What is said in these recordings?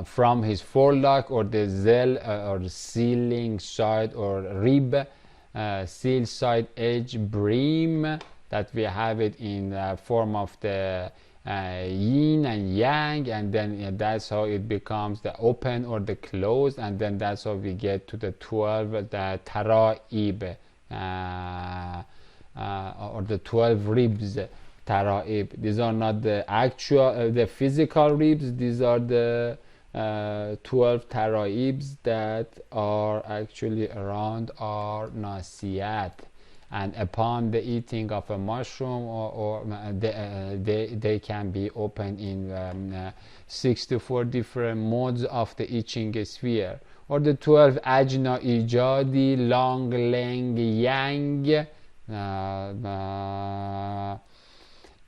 from his forelock or the zell or ceiling side or rib, seal side edge brim, that we have it in form of the yin and yang, and then that's how it becomes the open or the closed, and then that's how we get to the 12 the taraib, or the 12 ribs, taraib. These are not the actual the physical ribs, these are the 12 taraibs that are actually around our nasiyat, and upon the eating of a mushroom or they can be opened in 64 different modes of the itching sphere, or the 12 ajna ijadi, long, leng, yang,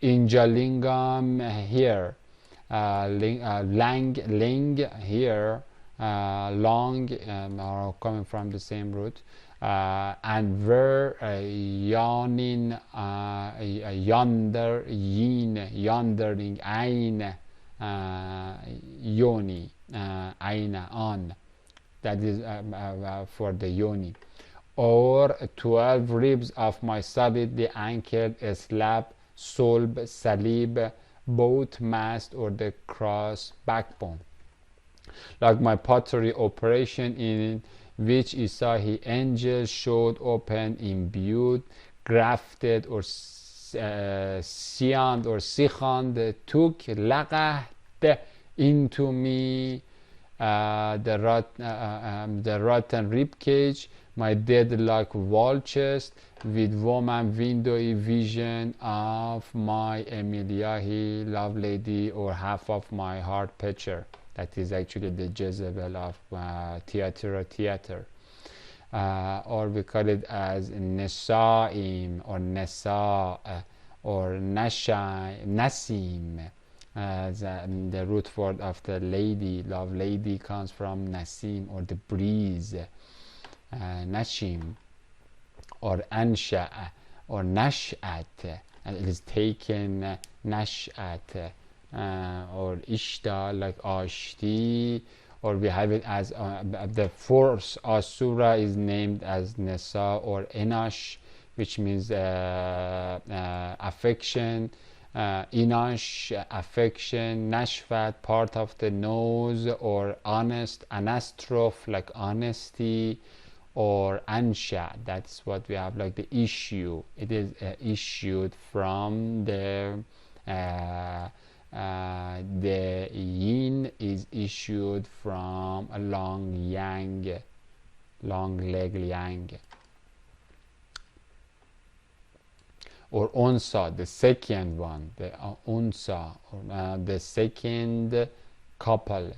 injalingam here, lang, ling here, long, are coming from the same root, and ver, yanin, yonder, yin, yondering, ain, yoni, aina, on, that is for the yoni, or 12 ribs of my solidly anchored slab, sulb, salib, both mast or the cross backbone, like my pottery operation, in which Isahi angels showed open, imbued, grafted or siand or sikhand, took laqat into me the rotten rib cage, my dead like wall chest, with woman windowy vision of my Emiliahi love lady, or half of my heart picture. That is actually the Jezebel of theater, or we call it as Nesaim or Nesa or Nasim, as the root word of the lady, love lady, comes from Nasim, or the breeze, Nashim, or Ansha, or Nashat, and it is taken Nashat, or Ishta, like Ashti, or we have it as the fourth Asura is named as Nesa or Enash, which means affection, Inash, affection, Nashvat, part of the nose, or honest, Anastroph, like honesty, or Ansha, that's what we have, like the issue. It is issued from the yin is issued from a long yang, long leg yang, or unsa, the second one, the unsa, or the second couple,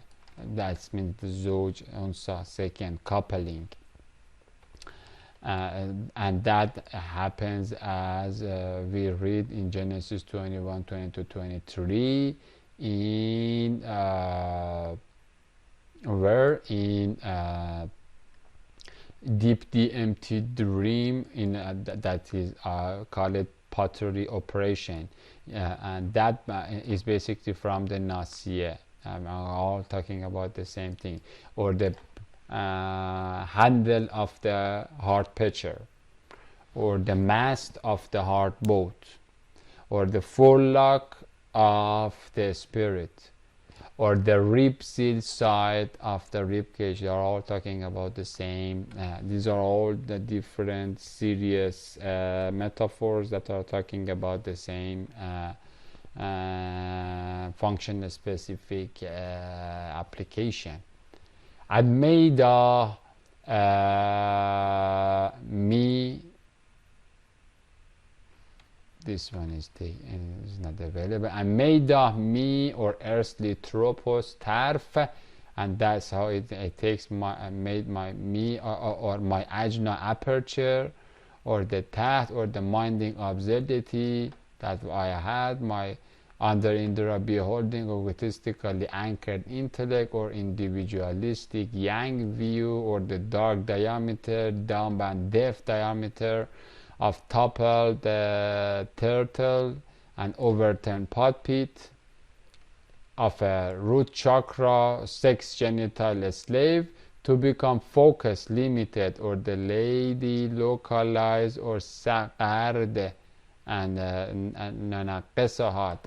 that means the zoj, unsa, second coupling. And that happens as we read in Genesis 21, 22, 23, in where in deep DMT dream, in that is called it pottery operation, and that is basically from the Nasiya. All talking about the same thing, or the handle of the heart pitcher, or the mast of the heart boat, or the forelock of the spirit, or the rib seal side of the rib cage. They are all talking about the same. These are all the different serious metaphors that are talking about the same function specific application. Admeida me, this one is not available. Admeida me, or earthly tropos tarf, and that's how it takes made my me, or my ajna aperture, or the taht, or the minding absurdity that I had, my under Indra beholding, egotistically anchored intellect, or individualistic yang view, or the dark diameter, dumb and deaf diameter of topple the turtle and overturned pot pit, of a root chakra sex genital slave to become focused, limited, or the lady localized or saqard and nanaqisahat.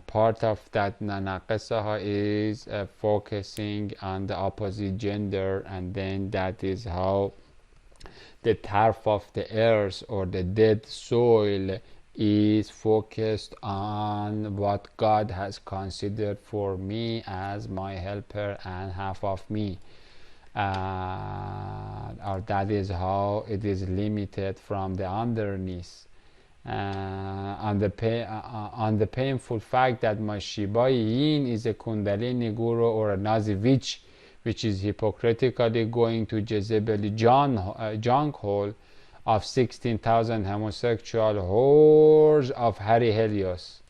Part of that nanaqisaha is focusing on the opposite gender, and then that is how the turf of the earth or the dead soil is focused on what God has considered for me as my helper and half of me, or that is how it is limited from the underneath. On the painful fact that my Shiba Yin is a Kundalini guru or a Nazi witch, which is hypocritically going to Jezebel junk hole of 16,000 homosexual whores of Harry Helios.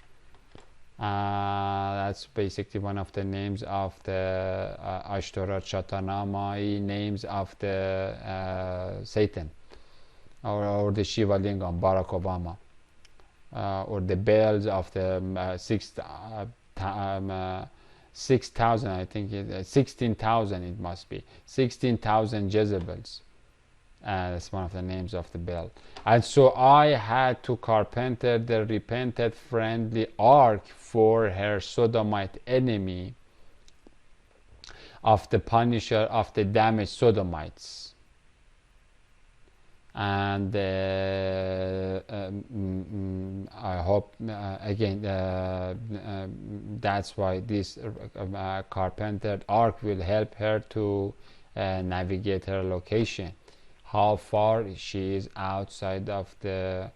That's basically one of the names of the Ashtarat Shatanamai, names of the Satan, or the Shiva Lingam, Barack Obama, or the bells of the 6,000, I think 16,000 it must be, 16,000 Jezebels. That's one of the names of the bell. And so I had to carpenter the repented friendly ark for her sodomite enemy of the punisher of the damaged sodomites. And I hope again that's why this carpentered ark will help her to navigate her location, how far she is outside of the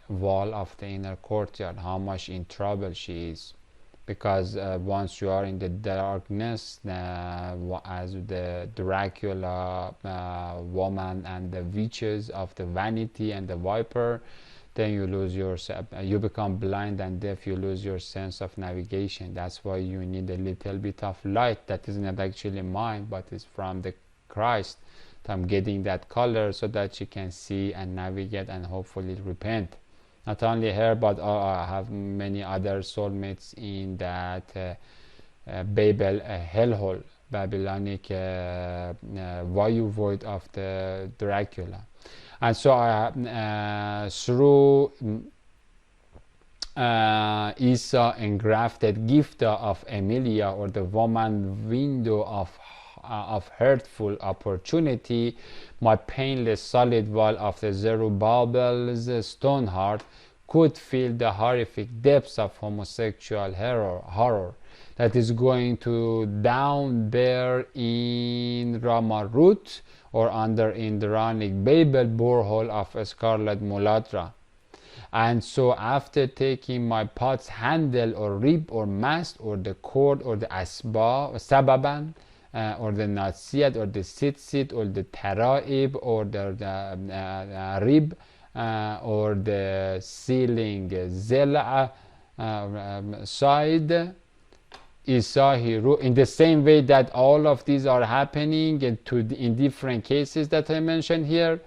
wall of the inner courtyard, how much in trouble she is. Because once you are in the darkness, as the Dracula woman and the witches of the vanity and the viper, then you lose yourself, you become blind and deaf, you lose your sense of navigation. That's why you need a little bit of light that is not actually mine, but is from the Christ. I'm getting that color so that she can see and navigate and hopefully repent. Not only her, but I have many other soulmates in that Babel hellhole, Babylonic Vayu void of the Dracula. And so through Isa engrafted gift of Emilia, or the woman window of hurtful opportunity, my painless solid wall of the Zerubbabel's stone heart could feel the horrific depths of homosexual horror that is going to down there in Ramarut or under Indranic Babel borehole of Scarlet Muladra. And so after taking my pot's handle or rib or mast or the cord or the sababan, or the nasiyat or the sit or the taraib or the rib or the ceiling zela side, Isahiru, in the same way that all of these are happening in different cases that I mentioned here,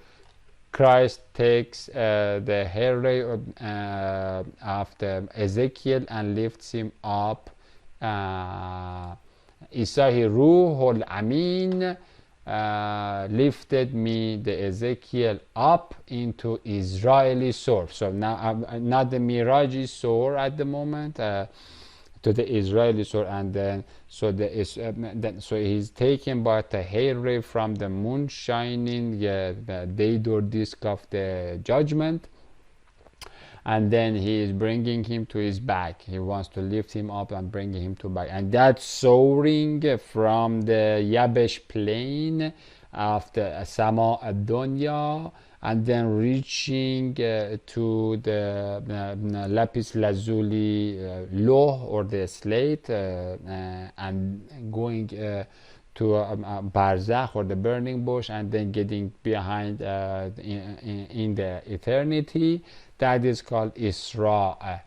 Christ takes the hair ray of the Ezekiel and lifts him up. Isahi Ruhul Amin lifted me, the Ezekiel, up into Israeli soar. So now I'm not the Miraji soar at the moment, to the Israeli soar, and then so he's taken by the hair ray from the moon shining the Daydor disk of the judgment, and then he is bringing him to his back. He wants to lift him up and bring him to back, and that's soaring from the Yabesh plain of the Sama Adonia, and then reaching to the Lapis Lazuli Loh, or the slate, and going to Barzakh, or the burning bush, and then getting behind in the eternity. That is called Isra.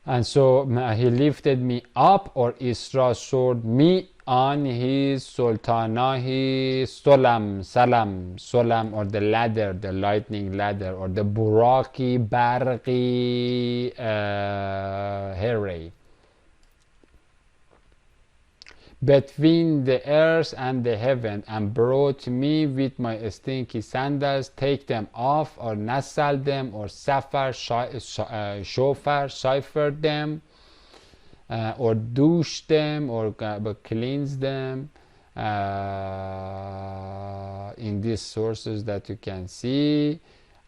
And so he lifted me up, or Isra soared me on his sultanahi solam salam solam, or the ladder, the lightning ladder, or the buraki barqi hare, between the earth and the heaven, and brought me with my stinky sandals. Take them off, or nasal them, or shofar cipher them, or douche them, or cleanse them, in these sources that you can see.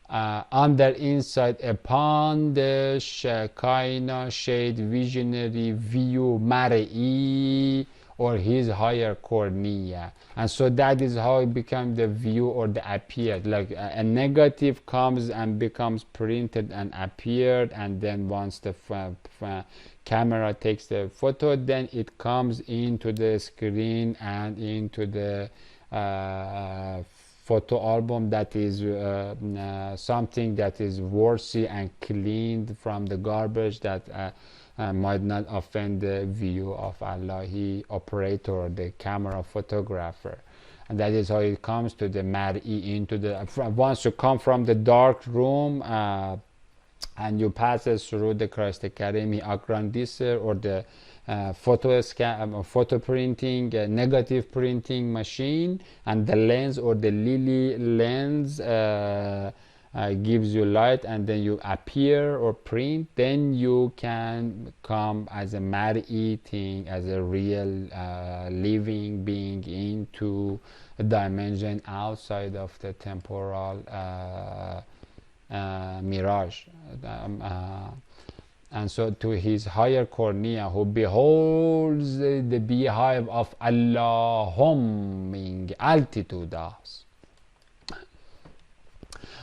Under inside upon the Shekinah shade visionary view Mar'i, or his higher cornea. And so that is how it becomes the view, or the appeared. Like a negative comes and becomes printed and appeared, and then once the camera takes the photo, then it comes into the screen and into the photo album, that is something that is worthy and cleaned from the garbage, that might not offend the view of Allahi operator, or the camera photographer. And that is how it comes to the Mar'i, into the, once you come from the dark room and you pass through the Christ Academy aggrandisser, or the photo printing, negative printing machine, and the lens, or the lily lens, gives you light, and then you appear or print, then you can come as a Mar'i thing, as a real living being, into a dimension outside of the temporal mirage. And so to his higher cornea, who beholds the beehive of Allah humming altitudes,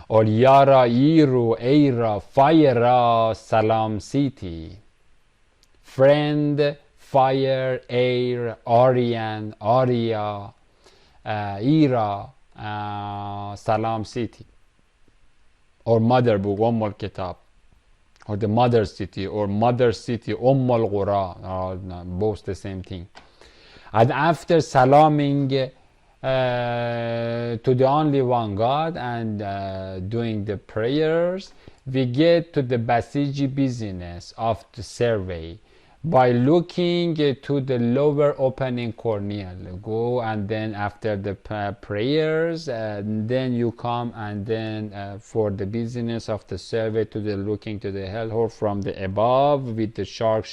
or Yara Iru Eira Fire Salam City, friend, fire, air, Aryan, Arya, Ira, Salam City, or Mother Book, Umm Kitab, or the Mother City, or Mother City, al Qura, both the same thing. And after salaming to the only one God, and doing the prayers, we get to the Basiji business of the survey by looking to the lower opening corneal. Go, and then after the prayers, then you come, and then for the business of the survey, to the looking to the hellhole from the above, with the sharp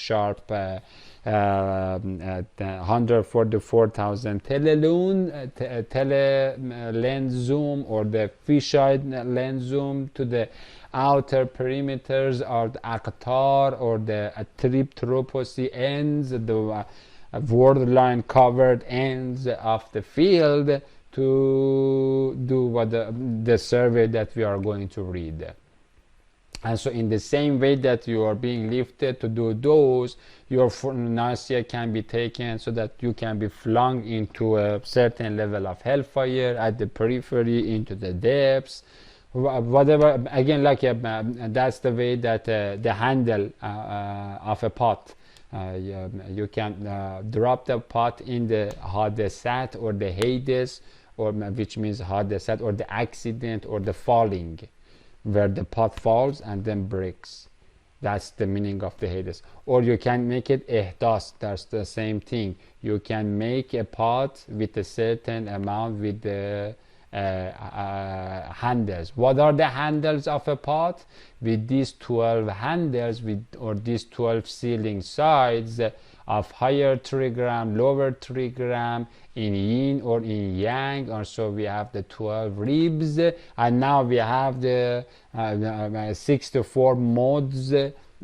144,000 tele lens zoom, or the fisheye lens zoom, to the outer perimeters, or the aqtar, or the troposy ends, the borderline covered ends of the field, to do what the survey that we are going to read. And so in the same way that you are being lifted to do those, your nausea can be taken, so that you can be flung into a certain level of hellfire at the periphery, into the depths, whatever. Again, like that's the way that the handle of a pot, you can drop the pot in the hadesat, or the hades, or which means hadesat, or the accident, or the falling, where the pot falls and then breaks. That's the meaning of the Hades. Or you can make it ihdas. That's the same thing. You can make a pot with a certain amount, with the handles. What are the handles of a pot? With these 12 handles, or these 12 ceiling sides of higher trigram, lower trigram, in yin or in yang. Also we have the 12 ribs, and now we have the 64 modes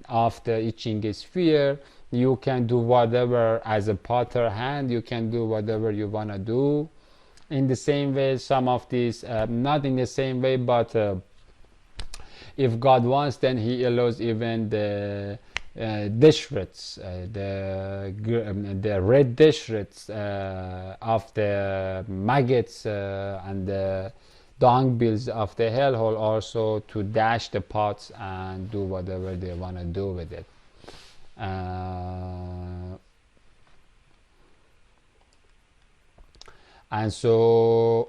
of the I Ching sphere. You can do whatever, as a potter hand, you can do whatever you want to do. In the same way, some of these, not in the same way, but if God wants, then he allows even the dishrets, the red dishrets of the maggots and the dung bills of the hellhole, also to dash the pots and do whatever they want to do with it. And so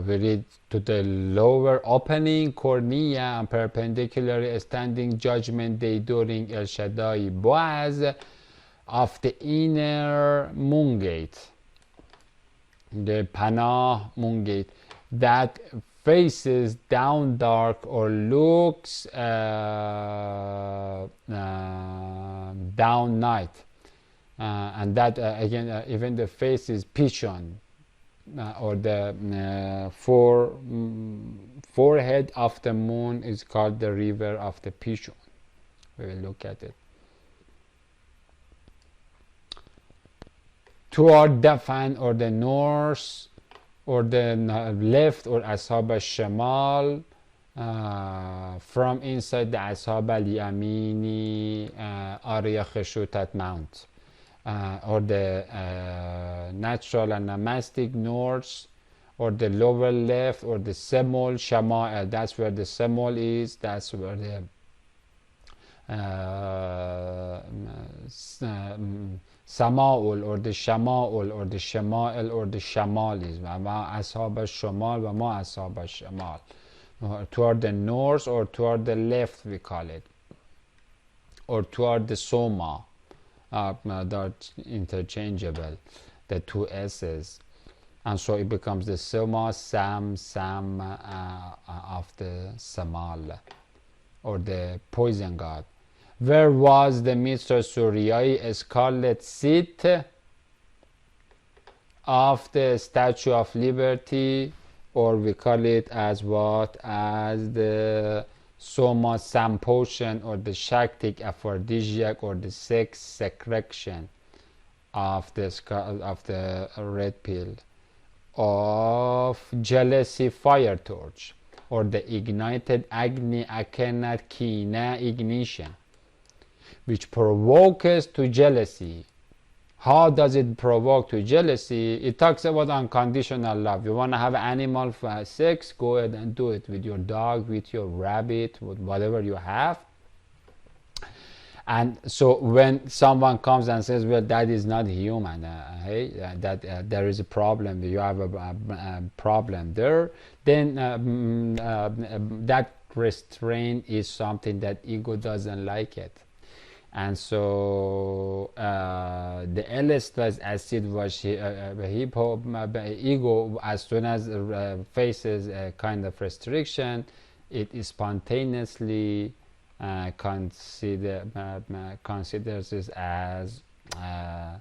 we read, to the lower opening cornea and perpendicularly standing judgment day during El Shaddai Boaz of the inner moon gate, the Panah moon gate, that faces down dark or looks down night, and that again even the face is Pishon, or the forehead of the moon is called the river of the Pishon. We will look at it. Toward the fan, or the north, or the left, or Ashab al-Shamal, from inside the Ashab al-Yamini Arya Kheshutat Mount, or the natural and namastic north, or the lower left, or the Semol Shama'el, that's where the Semol is, that's where the Sama'ul, or the Shama'ul, or the Shama'el, or the Shamal is Ma Ashab al-Shamal wa Ma Ashab al-Shamal, toward the north or toward the left we call it, or toward the Soma. They're interchangeable, the two S's, and so it becomes the Soma, Sam of the Samal, or the poison god. Where was the Mr. Suriyai, a scarlet seat of the Statue of Liberty, or we call it as what, as the Soma Sampotion, or the Shaktic aphrodisiac, or the sex secretion of the red pill, of jealousy fire torch, or the ignited Agni Akenat Kina ignition, which provokes to jealousy. How does it provoke to jealousy? It talks about unconditional love. You want to have animal sex, go ahead and do it with your dog, with your rabbit, with whatever you have. And so when someone comes and says, well, that is not human, that there is a problem, you have a problem there, then that restraint is something that ego doesn't like it. And so the L-stress acid was ego, as soon as faces a kind of restriction, it spontaneously considers this as a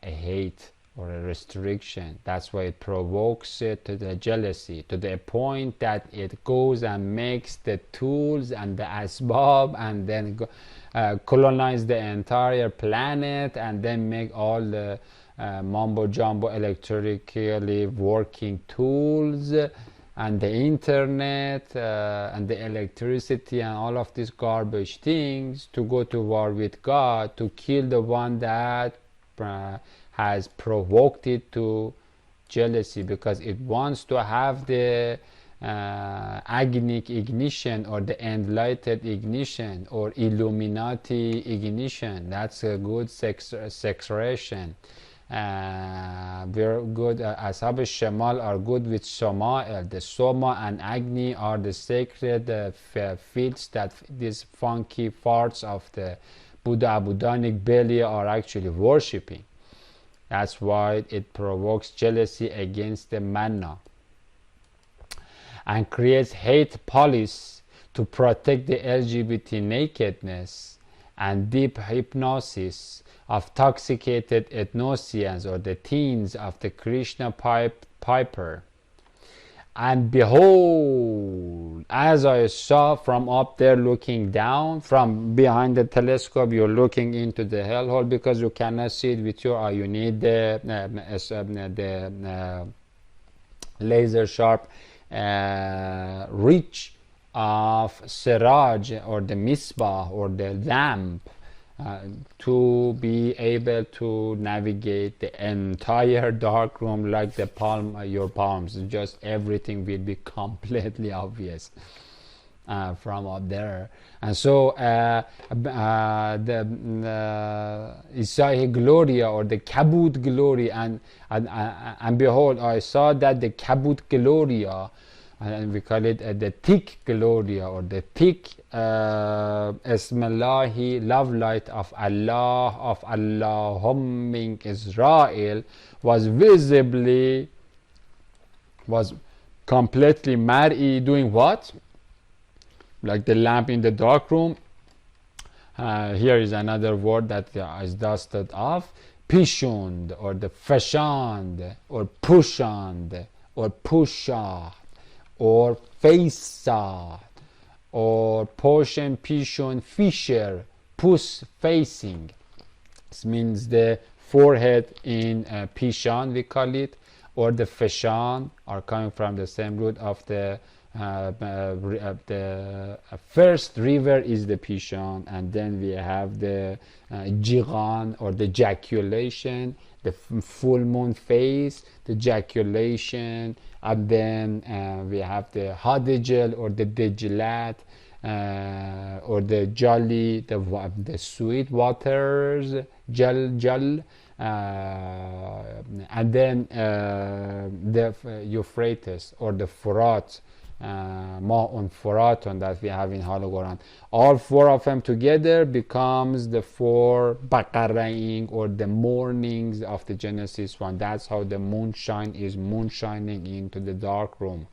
hate or a restriction. That's why it provokes it to the jealousy, to the point that it goes and makes the tools and the asbab, and then colonize the entire planet, and then make all the mumbo jumbo electrically working tools, and the internet, and the electricity, and all of these garbage things, to go to war with God, to kill the one that has provoked it to jealousy, because it wants to have the agnic ignition, or the enlightened ignition, or Illuminati ignition. That's a good sexuation. We're good, Ashab al-Shamal are good with Soma'el. The Soma and Agni are the sacred fields that these funky parts of the Buddha Abudanic belly are actually worshipping. That's why it provokes jealousy against the manna, and creates hate police to protect the LGBT nakedness and deep hypnosis of toxicated ethnosians, or the teens of the Krishna piper. And behold, as I saw from up there looking down, from behind the telescope, you're looking into the hellhole, because you cannot see it with your eye. You need the laser sharp reach of Siraj, or the Misbah, or the lamp, to be able to navigate the entire dark room like the palm of your palms. Just everything will be completely obvious. from up there. And so the Isai Gloria, or the Kabut Glory, and behold, I saw that the Kabut Gloria, and we call it the thick Gloria, or the thick Ismallahi, love light of Allah, of Allahumma Israel, was completely mar'i, doing what? Like the lamp in the dark room. Here is another word that is dusted off. Pishund, or the fashand, or pushand, or pushad, or faisad, or portion, pishon, fisher, pus, facing. This means the forehead in pishan, we call it, or the fashan, are coming from the same root of the first river is the Pishon, and then we have the Jigan, or the ejaculation, the full moon phase, the ejaculation, and then we have the Hadijal, or the Dijlat, or the Jali, the sweet waters, Jal, and then the Euphrates, or the Furat, Ma'un Furatun, that we have in Holy Quran. All four of them together becomes the four Baqara'ing, or the mornings of the Genesis 1. That's how the moonshine is moonshining into the dark room.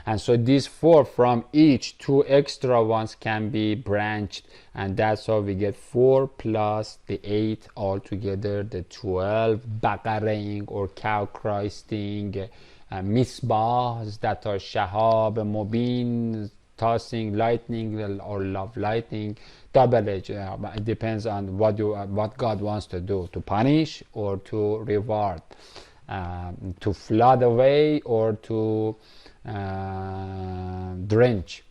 And so these four, from each, two extra ones can be branched, and that's how we get 4 plus the 8 altogether, the 12 Baqara'ing, or cow christing, misbahs, that are shahab, mubin, tossing, lightning, or love lightning, double edge. It depends on what God wants to do, to punish or to reward, to flood away or to drench,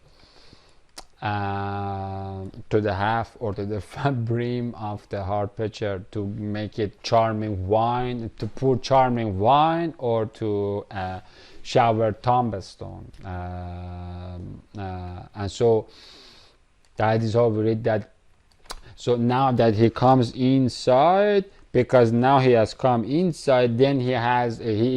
to the half or to the brim of the hard pitcher, to make it charming wine, to pour charming wine, or to shower tombstone. And so that is how we read that. So now that he comes inside, because now he has come inside, then he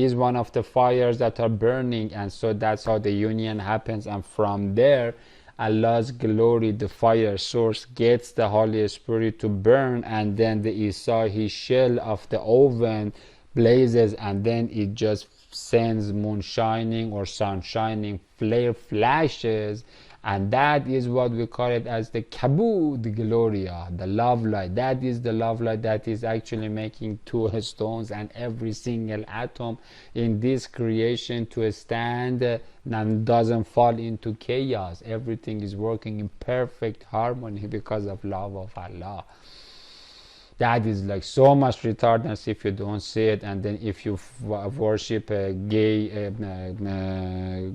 is one of the fires that are burning, and so that's how the union happens. And from there, Allah's glory, the fire source, gets the Holy Spirit to burn, and then the Isa, his shell of the oven, blazes, and then it just sends moon shining or sun shining flare flashes, and that is what we call it as the Kabud Gloria, the love light. That is the love light that is actually making 2 stones and every single atom in this creation to stand and doesn't fall into chaos. Everything is working in perfect harmony because of love of Allah. That is like so much retardance if you don't see it. And then if you worship a gay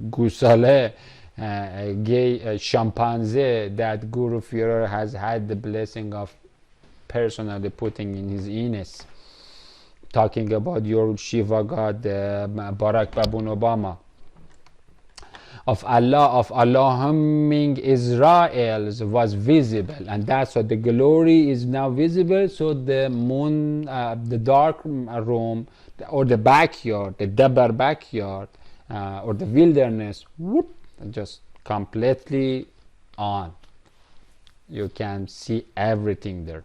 gusale, a gay chimpanzee that Guru Führer has had the blessing of personally putting in his anus, talking about your Shiva God, Barack Obama, of Allah, of Allahumma Israel was visible, and that's what the glory is now visible. So the moon, the dark room, or the backyard, the Dabar backyard, or the wilderness, whoop, just completely on. You can see everything there.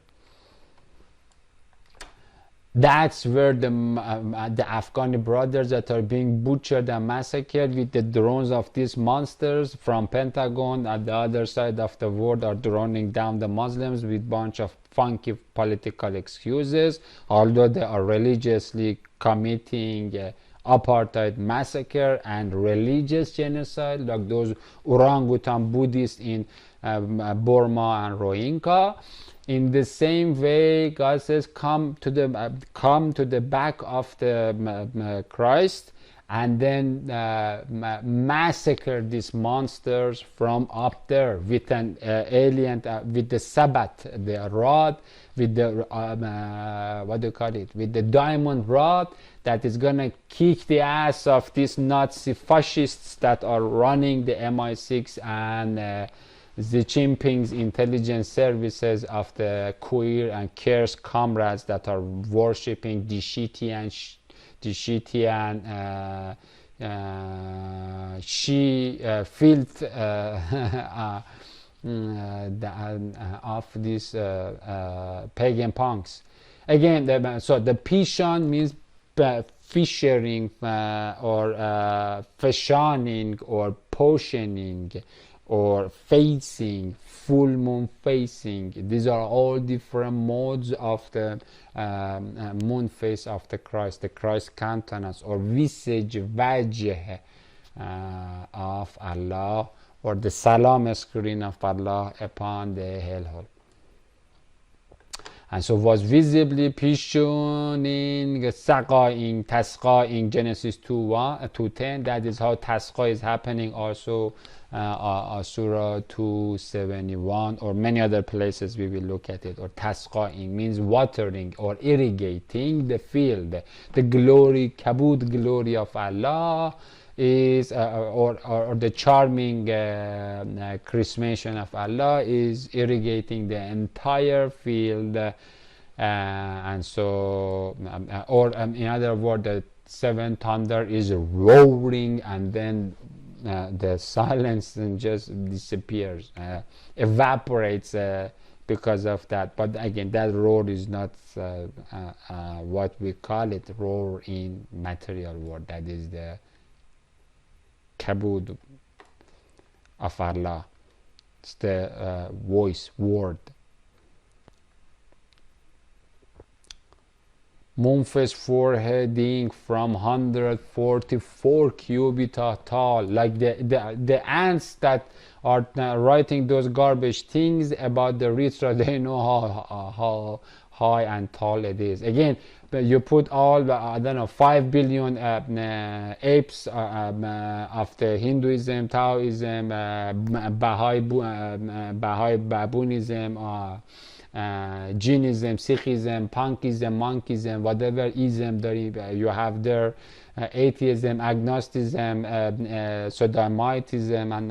That's where the Afghani brothers that are being butchered and massacred with the drones of these monsters from Pentagon at the other side of the world are droning down the Muslims with bunch of funky political excuses, although they are religiously committing apartheid massacre and religious genocide, like those orangutan Buddhists in Burma and Rohingya. In the same way, God says, come to the back of the Christ, and then massacre these monsters from up there with an alien, with the sabbath, the rod, with the what do you call it, with the diamond rod, that is gonna kick the ass of these Nazi fascists that are running the MI6 and Xi Jinping's intelligence services of the queer and cursed comrades that are worshipping the Shitian she filth of these pagan punks. Again, so the Pishon means fishing or fashioning or potioning or facing, full moon facing. These are all different modes of the moon face of the Christ countenance or visage, wajh of Allah, or the salam screen of Allah upon the hellhole. And so was visibly pishoning, saqaing, tasqaing, Genesis 2:10. That is how tasqa is happening also Surah 271 or many other places we will look at it. Or tasqaing means watering or irrigating the field. The glory, kabud glory of Allah is or the charming chrismation of Allah is irrigating the entire field, and so in other words, the seventh thunder is roaring, and then the silence and just disappears, evaporates because of that. But again, that roar is not what we call it roar in material world. That is the kabud of Allah. It's the voice, word. Moonface foreheading from 144 cubita tall, like the ants that are writing those garbage things about the Ritra. They know how high and tall it is. Again, you put all the, I don't know, 5 billion apes of the Hinduism, Taoism, Baha'i Baboonism, Jainism, Sikhism, Punkism, Monkism, whatever ism that you have there, atheism, agnosticism, sodomitism, and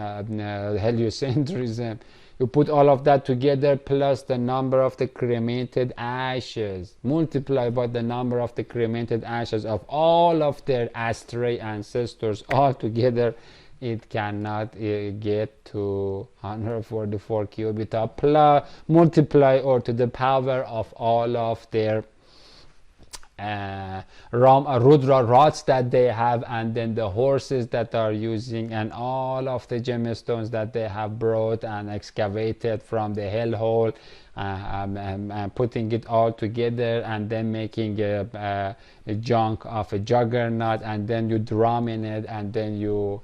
heliocentrism. You put all of that together plus the number of the cremated ashes, multiply by the number of the cremated ashes of all of their astray ancestors all together, it cannot get to 144 cubita, plus multiply or to the power of all of their Rudra rods that they have, and then the horses that are using, and all of the gemstones that they have brought and excavated from the hellhole, and putting it all together, and then making a junk of a juggernaut, and then you drum in it, and then you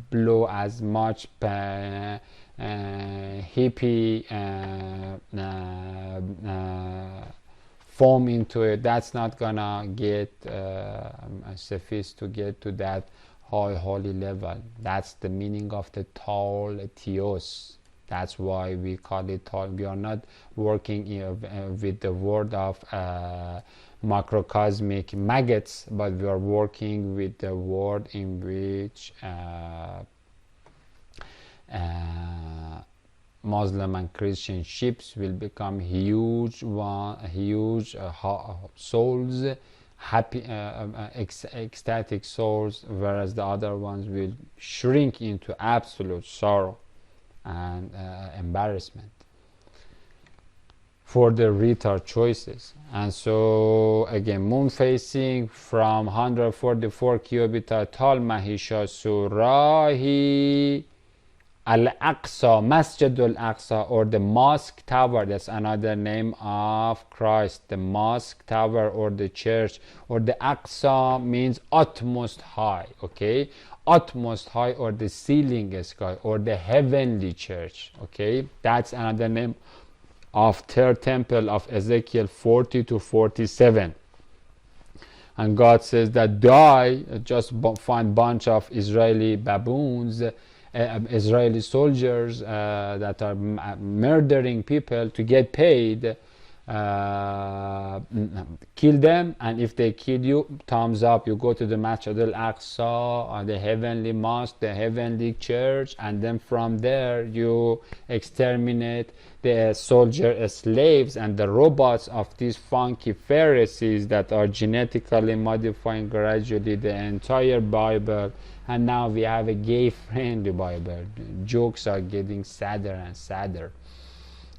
blow as much hippie foam into it. That's not gonna get suffice to get to that holy level. That's the meaning of the tall theos. That's why we call it tall. We are not working with the word of macrocosmic maggots, but we are working with the word in which Muslim and Christian ships will become huge souls, happy ecstatic souls, whereas the other ones will shrink into absolute sorrow and embarrassment for their retard choices. And so again, moon facing from 144 cubita tall, Mahisha Surahi Al-Aqsa, Masjid Al-Aqsa, or the Mosque Tower. That's another name of Christ, the Mosque Tower or the church, or the Aqsa means utmost high, okay? Utmost high, or the ceiling sky, or the heavenly church, okay? That's another name of third temple of Ezekiel 40 to 47. And God says that die, just find bunch of Israeli baboons, Israeli soldiers that are murdering people to get paid. Kill them, and if they kill you, thumbs up, you go to the Masjid al-Aqsa, or the heavenly mosque, the heavenly church, and then from there you exterminate the soldier slaves and the robots of these funky Pharisees that are genetically modifying gradually the entire Bible. And now we have a gay friendly Bible. Jokes are getting sadder and sadder.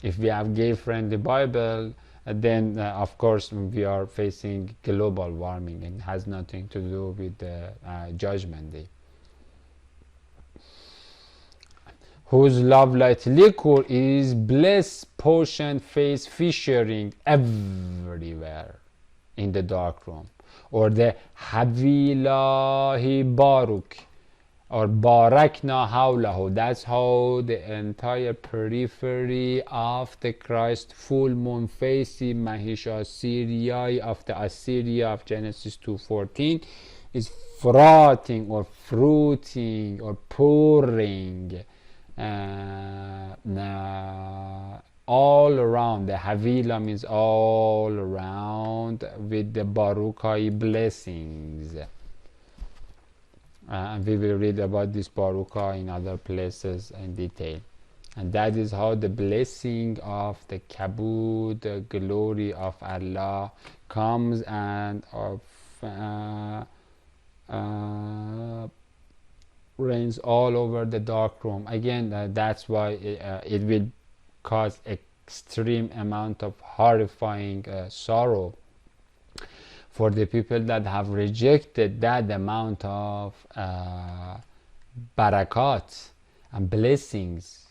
If we have gay friendly Bible, then of course we are facing global warming, and has nothing to do with the judgment day. Whose love like liquor is bliss potion face featuring everywhere in the dark room. Or the Havilahi Baruk, or Barakna Hawlahu. That's how the entire periphery of the Christ full moon facing Mahisha Syriai of the Assyria of Genesis 2:14 is frothing or fruiting or pouring all around. The Havila means all around, with the Barukai blessings. And we will read about this Baruka in other places in detail. And that is how the blessing of the Kabud, the glory of Allah, comes and reigns all over the dark room. Again, that's why it will cause extreme amount of horrifying sorrow for the people that have rejected that amount of barakat and blessings.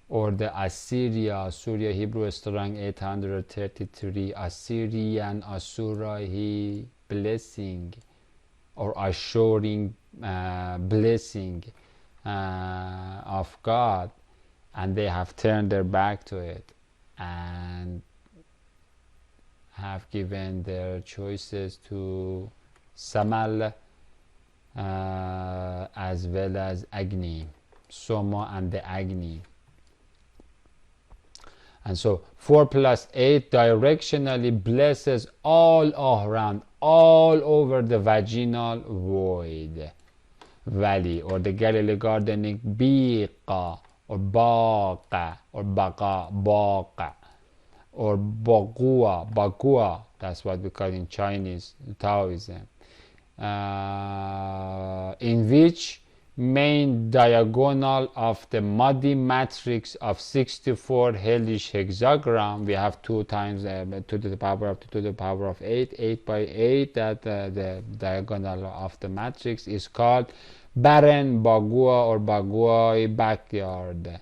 Or the Assyria, Hebrew strong 833, Assyrian Asurahi blessing, or assuring blessing of God, and they have turned their back to it and have given their choices to Samal as well as Agni, Soma and the Agni. And so 4 + 8 directionally blesses all around, all over the vaginal void valley, or the Galilee gardening Biqa, or Baqa, or Baqa, Baqa, or Bagua, that's what we call in Chinese Taoism, in which main diagonal of the Mahdi matrix of 64 hellish hexagram, we have 2 times 2 to the power of 2 to the power of 8, 8 by 8, that the diagonal of the matrix is called Baran Bagua, or Baguai backyard.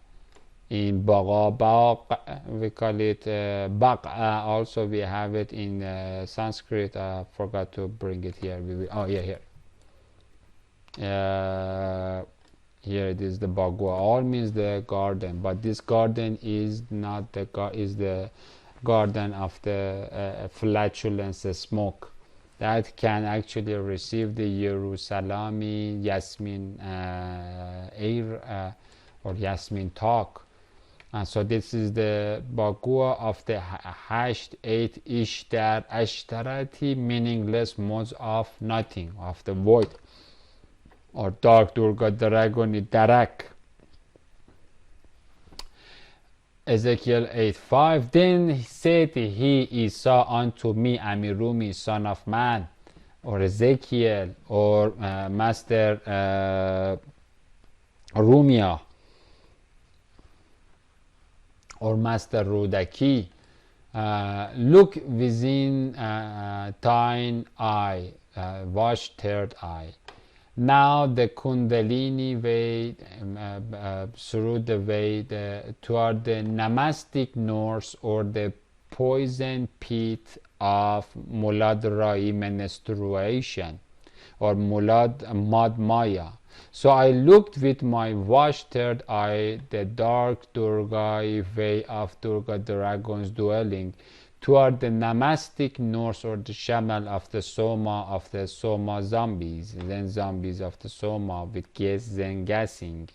In Bagabaq, we call it Baqa. Also, we have it in Sanskrit. I forgot to bring it here. Oh, yeah, here. Here it is, the Bagua. All means the garden, but this garden is not the garden of the flatulence smoke. That can actually receive the Jerusalemi Yasmin air, or Yasmin talk. And so this is the Bagua of the hashed 8 Ishtar Ashtarati, meaningless modes of nothing, of the void, or dark Durga Dragoni Darak. Ezekiel 8:5. Then said he, Isa, unto me, Amirumi, son of man, or Ezekiel, or Master Rumia, or Master Rudaki, look within thine eye, wash third eye. Now the Kundalini way through the way toward the Namastic north, or the poison pit of Mulad Rai menstruation, or Mulad Mad Maya. So I looked with my washed third eye, the dark Durga way of Durga dragon's dwelling, toward the namastic north, or the shamal of the Soma zombies, then zombies of the Soma with guessing.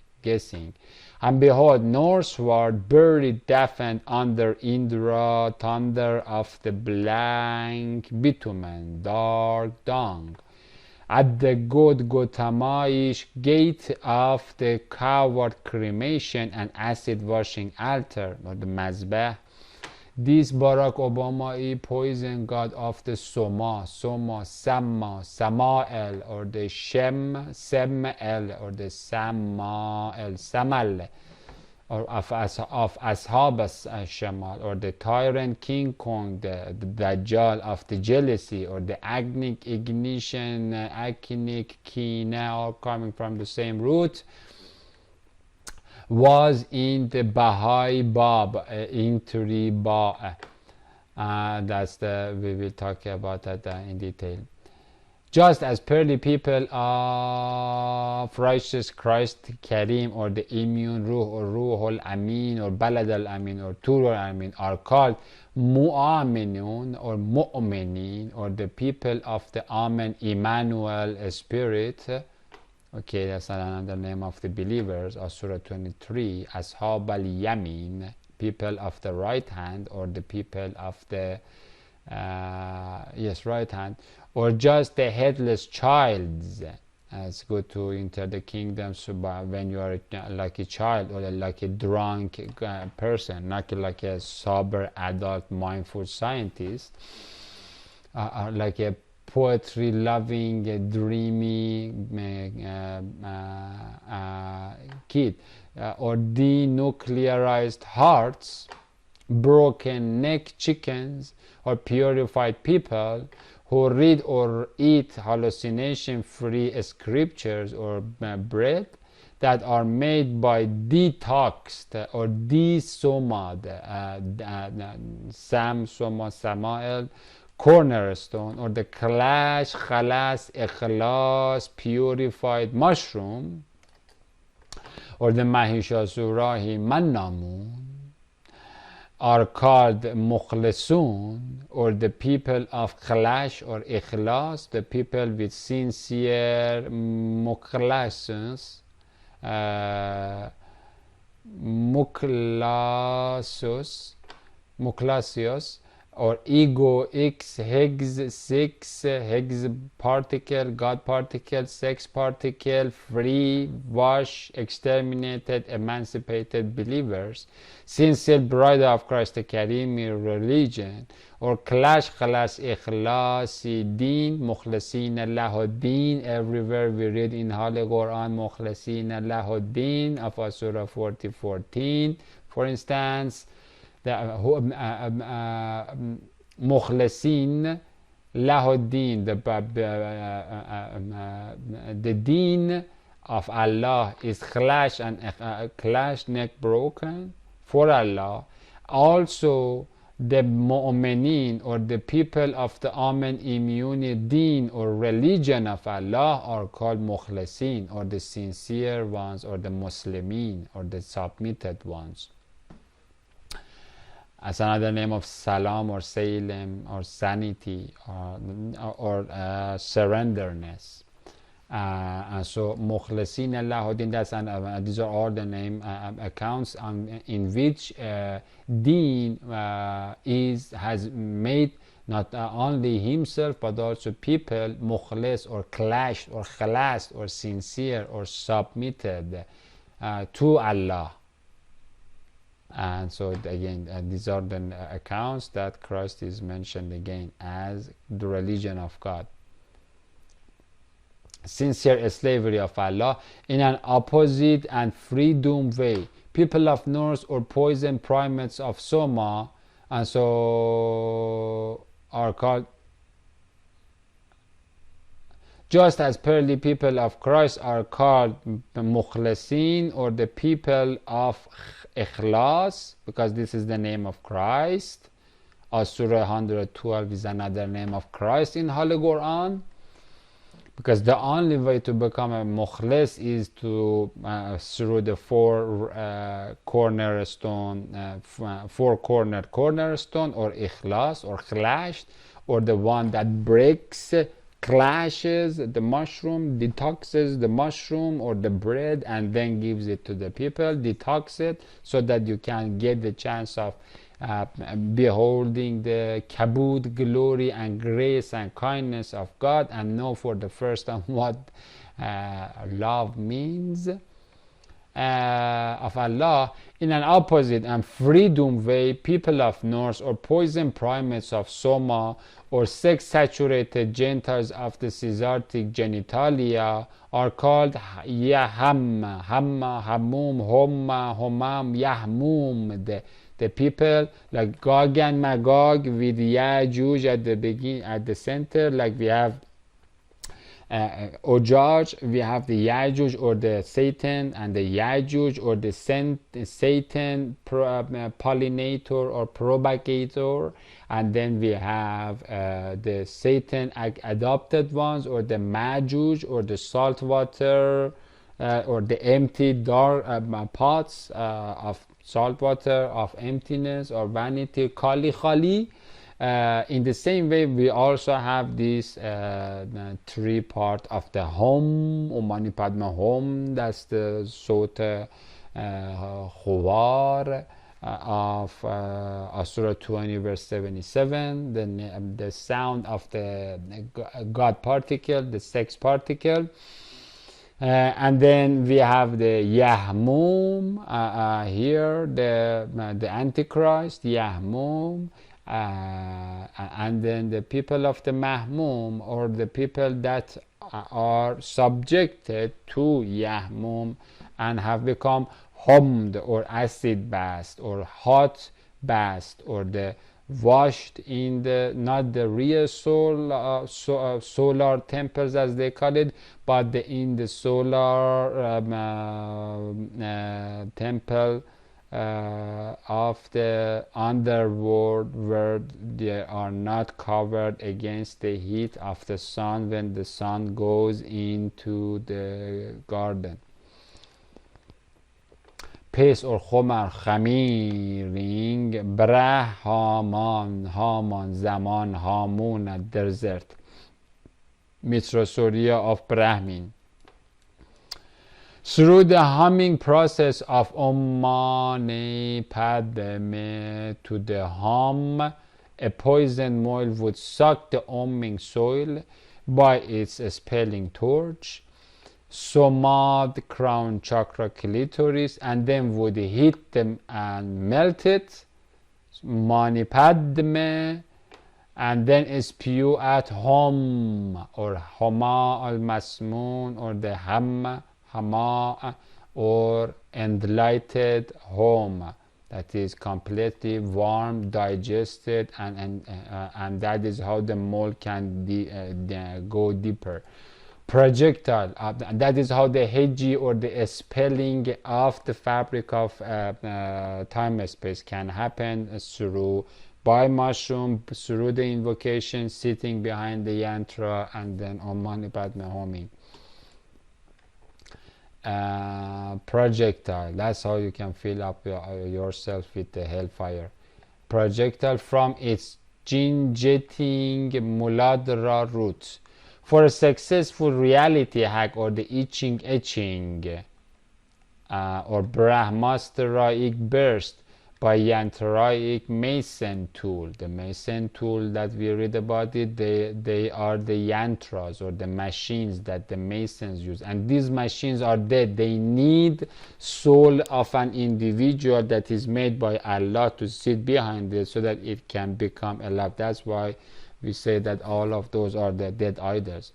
And behold, northward, buried, deafened under Indra, thunder of the blank bitumen, dark dung, at the Godgotamaish gate of the coward cremation and acid washing altar, or the Mazbeh. This Barack Obama, poison god of the Soma, Samael, or the Semel, or the Samal, or of Ashab Shamal, or the tyrant King Kong, the Dajjal of the jealousy, or the agnic ignition, acinic kina, all coming from the same root, was in the Baha'i Bab, in Ba. We will talk about that in detail. Just as pearly people of righteous Christ Karim, or the immune Ruh, or Ruhul Amin, or Balad al Amin, or Turul Amin, are called Mu'aminun, or Mu'minin, or the people of the Amen, Emmanuel, Spirit. Okay, that's another name of the believers, or Surah 23, Ashab al-Yamin, people of the right hand, or the people of the right hand, or just the headless childs. It's good to enter the kingdom when you are like a child, or like a drunk person, not like a sober adult mindful scientist, or like a poetry loving, dreamy kid, or denuclearized hearts, broken neck chickens, or purified people who read or eat hallucination free scriptures, or bread that are made by detoxed or desomad Samael cornerstone, or the khalas ikhlas purified mushroom, or the mahishasurahi mannamun, are called mukhlisun, or the people of khalash or ikhlas, the people with sincere mukhlasus, mukhlasios, or ego x hex 6 hex particle, God particle, sex particle, free, wash, exterminated, emancipated believers, sincere bride of Christ the Karimi religion, or clash khalas ikhlasi deen, mukhlasina lahuddin. Everywhere we read in Holy Quran mukhlasina lahuddin of Surah 40:14, for instance. The Mukhlasin Lahuddin, the deen of Allah is clash and clash, neck broken for Allah. Also the mu'minin, or the people of the Amen immune deen or religion of Allah, are called Mukhlasin, or the sincere ones, or the Muslimin, or the submitted ones. As another name of salam, or salem, or sanity, or surrenderness. And so mukhlisin Allahuddin, that's these are all the name accounts in which deen has made not only himself but also people mukhlis, or clashed, or khalas, or sincere, or submitted to Allah. And so again, these are the accounts that Christ is mentioned again as the religion of God. Sincere slavery of Allah in an opposite and freedom way. People of North, or poison primates of Soma, and so are called, just as pearly people of Christ are called Mukhlasin, or the people of Ikhlas, because this is the name of Christ. Surah 112 is another name of Christ in Holy Quran. because the only way to become a mukhlis is to through the four cornered cornerstone, or ikhlas, or khlasht, or the one that breaks, clashes the mushroom, detoxes the mushroom or the bread, and then gives it to the people, detox it, so that you can get the chance of beholding the kabud, glory and grace and kindness of God, and know for the first time what love means of Allah. In an opposite and freedom way, people of North, or poison primates of Soma, or sex-saturated Gentiles of the Caesartic genitalia are called Yaham, Hamma, Hammum, Homma, Homam, Yahmum. The people like Gog and Magog with Yajuj at the center, like we have Ojaj, we have the Yajuj or the Satan, and the Yajuj or the Satan pollinator or propagator, and then we have the Satan adopted ones, or the Majuj, or the saltwater or the empty dark pots of salt water, of emptiness or vanity, khali khali. In the same way, we also have this three part of the home, Omani Padma home, that's the Sota Khowar of Surah 20 verse 77, the sound of the God particle, the sex particle. And then we have the Yahmum here, the Antichrist, Yahmum, and then the people of the Mahmum, or the people that are subjected to Yahmum and have become hummed, or acid bathed, or hot bathed, or the washed in the, not the real solar temples as they call it, but in the solar temple of the underworld, where they are not covered against the heat of the sun when the sun goes into the garden. Pes or Homer Khamiring, Brah Haman, Zaman, Hamun, desert. Mitrosoria of Brahmin. Through the humming process of Ommane Padme to the hum, a poison mole would suck the humming soil by its expelling torch, Somad crown chakra clitoris, and then would hit them and melt it, Mani Padme, and then spew at Hom, or Homa al Masmoon, or the Hamma, Hama, or enlightened home, that is completely warm, digested, and that is how the mole can go deeper. Projectile, that is how the hedgy, or the expelling of the fabric of time and space can happen through by mushroom, through the invocation, sitting behind the yantra, and then Om Mani Padme Humi. Projectile, that's how you can fill up yourself with the hellfire. Projectile from its jin-jetting muladra roots. For a successful reality hack, or the etching, or Brahmasteraic burst by Yantaraic mason tool. The mason tool that we read about it, they are the yantras, or the machines that the masons use. And these machines are dead. They need soul of an individual that is made by Allah to sit behind it, so that it can become alive. That's why we say that all of those are the dead idols,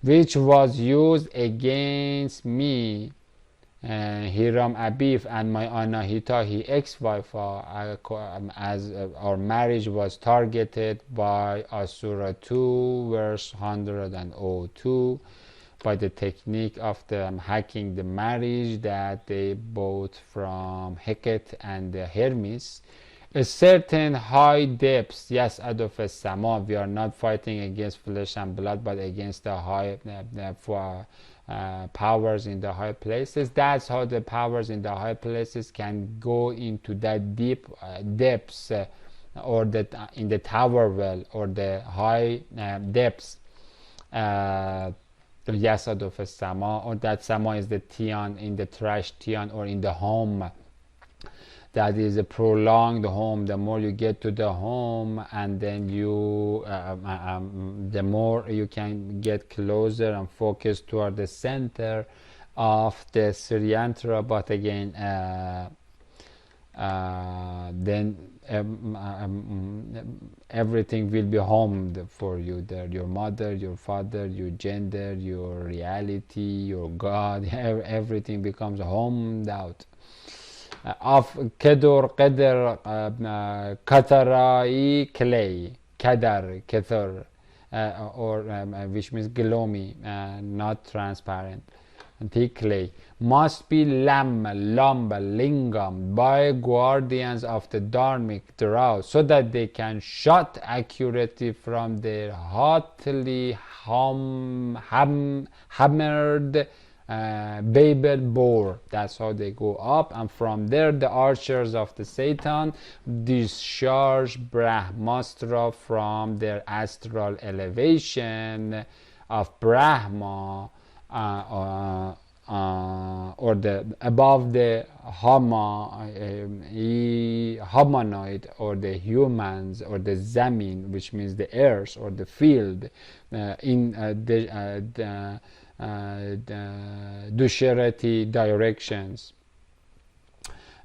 which was used against me, Hiram Abif, and my Anahita, ex-wife, as our marriage was targeted by Surah 2 verse 102, by the technique of the hacking the marriage that they bought from Heket and Hermes. a certain high depths. Yes, Adolf Sama, we are not fighting against flesh and blood, but against the high powers in the high places. That's how the powers in the high places can go into that deep depths, or that in the tower well, or the high depths. Yes, Adolf Sama, or that Sama is the Tian, in the trash Tian, or in the home. That is a prolonged home. The more you get to the home, and then you the more you can get closer and focus toward the center of the Suryantra. But again, then everything will be homed for you there. Your mother, your father, your gender, your reality, your God, everything becomes homed out. Of Kedur, Qadr, Katarai, clay, Kadar, Ketur, or which means gloomy, not transparent. Thick clay must be lingam by guardians of the dharmic drought, so that they can shot accurately from their hotly hammered Babel bore. That's how they go up, and from there the archers of the Satan discharge Brahmastra from their astral elevation of Brahma, or the above the humanoid, or the humans, or the zamin, which means the earth or the field, in the Dusharati directions.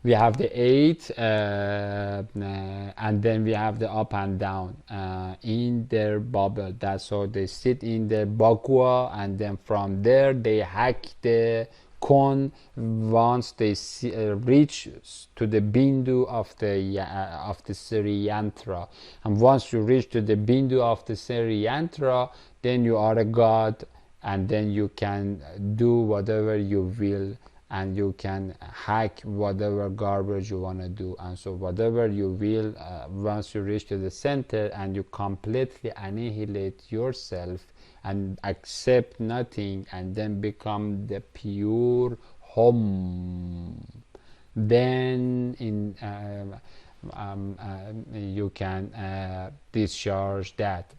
We have the 8, and then we have the up and down in their bubble. That's how they sit in the bakwa, and then from there they hack the cone once they reach to the bindu of the Sriyantra. And once you reach to the bindu of the Sriyantra, then you are a god, and then you can do whatever you will, and you can hack whatever garbage you want to do. And so whatever you will, once you reach to the center and you completely annihilate yourself and accept nothing, and then become the pure home, then you can discharge that.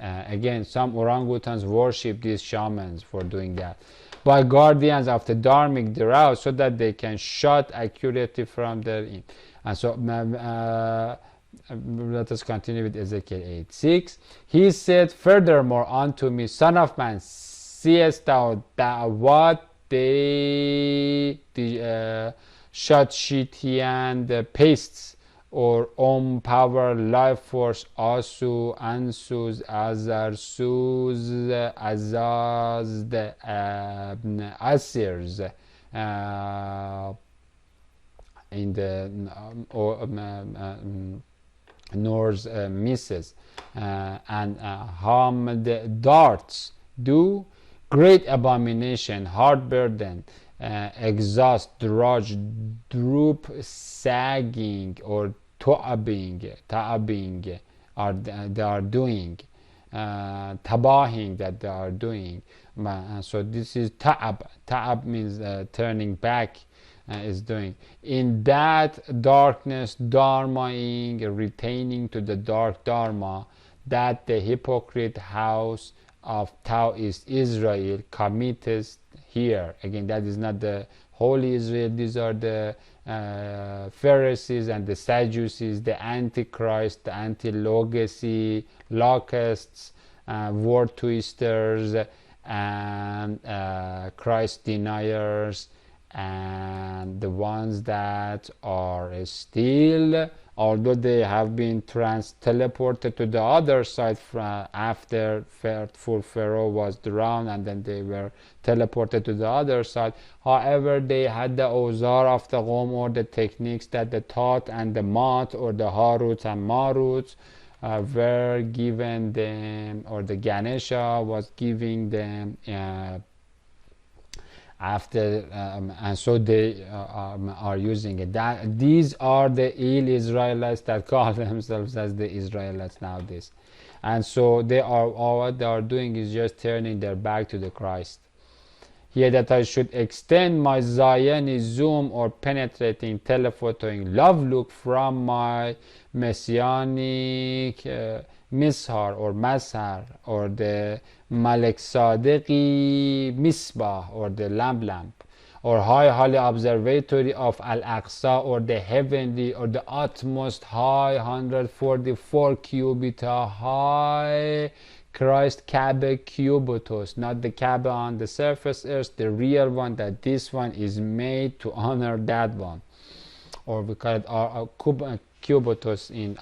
Again, some orangutans worship these shamans for doing that, by guardians of the dharmic drought, so that they can shot accurately from their in. And so let us continue with Ezekiel 8:6. He said, furthermore unto me, son of man, seest thou what they shot Shitian, the pastes, or power, life force, Asu, Ansus, Azar, Suz, Azaz, the Asirs, in the Norse misses, and harm the darts, do great abomination, hard burden, exhaust, drudge, droop, sagging, or ta'abing they are doing, tabahing that they are doing. So this is ta'ab means turning back, is doing. In that darkness, dharmaing, retaining to the dark dharma, that the hypocrite house of Taoist Israel committeth here. Again, that is not the holy Israel. These are the Pharisees and the Sadducees, the Antichrist, the anti-logacy, locusts, word twisters, and Christ deniers, and the ones that are still, although they have been teleported to the other side after fearful Pharaoh was drowned, and then they were teleported to the other side. However, they had the Ozar of the Qom, or the techniques that the Tat and the Mat, or the Harut and Marut were given them, or the Ganesha was giving them after and so they are using it. These are the ill Israelites that call themselves as the Israelites nowadays, and so they are all what they are doing is just turning their back to the Christ. Here that I should extend my Zionist zoom or penetrating telephotoing love look from my messianic Mishar or Mazhar or the Malek Sadiqi Misbah or the lamp or high holy observatory of Al-Aqsa or the heavenly or the utmost high 144 cubita high Christ Kaaba Cubitus, not the Kaaba on the surface earth, the real one, that this one is made to honor that one, or we call it Cubitus in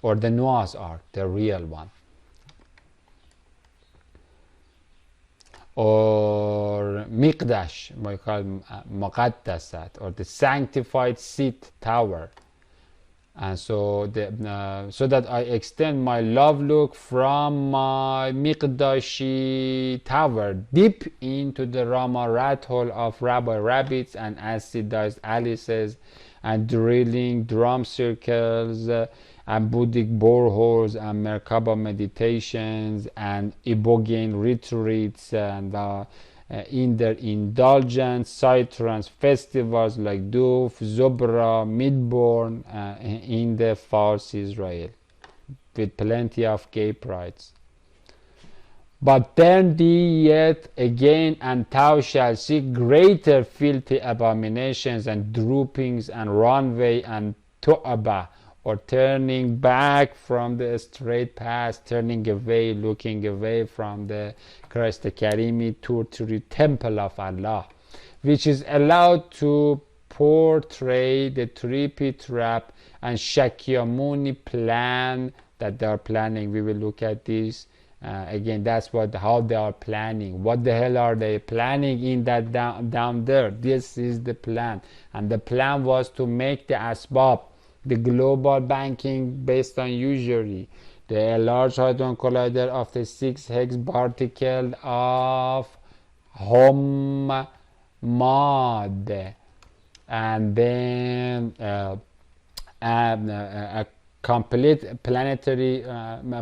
or the Noah's Ark, the real one, or Miqdash, we call Muqaddasat, or the sanctified seat tower. And so so that I extend my love look from my Miqdashi tower deep into the Rama rat hole of Rabbi Rabbits and acidized Alices and drilling drum circles and Buddhic boreholes and Merkaba meditations and Ibogaine retreats and in their indulgent psytrance festivals like Duf, Zobra, Midborn in the false Israel, with plenty of gay prides. But turn thee yet again, and thou shalt see greater filthy abominations and droopings and runway and tu'aba, or turning back from the straight path, turning away, looking away from the Christ Karimi to the temple of Allah, which is allowed to portray the trippy trap and Shakyamuni plan that they are planning. We will look at this again. That's how they are planning. What the hell are they planning in that down there? This is the plan, and the plan was to make the asbab, the global banking based on usury, the Large Hadron Collider of the 6 hex particle of Hammad, and then a complete planetary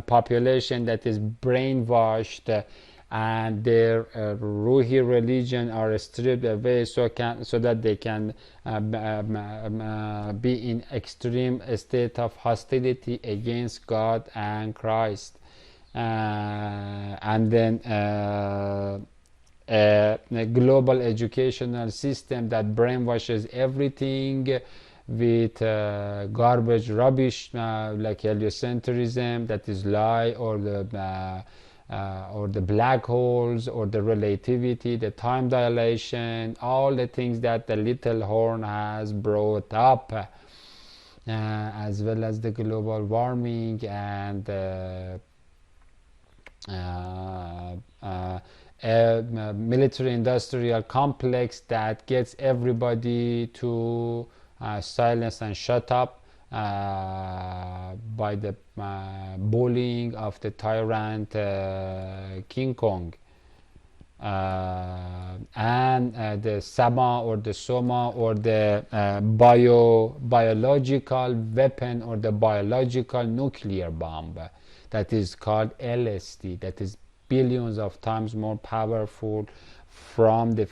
population that is brainwashed and their Ruhi religion are stripped away so that they can be in extreme state of hostility against God and Christ, and then a global educational system that brainwashes everything with garbage rubbish like heliocentrism, that is lie, or the black holes, or the relativity, the time dilation, all the things that the little horn has brought up, as well as the global warming and military industrial complex that gets everybody to silence and shut up by the bullying of the tyrant King Kong, and the Sama or the Soma or the biological weapon or the biological nuclear bomb that is called LSD, that is billions of times more powerful from the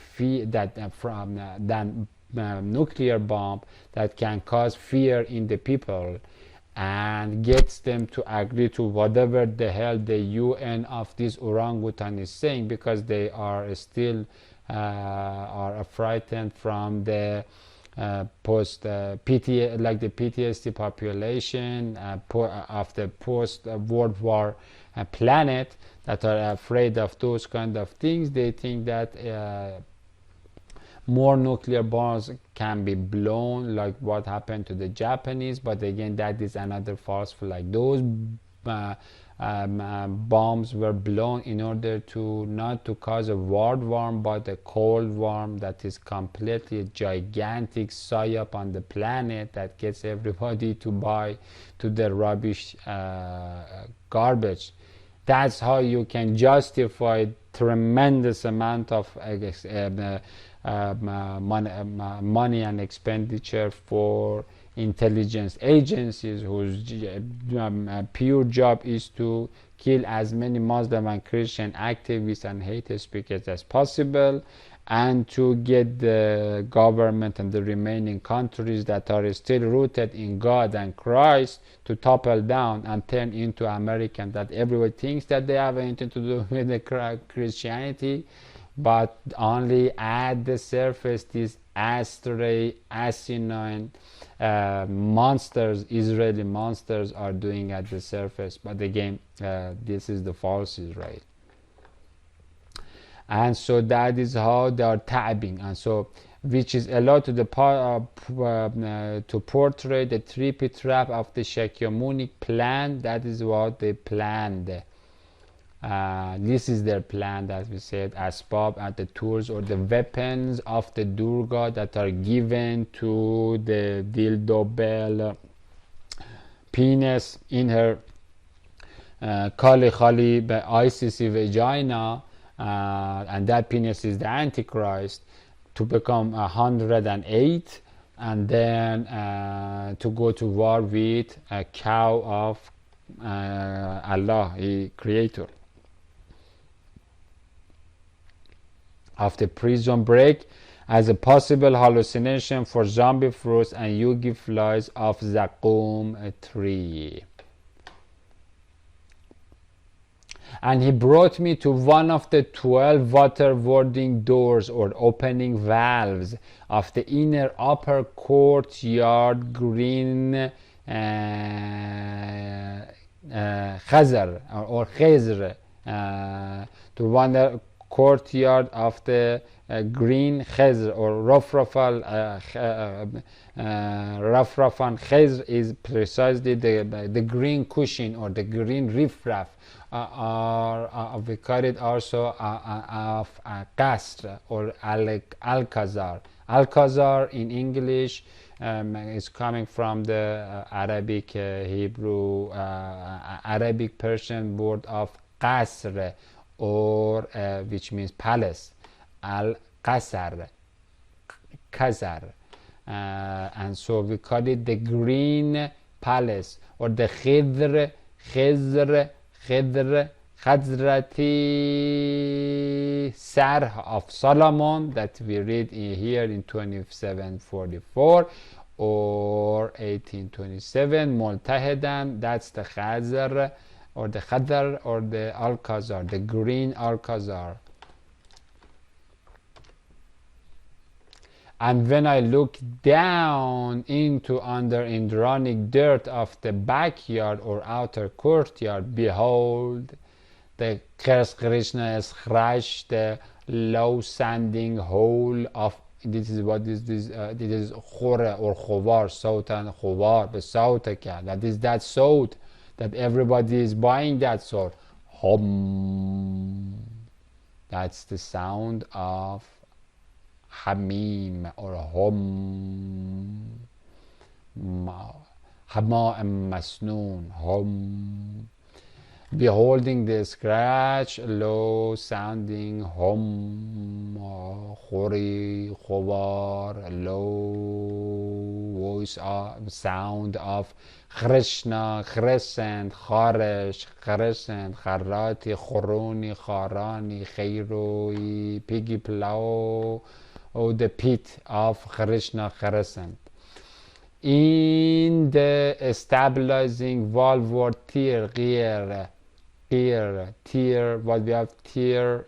than nuclear bomb, that can cause fear in the people and gets them to agree to whatever the hell the UN of this orangutan is saying, because they are still are frightened from the PTSD population of the post World War planet, that are afraid of those kind of things. They think that more nuclear bombs can be blown, like what happened to the Japanese, but again, that is another false flag. Those bombs were blown in order to not to cause a world war, but a cold war that is completely a gigantic psyop on the planet that gets everybody to buy to the rubbish garbage. That's how you can justify tremendous amount of money and expenditure for intelligence agencies whose pure job is to kill as many Muslim and Christian activists and hate speakers as possible, and to get the government and the remaining countries that are still rooted in God and Christ to topple down and turn into American, that everybody thinks that they have anything to do with the Christianity, but only at the surface these astray, asinine monsters, Israeli monsters, are doing at the surface. But again, this is the false Israel. And so that is how they are tabbing, and so which is allowed to the to portray the trippy trap of the Shakyamuni plan. That is what they planned. This is their plan, as we said, asbab and the tools or the weapons of the Durga that are given to the dildo bell penis in her Kali Khali ICC vagina. And that penis is the Antichrist, to become 108, and then to go to war with a cow of Allah, the creator. Of the prison break as a possible hallucination for zombie fruits and yugi flies of Zakum tree. And he brought me to one of the 12 water-warding doors or opening valves of the inner upper courtyard green khazar or khazr, to one courtyard of the green khazr or rafrafan. Rafrafan khazr is precisely the green cushion or the green riffraff. We call it also of Qasr or Alcazar. Alcazar in English is coming from the Arabic, Hebrew, Arabic Persian word of Qasr, or which means palace. Al-Qasar, Qasar. And so we call it the green palace or the Khidr, Khazrati Sarh of Solomon that we read here in 2744 or 1827. Multahidan, that's the Khazar or the Khadar or the Alcazar, the green Alcazar. And when I look down into under Indranic dirt of the backyard or outer courtyard, behold, the Krishna is crashed, the low sanding hole of, this is what is this, this is khore or khovar, Sultan khovar, besauta, that is that salt that everybody is buying, that salt. Hum. That's the sound of Hamim or Hum. Hama Masnoon. Hum. Beholding the scratch, low sounding Hum. Khori, Khovar, low voice sound of Krishna, crescent, Kharesh, crescent, Kharati, Khoroni, Kharani, Khairoi, piggy plow, or the pit of Krishna crescent. In the stabilizing valve tier, tier, what we have tier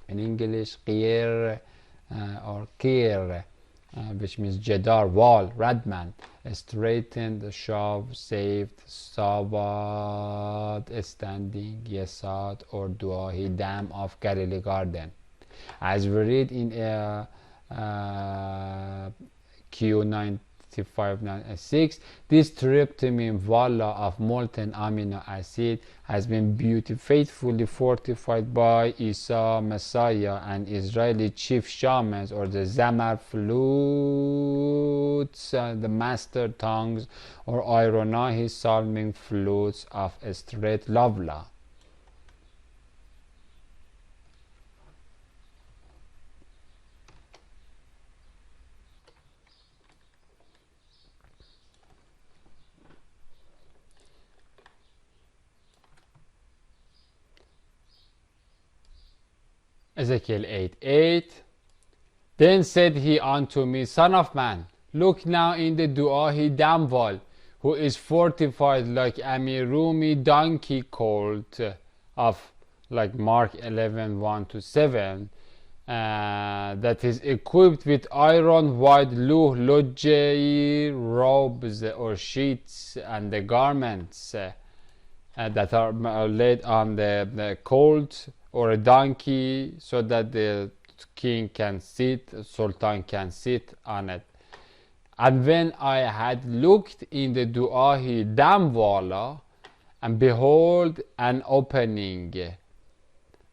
in English, qir or kir, which means jedar, wall, radman, straightened, shov, saved, sawad, standing, yesad, or duahi, dam of Galilee garden. As we read in Q9596, this tryptamine valla of molten amino acid has been faithfully fortified by Isa Messiah and Israeli chief shamans, or the Zamar flutes, the master tongues, or Ironahi psalming flutes of Estret Lavla. Ezekiel 8:8. Then said he unto me, Son of man, look now in the Duahi dam wall, who is fortified like Amirumi donkey colt of like Mark 11:1-7, that is equipped with iron white lojei robes or sheets, and the garments that are laid on the colt or a donkey, so that the king can sit, sultan can sit on it. And when I had looked in the Duahi Damwala, and behold an opening,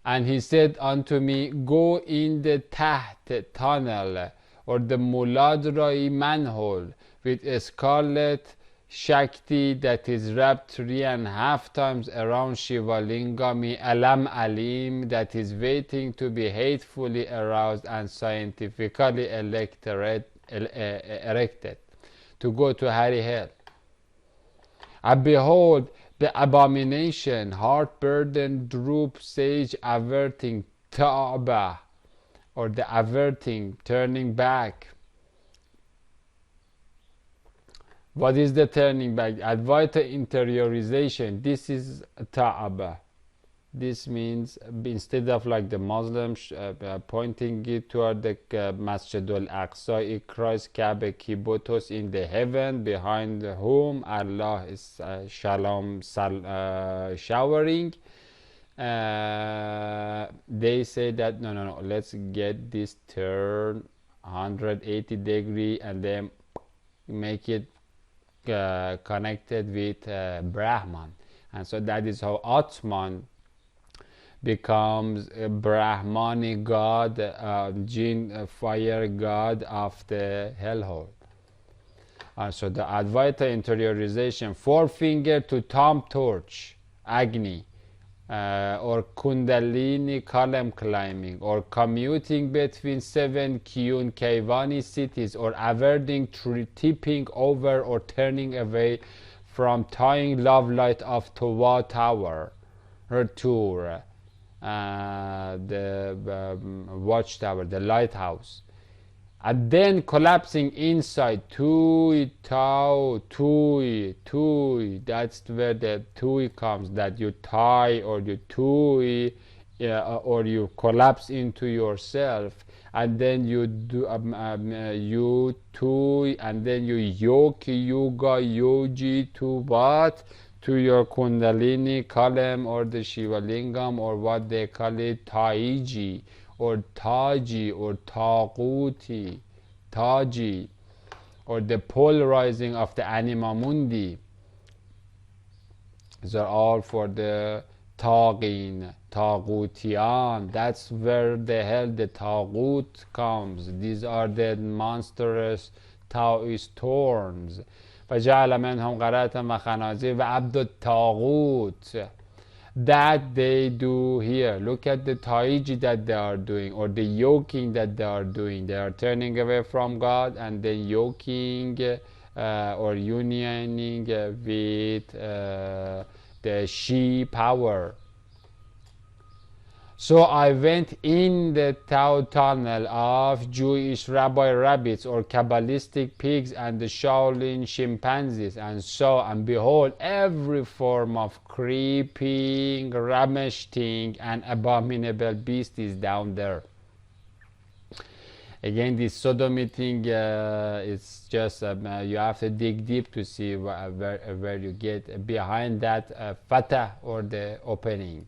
and he said unto me, Go in the Taht tunnel, or the Muladrai manhole, with a scarlet Shakti that is wrapped 3.5 times around Shiva Lingam, Alam Alim, that is waiting to be hatefully aroused and scientifically erected to go to Hari Hell. And behold, the abomination, heart burden, droop, sage, averting, ta'ba, or the averting, turning back. What is the turning back? Advaita interiorization. This is ta'aba. This means, instead of like the Muslims pointing it toward the Masjid al-Aqsa, Christ Kaaba Kibotos in the heaven, behind whom Allah is shalom showering. They say that no, let's get this turn 180 degree and then make it connected with Brahman. And so that is how Atman becomes a Brahmani god, jinn, fire god of the hellhole. So the Advaita interiorization, forefinger to thumb torch, Agni, or Kundalini column climbing, or commuting between 7 Kyun Kaivani cities, or averting, tipping over or turning away from tying love light of Towa Tower, her tour, the watchtower, the lighthouse, and then collapsing inside, Tui, Tau, Tui, Tui. That's where the Tui comes, that you tie or you Tui, or you collapse into yourself, and then you do you Tui, and then you Yoki, Yoga, Yogi to what? To your Kundalini column or the Shiva Lingam, or what they call it, Taiji, or Taji, or Taquti, Taji, or the polarizing of the Anima Mundi. These are all for the Tagin, Tagutian. That's where the hell the Tagut comes. These are the monstrous Taoist thorns. فجعل منهم قرة وخنازير وعبد الطاغوت. That they do here. Look at the taiji that they are doing, or the yoking that they are doing. They are turning away from God and then yoking or unioning with the she power. So I went in the Tao tunnel of Jewish rabbi rabbits, or Kabbalistic pigs, and the Shaolin chimpanzees, and saw and behold every form of creeping, ramishing, and abominable beast is down there. Again, this sodomy thing is just you have to dig deep to see where you get behind that fatah, or the opening.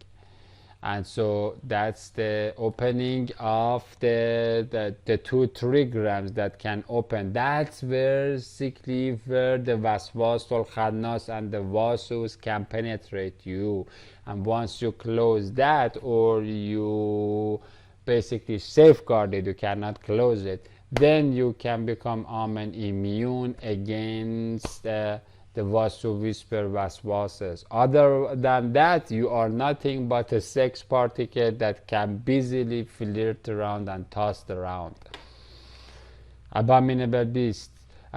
And so that's the opening of the 2 trigrams that can open. That's basically where the Waswasul Khannas and the Vasus can penetrate you. And once you close that, or you basically safeguard it, you cannot close it, then you can become immune against the Vasu whisper waswases. Other than that, you are nothing but a sex particle that can busily flirt around and tossed around. Abominable beast.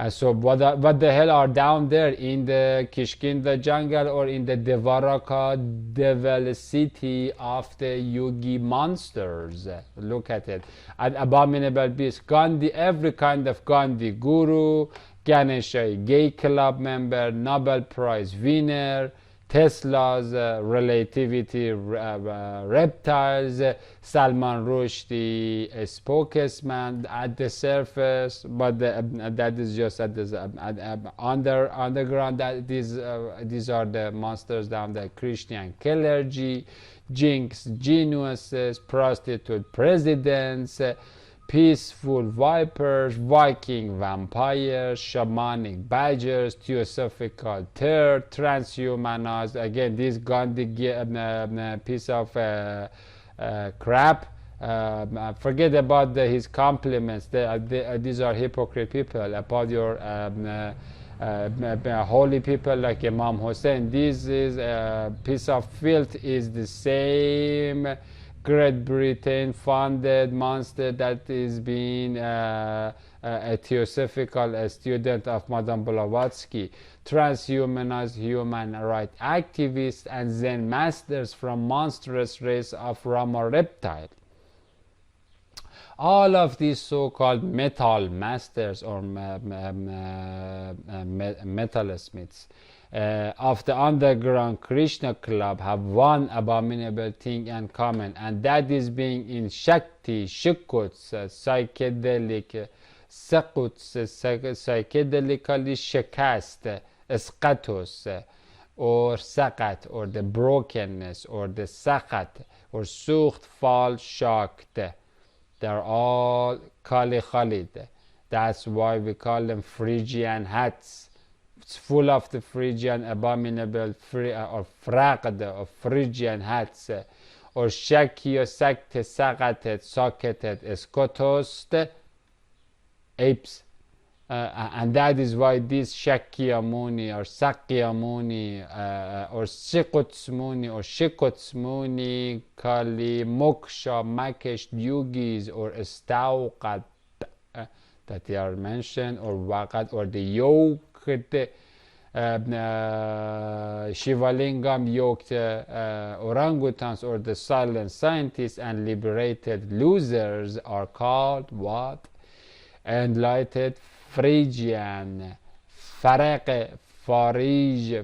So what the hell are down there in the Kishkinda jungle or in the Devaraka devil city of the Yugi monsters? Look at it. An abominable beast. Gandhi, every kind of Gandhi. Guru, Ganesha, gay club member, Nobel Prize winner, Tesla's relativity reptiles, Salman Rushdie, a spokesman at the surface, but that is just at the underground. That these are the monsters down there. Christian clergy, jinx geniuses, prostitute presidents, peaceful vipers, Viking vampires, shamanic badgers, theosophical third, transhumanized. Again, this Gandhi piece of crap. Forget about his compliments. These are hypocrite people. About your holy people like Imam Hussein. This is a piece of filth. Is the same Great Britain funded monster that is being a theosophical student of Madame Blavatsky, transhumanized human rights activists and Zen masters from monstrous race of Rama reptile. All of these so-called metal masters or metalsmiths of the underground Krishna club have one abominable thing in common, and that is being in Shakti, Shikuts, psychedelically shikast, skatos, or sakat, or the brokenness, or the sakat, or sucht, fall, shocked. They're all Kali Khalid. That's why we call them Phrygian hats. It's full of the Phrygian abominable or fraqd of Phrygian hats, or Shakya sakte sakatet socketed skotost apes. And that is why this Shakyamuni or Sakyamuni or Shikotsmuni or Shikotsmuni, Kali, Moksha, Makesh, Yogis or Stauqat that they are mentioned, or Waqat, or the yoked Shivalingam yoked orangutans, or the silent scientists and liberated losers are called what? Enlightened Phrygian, Faraq, Farij,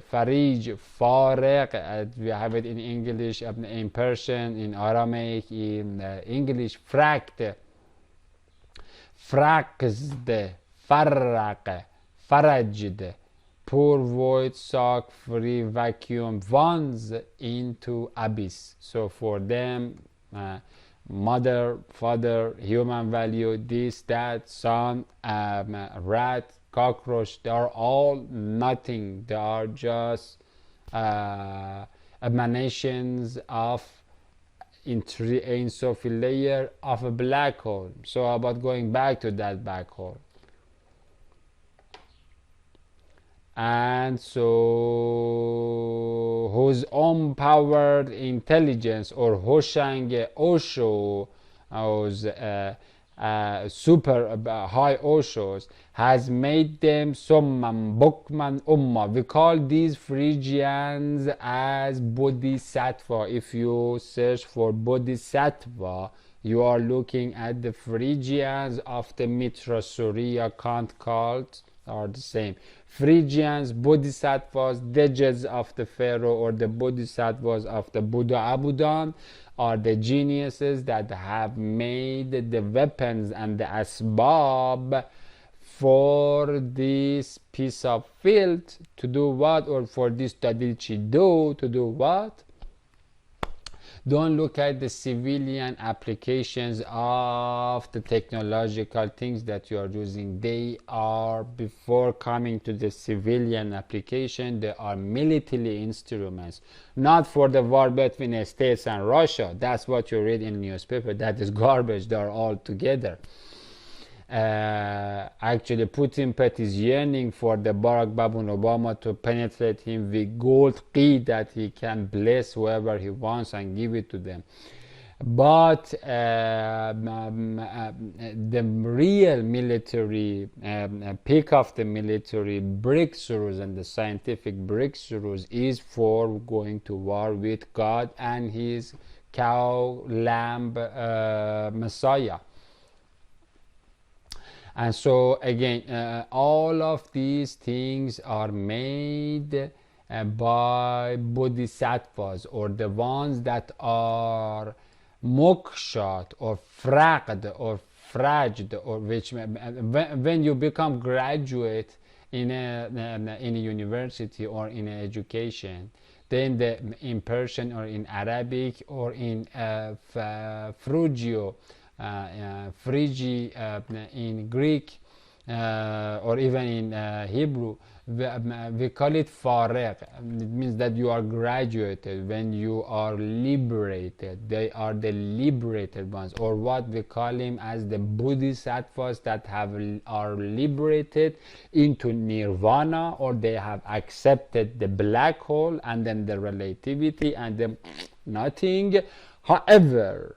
Faraq. We have it in English, in Persian, in Aramaic, in English, Frakt, Frakzd, Farraq, Farajid, pour, void, suck, free, vacuum, ones into abyss. So for them, mother, father, human value, this, that, son, rat, cockroach, they are all nothing. They are just emanations of Ein Sofi layer of a black hole. So about going back to that black hole. And so whose unpowered intelligence, or Hoshang Osho, whose super high Oshos, has made them Sommam Bukman Ummah. We call these Phrygians as Bodhisattva. If you search for Bodhisattva, you are looking at the Phrygians of the Mitra Surya Kant cult are the same. Phrygians, Bodhisattvas, Dejas of the Pharaoh, or the Bodhisattvas of the Buddha Abudan, are the geniuses that have made the weapons and the asbab for this piece of filth to do what? Or for this Tadichi do to do what? Don't look at the civilian applications of the technological things that you are using. They are, before coming to the civilian application, they are military instruments, not for the war between the States and Russia. That's what you read in the newspaper. That is garbage. They are all together. Actually, Putin Pet is yearning for the Barack Obama to penetrate him with gold key that he can bless whoever he wants and give it to them. but the real military peak of the military breakthroughs and the scientific breakthroughs is for going to war with God and his cow lamb Messiah. And so again, all of these things are made by bodhisattvas, or the ones that are mokshat or fraqd or frajd, or which when you become graduate in a university or in education, then in Persian or in Arabic or in Frugio, Phrygi in Greek, or even in Hebrew, we call it farigh. It means that you are graduated when you are liberated. They are the liberated ones, or what we call him as the bodhisattvas that are liberated into nirvana, or they have accepted the black hole and then the relativity and the nothing. However,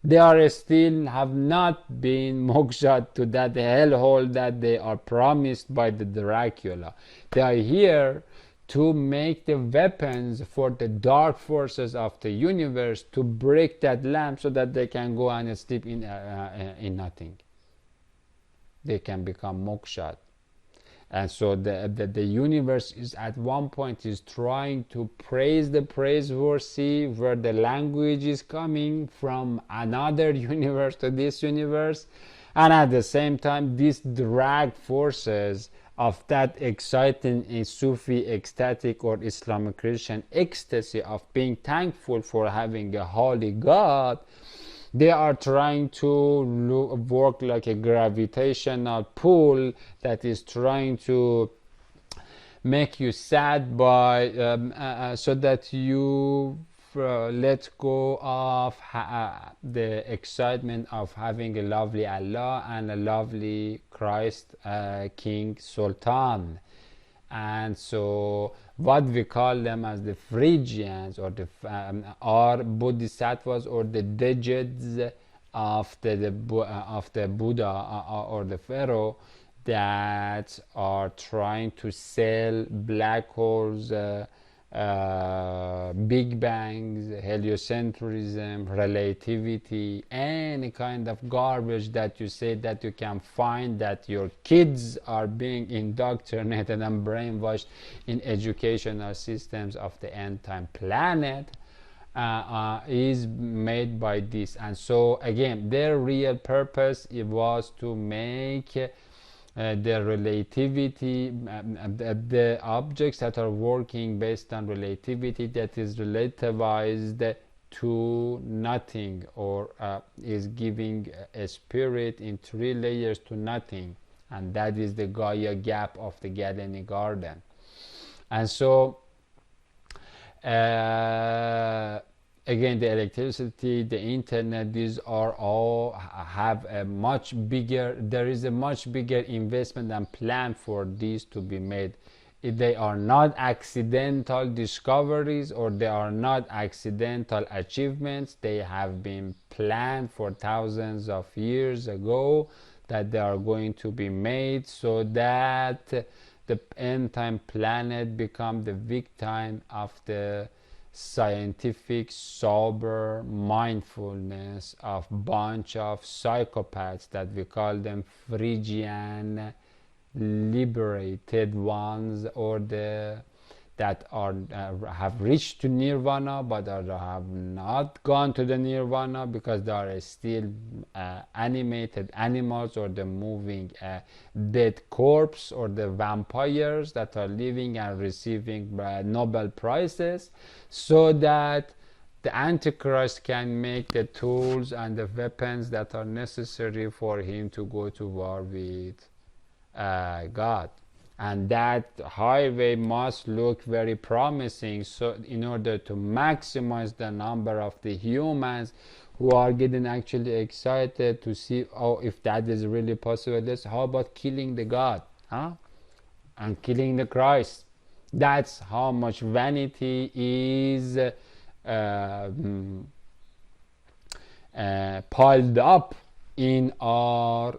they are still have not been moksha to that hellhole that they are promised by the Dracula. They are here to make the weapons for the dark forces of the universe to break that lamp so that they can go and sleep in nothing. They can become moksha. And so the universe is at one point is trying to praise the praiseworthy, where the language is coming from another universe to this universe, and at the same time these drag forces of that exciting Sufi ecstatic or Islamic Christian ecstasy of being thankful for having a holy God, they are trying to work like a gravitational pull that is trying to make you sad by so that you let go of the excitement of having a lovely Allah and a lovely Christ King Sultan. And so what we call them as the Phrygians, or the are bodhisattvas, or the digits of the Buddha or the Pharaoh, that are trying to sell black holes, big bangs, heliocentrism, relativity, any kind of garbage that you say that you can find that your kids are being indoctrinated and brainwashed in educational systems of the end time planet, is made by this. And so again, their real purpose, it was to make the relativity, the objects that are working based on relativity, that is relativized to nothing, or is giving a spirit in 3 layers to nothing, and that is the Gaia gap of the Galeni garden. And so again, the electricity, the internet, these are all have a much bigger, there is a much bigger investment and plan for these to be made. They are not accidental discoveries, or they are not accidental achievements. They have been planned for thousands of years ago, that they are going to be made so that the end time planet become the victim of the scientific, sober mindfulness of bunch of psychopaths that we call them Phrygian liberated ones, or the that are have reached to nirvana but have not gone to the nirvana, because they are still animated animals, or the moving dead corpse, or the vampires that are living and receiving Nobel prizes, so that the Antichrist can make the tools and the weapons that are necessary for him to go to war with God. And that highway must look very promising, so in order to maximize the number of the humans who are getting actually excited to see, oh, if that is really possible, how about killing the God, and killing the Christ? That's how much vanity is piled up in our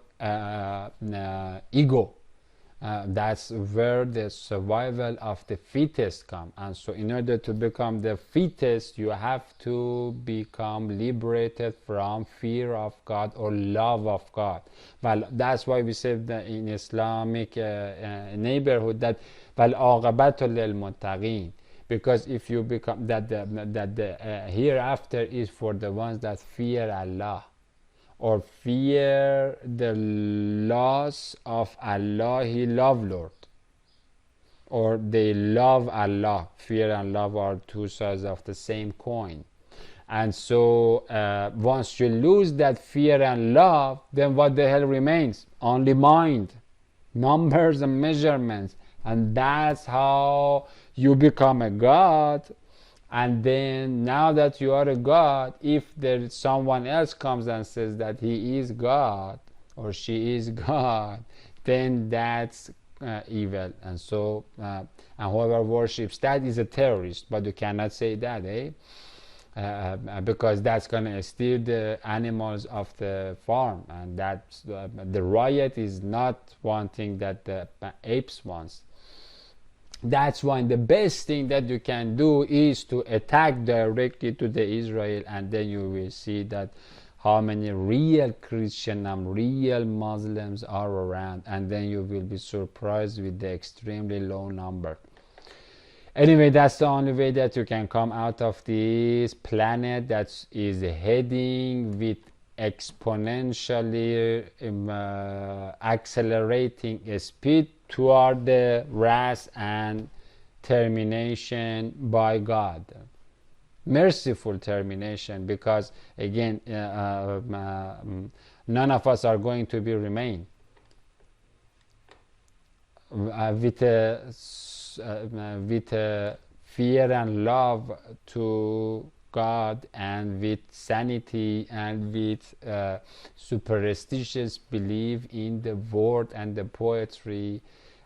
ego. That's where the survival of the fittest comes. And so in order to become the fittest, you have to become liberated from fear of God or love of God. Well, that's why we say that in Islamic neighborhood that وَالْعَاقِبَةُ لِلْمُتَّقِينَ, because if you become that the hereafter is for the ones that fear Allah, or fear the loss of Allah, He love Lord, or they love Allah. Fear and love are two sides of the same coin. And so once you lose that fear and love, then what the hell remains? Only mind, numbers and measurements. And that's how you become a God. And then now that you are a God, if there is someone else comes and says that he is God or she is God, then that's evil. And so and whoever worships that is a terrorist. But you cannot say that, because that's going to steal the animals of the farm, and that's the riot is not one thing that the apes wants. That's why the best thing that you can do is to attack directly to the Israel, and then you will see that how many real Christian and real Muslims are around, and then you will be surprised with the extremely low number. Anyway, that's the only way that you can come out of this planet that is heading with exponentially accelerating speed toward the wrath and termination by God. Merciful termination, because again none of us are going to be remain with fear and love to God, and with sanity, and with superstitious belief in the word and the poetry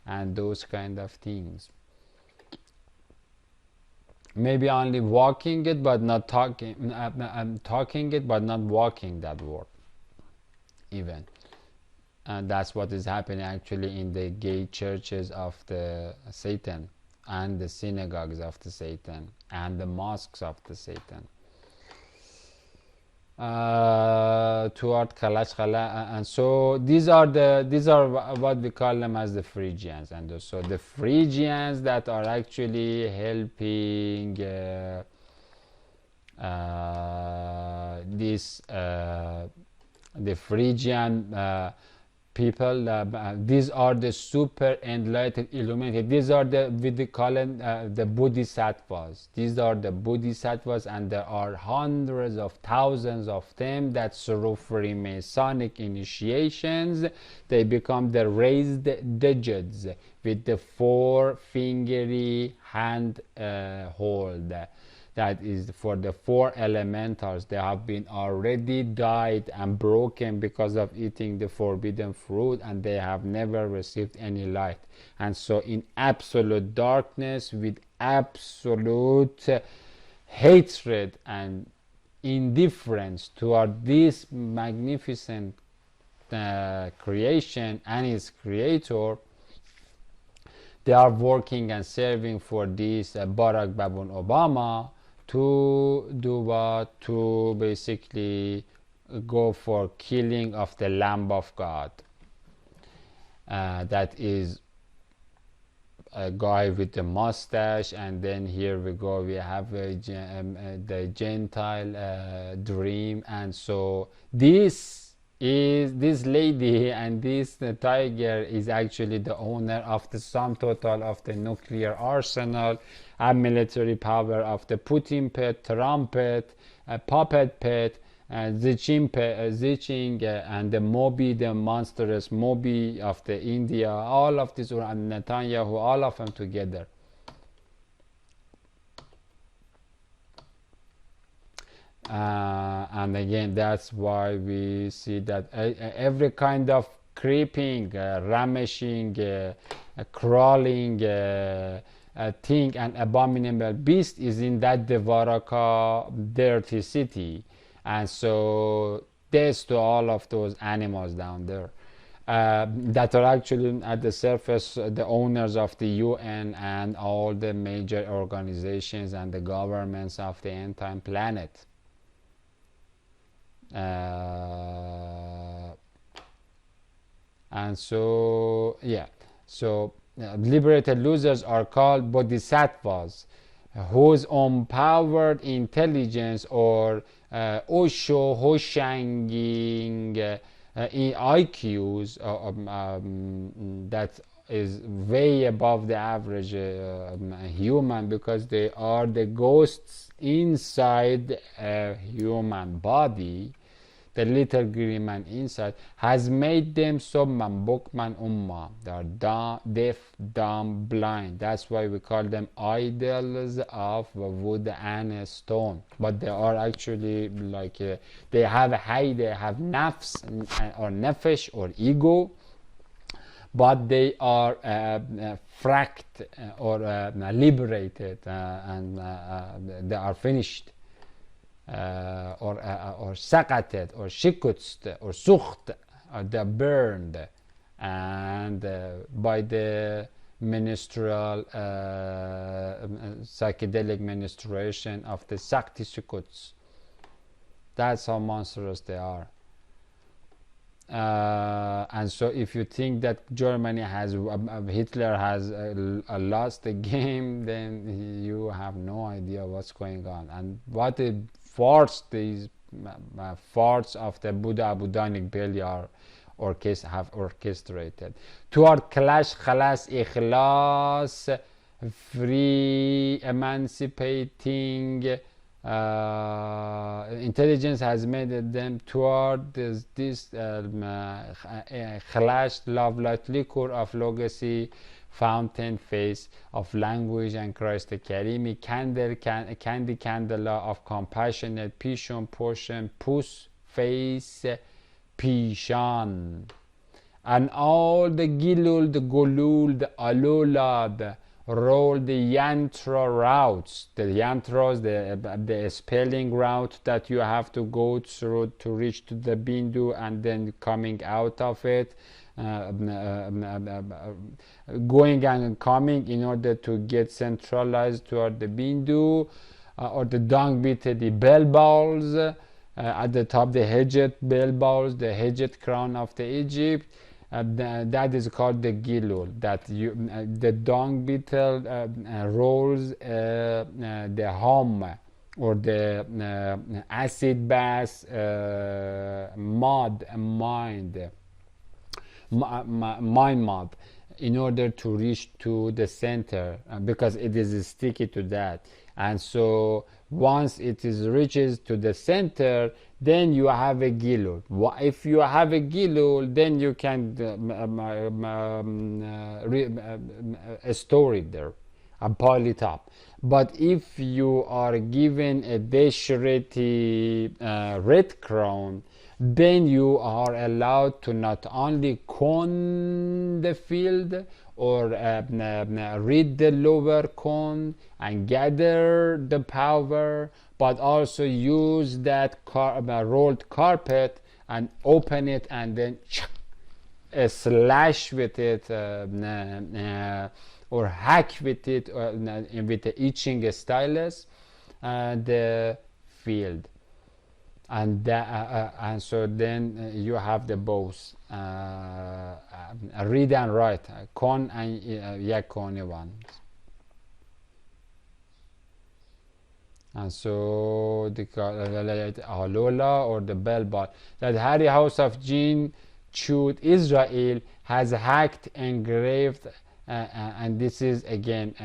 and those kind of things. Maybe only walking it but not talking, talking it but not walking that word even. And that's what is happening actually in the gay churches of the Satan, and the synagogues of the Satan, and the mosques of the Satan. Toward Kalash Khala, and so these are what we call them as the Phrygians. And so the Phrygians that are actually helping the Phrygian people, these are the super enlightened illuminated. These are we call them the bodhisattvas. These are the bodhisattvas, and there are hundreds of thousands of them that through Freemasonic initiations they become the raised digits with the four-fingery hand hold. That is for the four elementals. They have been already died and broken because of eating the forbidden fruit, and they have never received any light. And so in absolute darkness, with absolute hatred and indifference toward this magnificent creation and its creator, they are working and serving for this Barack Obama to do what? To basically go for killing of the Lamb of God. That is a guy with the mustache, and then here we go, we have the Gentile dream. And so this lady and this tiger is actually the owner of the sum total of the nuclear arsenal and military power of the Putin pet, Trumpet, puppet pet, Xi Jinping, and the Mobi, the monstrous Mobi of the India, all of this, and Netanyahu, all of them together. And again, that's why we see that every kind of creeping, ramishing, crawling thing and abominable beast is in that Devaraka dirty city. And so death to all of those animals down there that are actually at the surface the owners of the UN and all the major organizations and the governments of the end time planet. And so liberated losers are called bodhisattvas, whose empowered intelligence or Osho Hoshanging IQs that is way above the average human, because they are the ghosts inside a human body. The little green man inside has made them summan, bukman, umma. They are deaf, dumb, blind. That's why we call them idols of wood and stone. But they are actually like they have nafs or nefesh or ego, but they are fracked or liberated and they are finished. Or sakatet or shikutst or sucht, they're burned and by the ministerial psychedelic ministration of the Sakti Sukuts. That's how monstrous they are. And so if you think that Germany has Hitler has lost the game, then you have no idea what's going on and what a farce these farts of the Buddha Buddhanic belly are have orchestrated. Toward clash, khalas, ikhlas, free, emancipating intelligence has made them toward this khalash, love light liquor of legacy, fountain face of language and Christ the Karimi, candy candela of compassionate pishon portion, pus face pishan, and all the gilul, the golul, the alulad roll the yantra routes, the yantras, the spelling route that you have to go through to reach to the bindu, and then coming out of it, going and coming in order to get centralized toward the bindu, or the dung bit, the bell bowls at the top, the hedget bell bowls, the hedget crown of the Egypt. That is called the gilul, that the dung beetle rolls the hum or the acid bath mind mud in order to reach to the center, because it is sticky to that. And so once it is reaches to the center, then you have a gilul. If you have a gilul, then you can store it there and pile it up. But if you are given a deshereti red crown, then you are allowed to not only con the field or read the lower con and gather the power, but also use that rolled carpet and open it and then slash with it or hack with it with the itching stylus the field. And so then you have the both read and write, con and yakoni ones. And so the Alola or the bell ball, that Harry House of Jinn chewed Israel has hacked, engraved, and this is again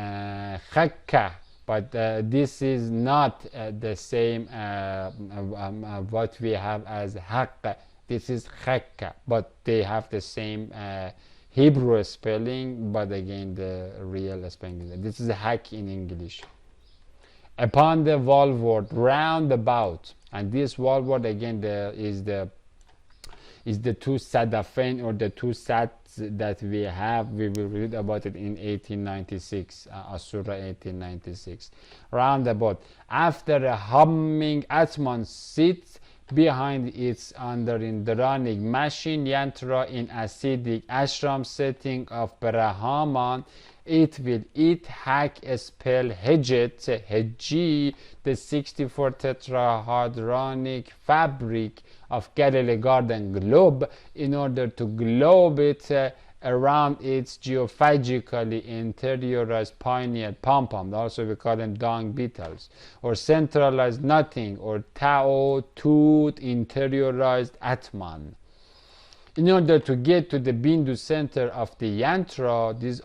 khakka. But this is not the same what we have as haqq. This is khakka, but they have the same Hebrew spelling, but again the real spelling. This is hack in English. Upon the wallward, roundabout, and this wallward again is the two sadafain or the two sats that we have. We will read about it in 1896, Asura 1896. Roundabout. After a humming Atman sits behind its under-Indranic machine yantra in acidic ashram setting of Brahman. It will eat, hack, spell, hedget, hedgy, the 64 tetrahedronic fabric of Galilee Garden globe in order to globe it around its geophagically interiorized pineal pom-pom. Also we call them dung beetles, or centralized nothing, or tao tooth interiorized atman. In order to get to the Bindu center of the yantra, these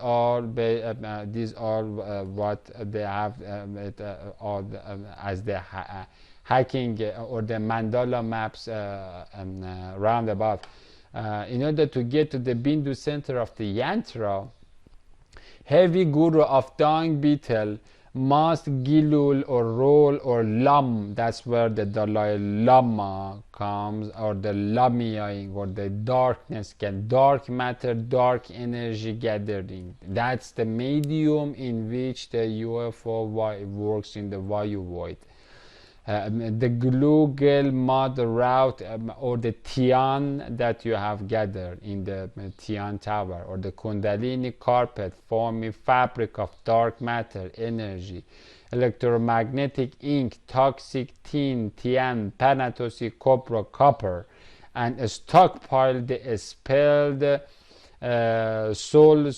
are what they have as the hacking or the mandala maps roundabout. In order to get to the Bindu center of the yantra, heavy guru of dung beetle must gilul or roll or lam. That's where the Dalai Lama comes, or the lamiaing, or the darkness, dark matter, dark energy gathering. That's the medium in which the UFO works in the Vayu void. The glugel mud route or the Tian that you have gathered in the Tian tower, or the Kundalini carpet forming fabric of dark matter, energy, electromagnetic ink, toxic tin, Tian, Panatosi, copra, copper, and stockpile the expelled soil,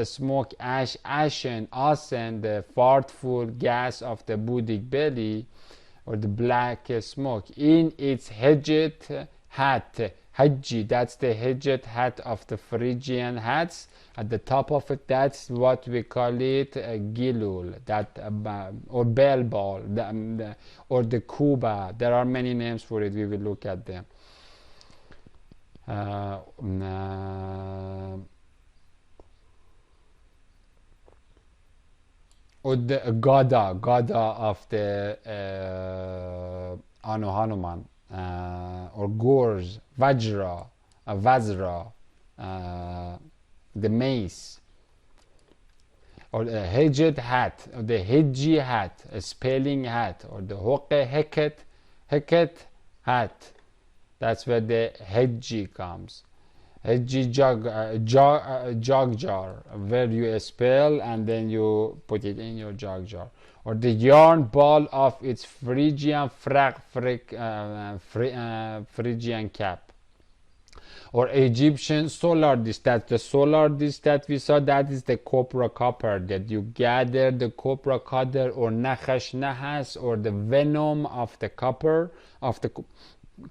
smoke, ash, ashen, ascend, the fartful gas of the Buddhic belly, or the black smoke, in its hedget hat, haji, that's the hedget hat of the Phrygian hats. At the top of it, that's what we call it gilul, that or bell ball, or the kuba. There are many names for it. We will look at them. Or the Gada of the Anu Hanuman, or Gors, Vajra, Vazra, the mace, or the Hejed hat, or the Hedji hat, a spelling hat, or the Hoke Heket hat. That's where the Hedji comes. Hedji jug jar, where you spell and then you put it in your jug jar. Or the yarn ball of its Phrygian Phrygian cap. Or Egyptian solar disk. That's the solar disk that we saw. That is the copra copper, that you gather the copra qadr or nakhash nahas, or the venom of the copper, of the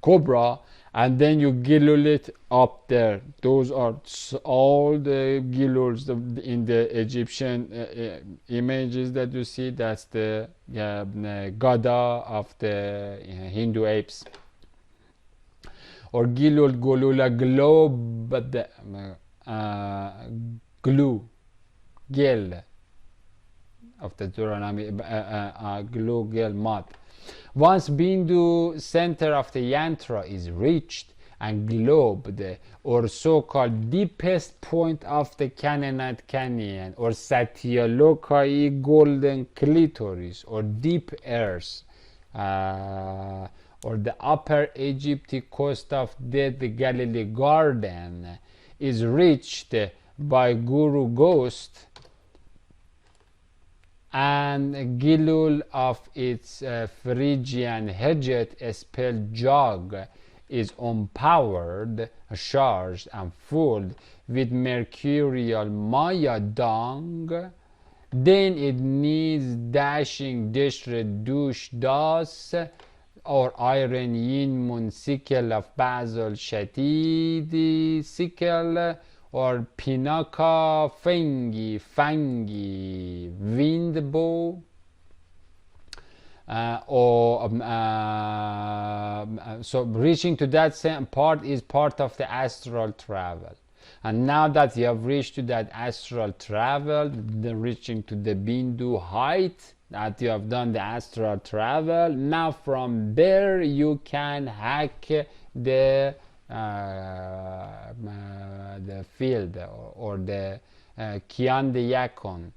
cobra, and then you gilul it up there. Those are all the giluls in the Egyptian images that you see. That's the Gada of the Hindu apes. Or gilul, golula, globe, glue, gel of the Deuteronomy, glue, gel, mud. Once Bindu center of the yantra is reached and globed, or so-called deepest point of the Canaanite Canyon, or Satyalokai golden clitoris, or deep earth, or the upper Egyptian coast of dead Galilee Garden, is reached by Guru Ghost, and gilul of its Phrygian hedget spelled jog is empowered, charged, and filled with mercurial Maya dung, then it needs dashing dishred douche das, or iron yin mun sickle of basil shatidi sickle, or pinaka fangi wind bow, so reaching to that same part is part of the astral travel. And now that you have reached to that astral travel, reaching to the Bindu height, that you have done the astral travel, now from there you can hack the field, or the Kian de Yakon,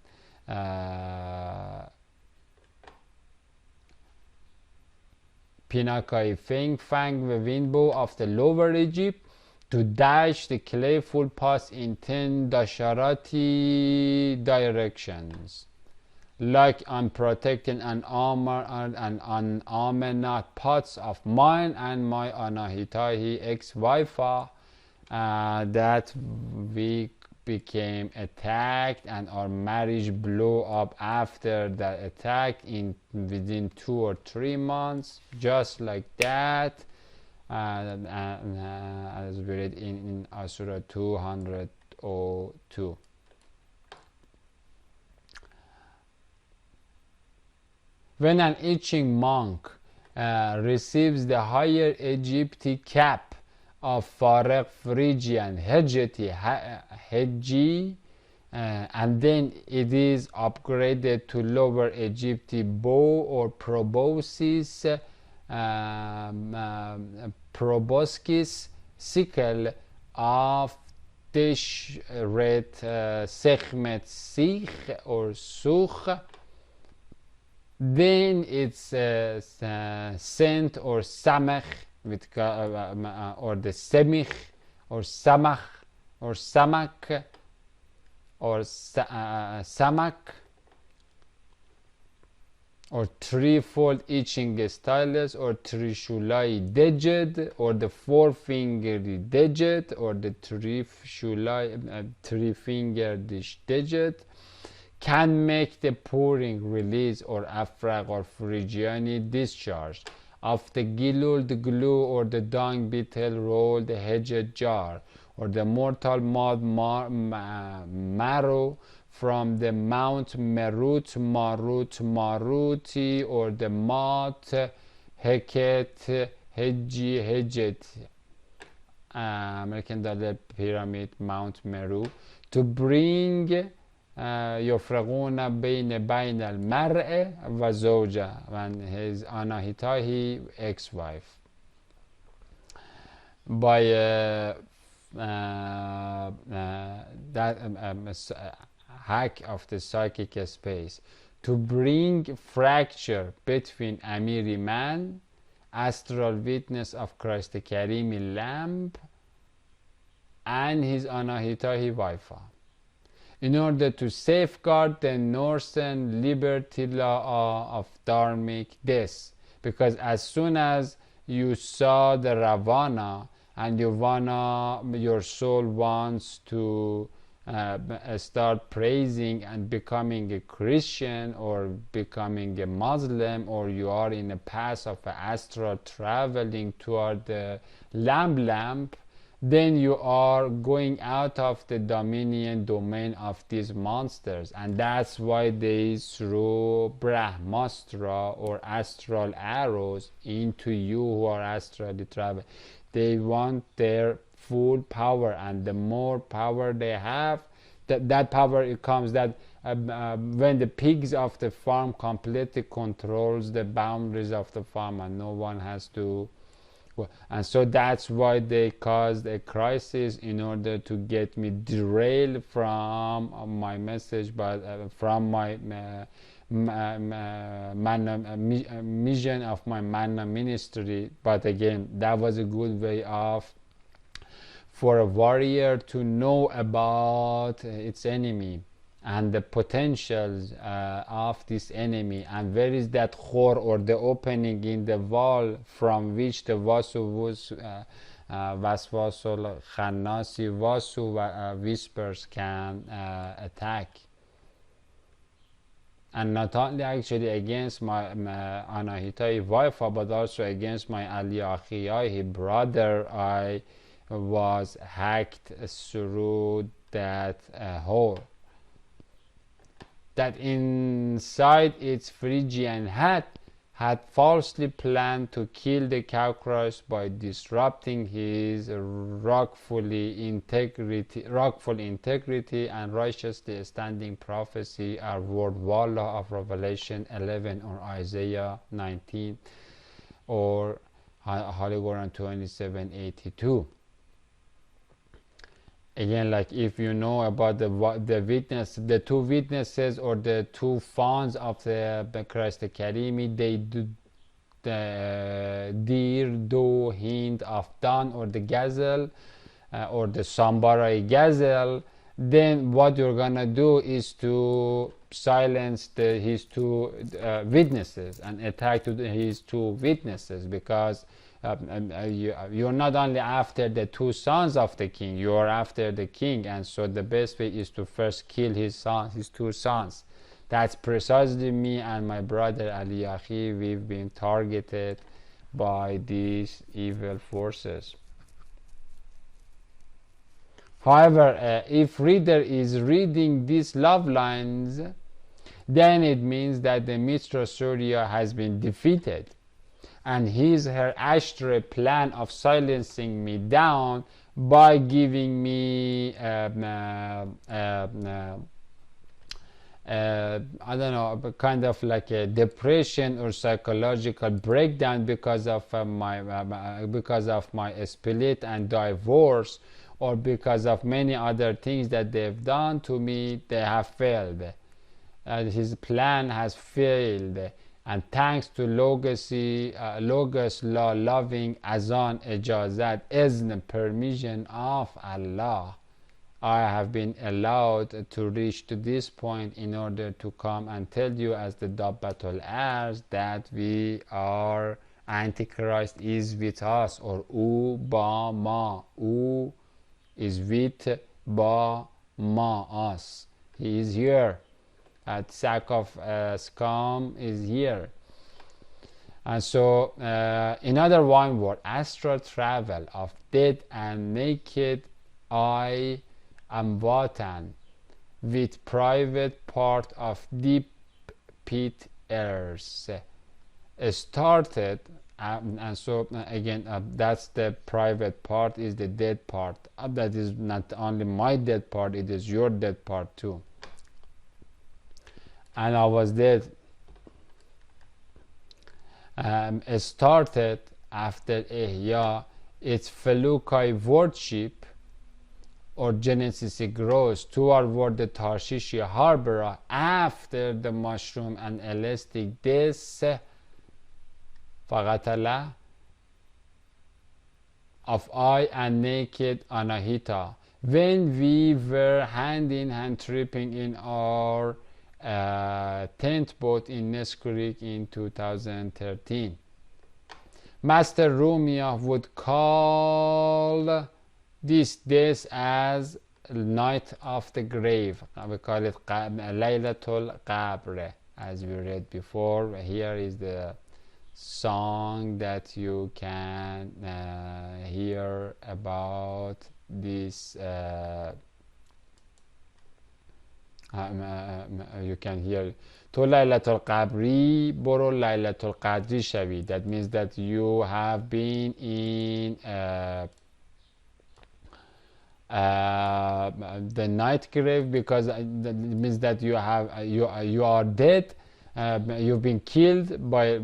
Pinakai Feng Fang the windbow of the lower Egypt, to dash the clayful paths in 10 dasharati directions. Like unprotected and unamenat pots of mine and my Anahitahi ex-wife, that we became attacked and our marriage blew up after that attack within 2 or 3 months, just like that. As we read in Surah 202. When an itching monk receives the higher Egypti cap of Faraq Phrygian Hejji, and then it is upgraded to lower Egypti bow or proboscis, proboscis sickle of Tishret Sekhmet Sikh or Sukh, then it's sent or samach with or the semich or samach or samak or samak, or threefold itching stylus or trishulai dejed, or the four-fingered dejed, or the three-fingered dejed, can make the pouring release or afrag or phrygiani discharge of the gilul, the glue, or the dung beetle roll, the hedged jar, or the mortal mud marrow from the Mount Maruti, or the Mount Heket Hejet, American Dollar Pyramid, Mount Meru, to bring يفرغون بين المرء وزوجه and his Anahitahi ex-wife by that hack of the psychic space, to bring fracture between Amiri man, astral witness of Christ Karim lamp, and his Anahitahi wife, in order to safeguard the Northern liberty law of dharmic death. Because as soon as you saw the Ravana and your soul wants to start praising and becoming a Christian or becoming a Muslim, or you are in a path of astral traveling toward the lamp, then you are going out of the domain of these monsters, and that's why they throw brahmastra or astral arrows into you who are astrally traveling. They want their full power, and the more power they have, that power, it comes that when the pigs of the farm completely controls the boundaries of the farm and no one has to. And so that's why they caused a crisis in order to get me derailed from my message, but from my mission of my manna ministry. But again, that was a good way for a warrior to know about its enemy and the potentials of this enemy, and where is that khor or the opening in the wall from which the waswasul khannasi wasu whispers can attack. And not only actually against my Anahitai wife, but also against my Ali Akhiyai brother. I was hacked through that hole. That inside its Phrygian had falsely planned to kill the cow Christ by disrupting his rockful integrity and righteously standing prophecy, or word Wallah of Revelation 11 or Isaiah 19 or Holy Quran 27:82. Again, like if you know about the witness, the two witnesses or the two fawns of the Christ Karimi, they the deer, doe, hind of dawn, or the gazelle, or the sambarai gazelle, then what you're gonna do is to silence his two witnesses and attack his two witnesses, because you're not only after the two sons of the king, you are after the king, and so the best way is to first kill his two sons. That's precisely me and my brother Ali Akhi. We've been targeted by these evil forces. However, if reader is reading these love lines, then it means that the Mitra Surya has been defeated, and her Ashtra plan of silencing me down by giving me I don't know, kind of like a depression or psychological breakdown because of my split and divorce, or because of many other things that they've done to me. They have failed. His plan has failed, and thanks to Logos law loving azan ijazat izn permission of Allah, I have been allowed to reach to this point in order to come and tell you as the Dabbatul Ars that we are, Antichrist is with us, or U ba ma. U is with, ba ma, us. He is here. At sack of scum is here. And so in other one word, astral travel of dead and naked eye Amwatan with private part of deep pit airs started, and so again that's the private part, is the dead part. That is not only my dead part, it is your dead part too. And I was dead. Started after Ihya, its Felukai worship or Genesis grows toward the Tarshish harbor after the mushroom and elastic this Fagatala of I and naked Anahita, when we were hand in hand tripping in our tent boat in Nesquik in 2013. Master Rumia would call this days as night of the grave. We call it Laylatul Qabr, as we read before. Here is the song that you can hear about this. You can hear to Laylatul Qabri boro Laylatul Qadri shavi. That means that you have been in the night grave, because that means that you are dead. You've been killed by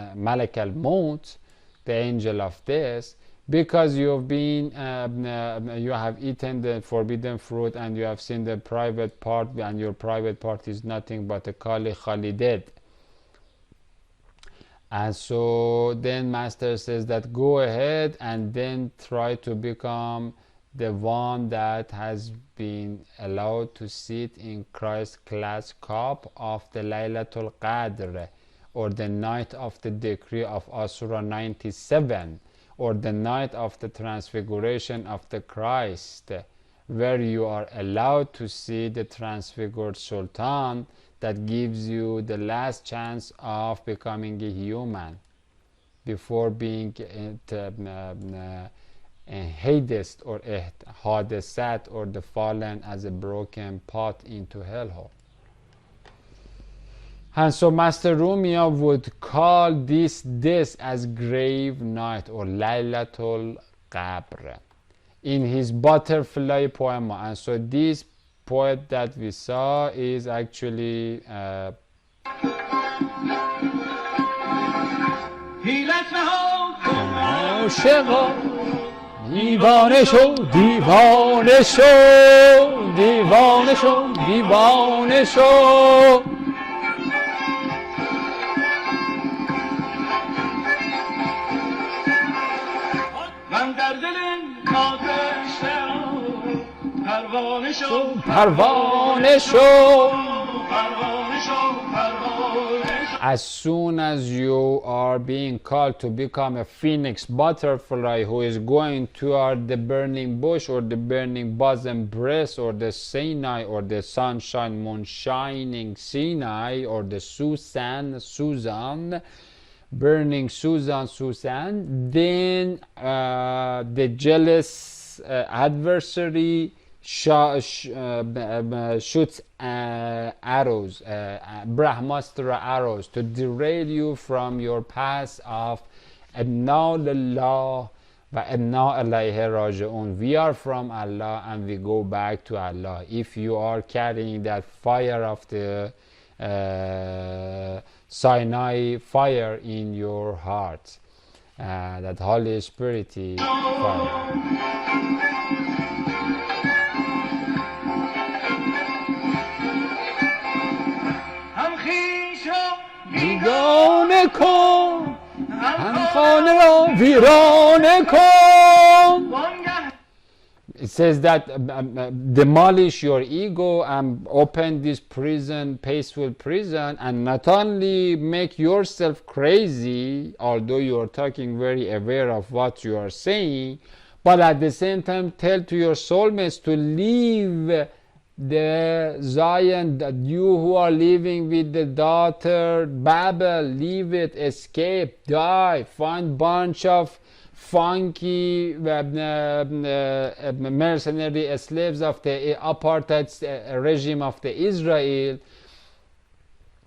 Malak al-Maut, the angel of death, because you've been you have eaten the forbidden fruit, and you have seen the private part, and your private part is nothing but a khali dead. And so then Master says that go ahead and then try to become the one that has been allowed to sit in Christ's glass cup of the Laylatul Qadr, or the night of the decree of Asura 97, or the night of the transfiguration of the Christ, where you are allowed to see the transfigured Sultan that gives you the last chance of becoming a human before being Hades or Hadesat, or the fallen as a broken pot into hellhole. And so Master Rumia would call this as grave night, or Laylatul Qabr, in his butterfly poem. And so this poet that we saw is actually دیوانه شو دیوانه شو دیوانه شو دیوانه شو پروانه شو. As soon as you are being called to become a phoenix butterfly who is going toward the burning bush or the burning bosom breast or the Sinai or the sunshine moon shining Sinai or the Susan, burning Susan, then the jealous adversary shoots arrows, Brahmastra arrows, to derail you from your path of Inna lillah wa inna ilayhi raji'un. We are from Allah and we go back to Allah. If you are carrying that fire of the Sinai fire in your heart, that Holy Spirit fire. بیگانه کن هم خانه را ویرانه کن. It says that demolish your ego and open this prison, peaceful prison, and not only make yourself crazy, although you are talking very aware of what you are saying, but at the same time tell to your soulmates to leave the Zion, that you who are living with the daughter Babel, leave it, escape, die, find bunch of funky mercenary slaves of the apartheid regime of the Israel,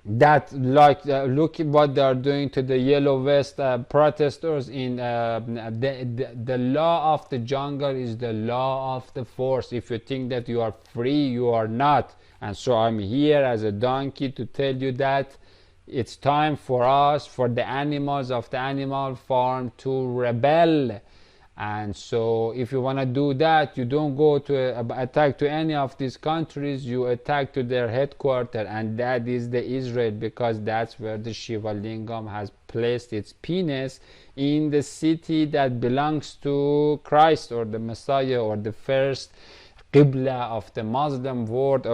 that look at what they are doing to the yellow vest protesters in the law of the jungle is the law of the force. If you think that you are free, you are not. And so I'm here as a donkey to tell you that it's time for us, for the animals of the animal farm, to rebel. And so if you want to do that, you don't go to attack to any of these countries, you attack to their headquarters, and that is the Israel, because that's where the Shiva Lingam has placed its penis, in the city that belongs to Christ or the Messiah or the first Qibla of the Muslim world.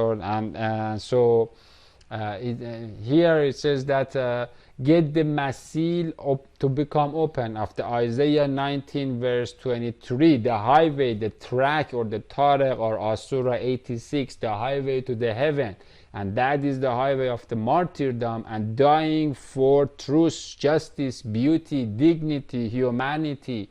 Here it says that get the masil to become open, after Isaiah 19 verse 23, the highway, the track or the tariq, or Asura 86, the highway to the heaven, and that is the highway of the martyrdom and dying for truth, justice, beauty, dignity, humanity.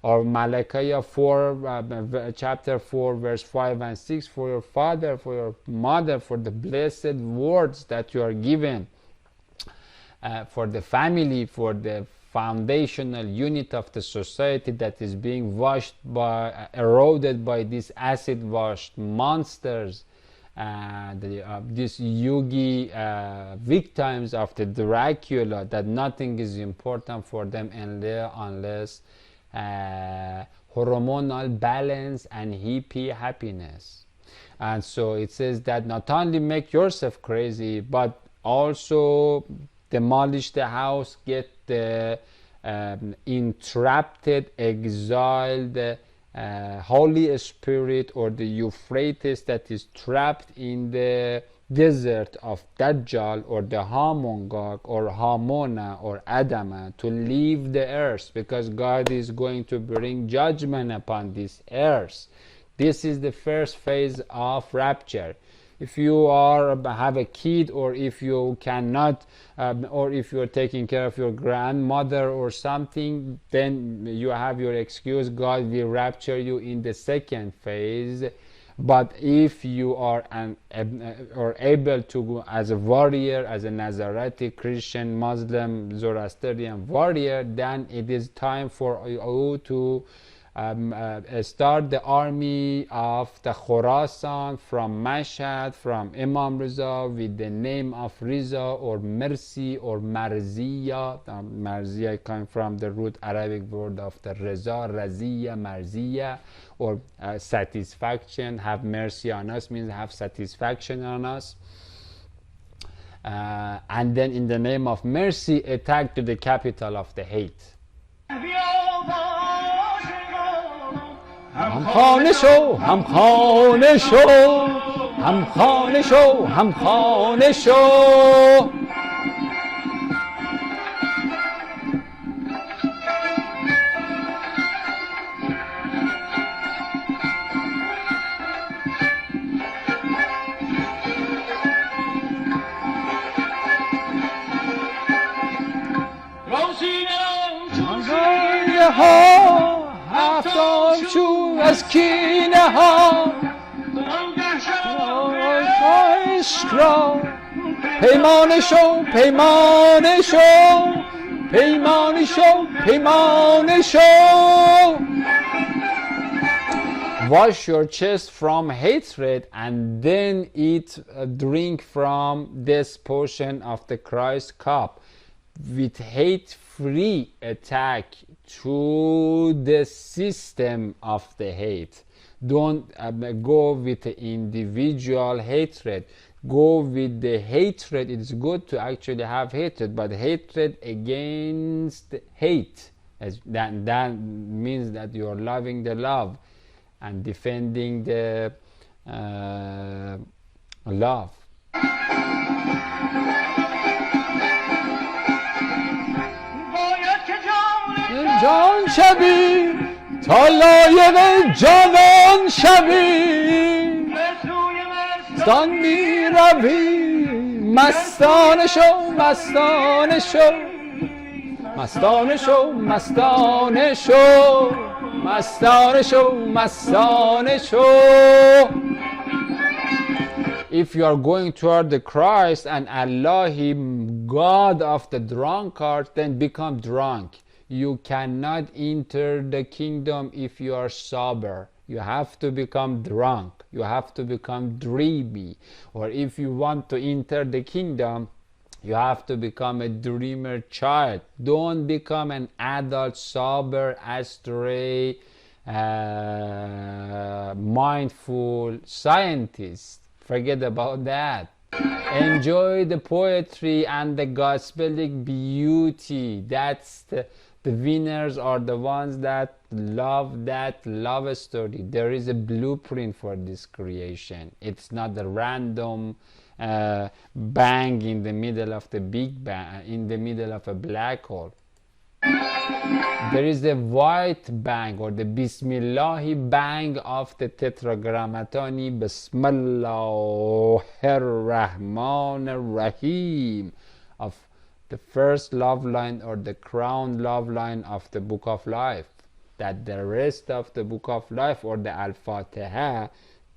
Or Malachi 4 chapter 4 verse 5 and 6, for your father, for your mother, for the blessed words that you are given, for the family, for the foundational unit of the society that is being washed by, eroded by these acid washed monsters, these yogi victims of the Dracula, that nothing is important for them unless hormonal balance and hippie happiness. And so it says that not only make yourself crazy, but also demolish the house, get the entrapped, exiled Holy Spirit or the Euphrates that is trapped in the desert of Dajjal or the Hamongog or Hamona or Adama to leave the earth, because God is going to bring judgment upon this earth. This is the first phase of rapture. If you have a kid, or if you cannot, or if you're taking care of your grandmother or something, then you have your excuse. God will rapture you in the second phase. But if you are able to go as a warrior, as a Nazarite, Christian, Muslim, Zoroastrian warrior, then it is time for you to start the army of the Khorasan from Mashhad, from Imam Riza, with the name of Riza or Mercy or Marziya. Marziya comes from the root Arabic word of the Reza, Raziya, Marziya, or satisfaction. Have mercy on us means have satisfaction on us. And then in the name of mercy, attack to the capital of the hate. همخانه شو همخانه شو همخانه شو همخانه شو ها هفتم شو از کینه ها عشق را پیمانه شو پیمانه شو پیمانه شو پیمانه شو. Wash your chest from hatred and then eat drink from this portion of the Christ cup with hate-free attack to the system of the hate. Don't go with the individual hatred. Go with the hatred. It's good to actually have hatred, but hatred against hate. That means that you are loving the love and defending the love. جان شوی تا لایق جانان شوی مستان می روی مستانه شو مستانه شو مستانه شو مستانه شو مستانه شو مستانه شو. If you are going toward the Christ and Allah, Him God of the drunkard, then become drunk. You cannot enter the kingdom if you are sober. You have to become drunk. You have to become dreamy. Or if you want to enter the kingdom, you have to become a dreamer child. Don't become an adult, sober, astray, mindful scientist. Forget about that. Enjoy the poetry and the gospelic beauty. That's the winners are the ones that love that love story. There is a blueprint for this creation. It's not a random bang in the middle of the big bang, in the middle of a black hole. There is a white bang or the Bismillahi bang of the Tetragrammatoni Bismillahir Rahmanir Rahim of the first love line or the crown love line of the Book of Life. That the rest of the Book of Life or the Al-Fatiha,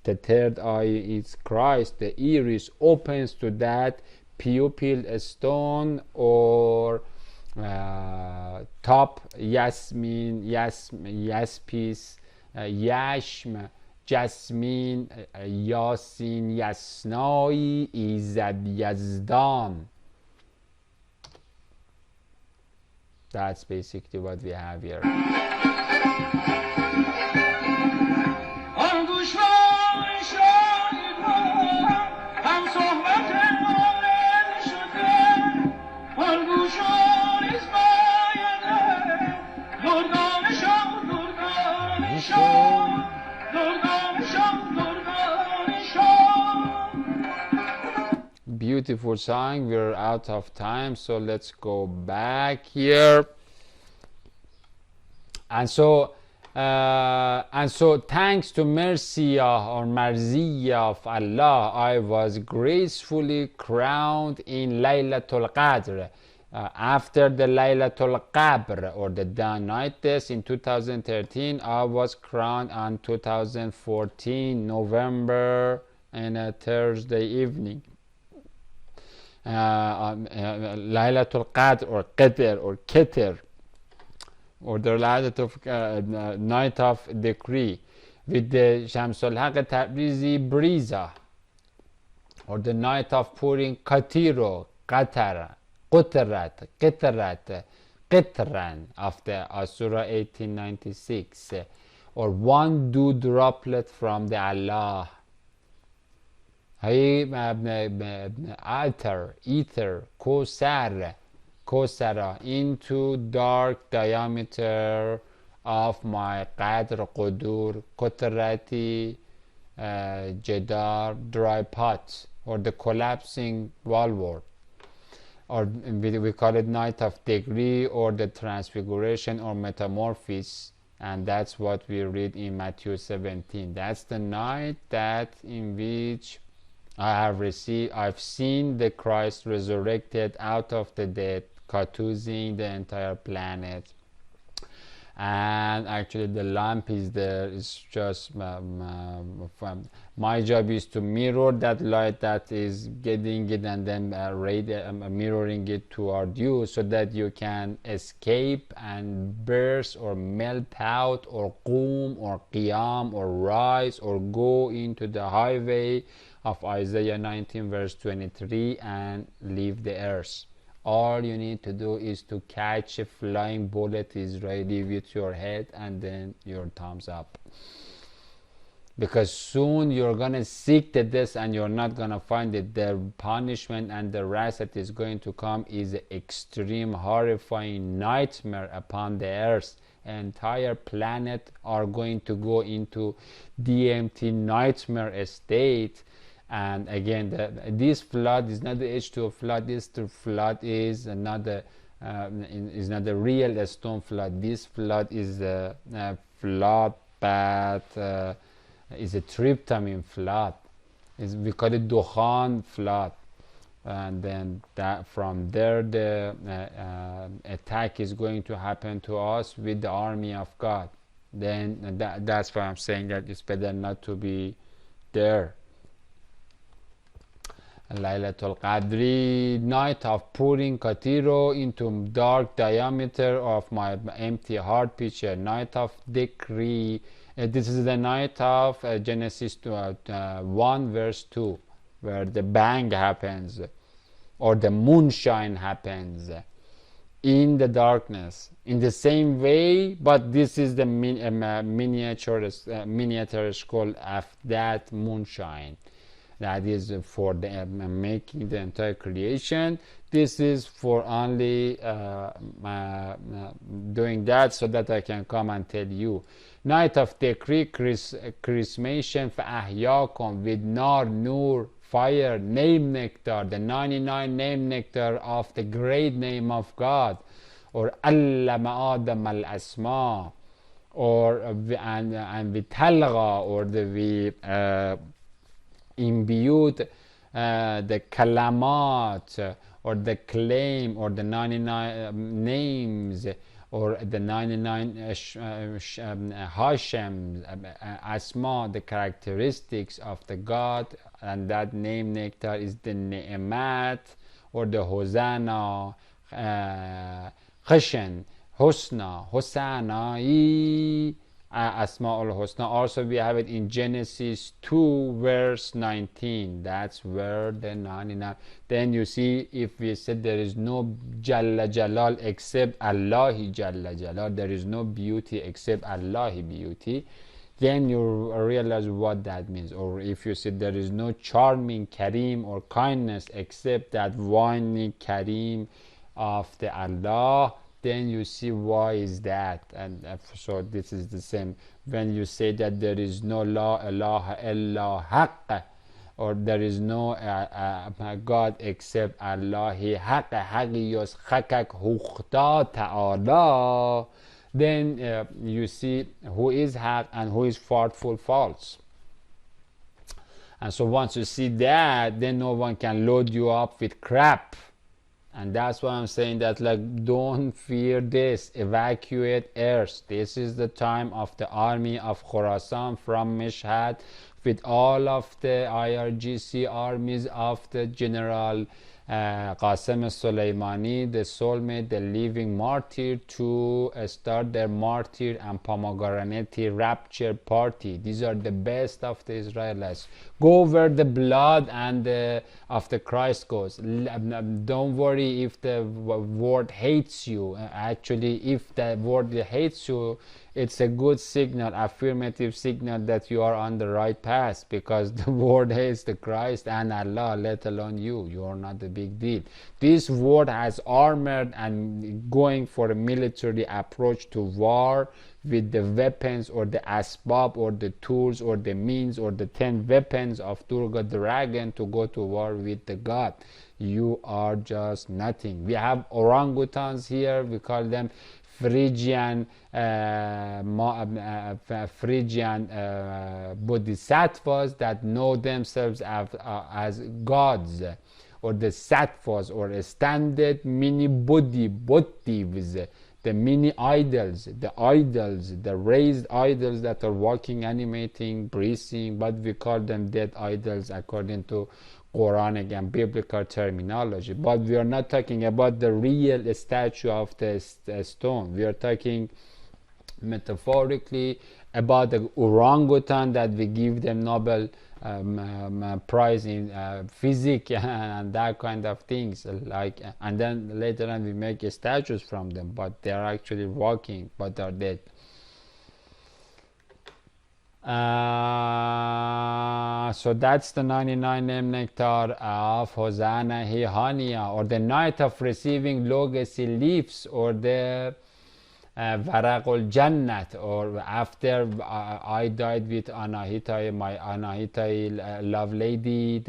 the third eye is Christ, the iris opens to that pupil stone or top Yasmin, Yaspis, Yashm, Jasmine, Yasin, Yasnai, Izad Yazdan. That's basically what we have here. Beautiful song. We're out of time, so let's go back here. And so thanks to mercy or mercy of Allah, I was gracefully crowned in Laylatul Qadr. After the Laylatul Qadr or the night test in 2013, I was crowned on 2014 November and a Thursday evening. Laylatul Qadr or Qadr or Qitr, or the night of decree with the Shamsul Haq Tabrizi Briza, or the night of pouring Qatiro, Qatara, Qutrat, Qitrat, Qitran of the Asura 1896, or one dew droplet from the Allah. Ether, Kosara, into dark diameter of my qadr, qudur, qutrati, jedar, dry pot, or the collapsing wall, or we call it night of degree, or the transfiguration or metamorphosis, and that's what we read in Matthew 17. That's the night that in which I've seen the Christ resurrected out of the dead, causing the entire planet. And actually the lamp is there. It's just my job is to mirror that light that is getting it, and then mirroring it toward you, so that you can escape and burst or melt out or qum or qiyam or rise or go into the highway of Isaiah 19 verse 23 and leave the earth. All you need to do is to catch a flying bullet Israeli with your head and then your thumbs up. Because soon you're gonna seek the death and you're not gonna find it. The punishment and the wrath that is going to come is an extreme, horrifying nightmare upon the earth. Entire planet are going to go into DMT nightmare state. And again, this flood is not the H2O flood. This flood is not the real stone flood. This flood is a flood that is a tryptamine flood. We call it Dukhan flood. And then that from there the attack is going to happen to us with the army of God. Then that's why I'm saying that it's better not to be there. Laylatul Qadri, night of pouring Katiro into dark diameter of my empty heart picture, night of decree. This is the night of Genesis 1 verse 2, where the bang happens, or the moonshine happens in the darkness. In the same way, but this is the miniature scroll of that moonshine. That is for the making the entire creation. This is for only doing that so that I can come and tell you. Night of decree, chrismation فَأَحْيَاكُمْ with nar, nur, fire, name nectar, the 99 name nectar of the great name of God, or علم آدم الأسماء, or and with talgha, or the imbued the kalamat, or the claim, or the 99 names, or the 99 Hashem, Asma, the characteristics of the God, and that name nectar is the Ne'emat, or the Hosanna, Khashan, Husna, Hosanna, Asma'ul Husna. Also we have it in Genesis 2 verse 19. That's where the 99. Then you see, if we said there is no Jalla Jalal except Allahi Jalla Jalal, there is no beauty except Allahi beauty, then you realize what that means. Or if you said there is no charming Kareem or kindness except that one Kareem of the Allah, then you see why is that. And so this is the same when you say that there is no la ilaha illa haqq, or there is no God except Allah, haqiyos haqaq hukhta ta'ala, then you see who is haq and who is false. And so once you see that, then no one can load you up with crap. And that's why I'm saying that, like, don't fear this, evacuate earth. This is the time of the army of Khorasan from Mashhad, with all of the IRGC armies of the General Qasem Soleimani, the soulmate, the living martyr, to start their martyr and pomegranate rapture party. These are the best of the Israelites. Go where the blood and of the Christ goes. Don't worry if the world hates you. Actually, if the world hates you, it's a good signal, affirmative signal that you are on the right path, because the world hates the Christ and Allah, let alone you. You are not a big big deal. This world has armored and going for a military approach to war with the weapons or the asbab or the tools or the means or the 10 weapons of Durga dragon to go to war with the god. You are just nothing. We have orangutans here, we call them Phrygian bodhisattvas that know themselves as gods, or the sattvas, or standard mini bodhis, the mini idols, the raised idols that are walking, animating, breathing, but we call them dead idols according to Quranic and biblical terminology. But we are not talking about the real statue of the stone. We are talking metaphorically about the orangutan that we give them Nobel prize in physics and that kind of things, like, and then later on we make statues from them, but they are actually walking, but they are dead. So that's the 99 name nectar of Hosanna Hihania, or the night of receiving legacy leaves, or the Varaqul Jannat, or after I died with Anahitai, my Anahitai love lady,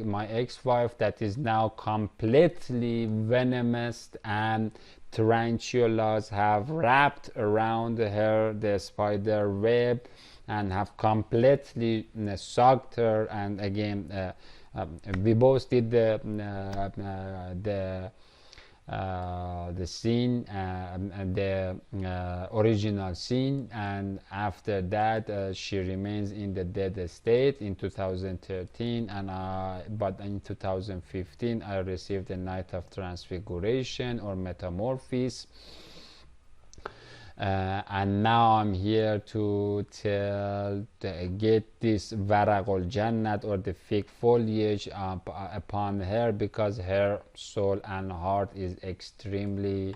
my ex-wife, that is now completely venomous, and tarantulas have wrapped around her the spider web and have completely sucked her. And again, we both did the scene, the original scene, and after that she remains in the dead state in 2013, and but in 2015 I received the night of transfiguration or metamorphosis. And now I'm here to get this Varaqul Jannat, or the fig foliage, upon her, because her soul and heart is extremely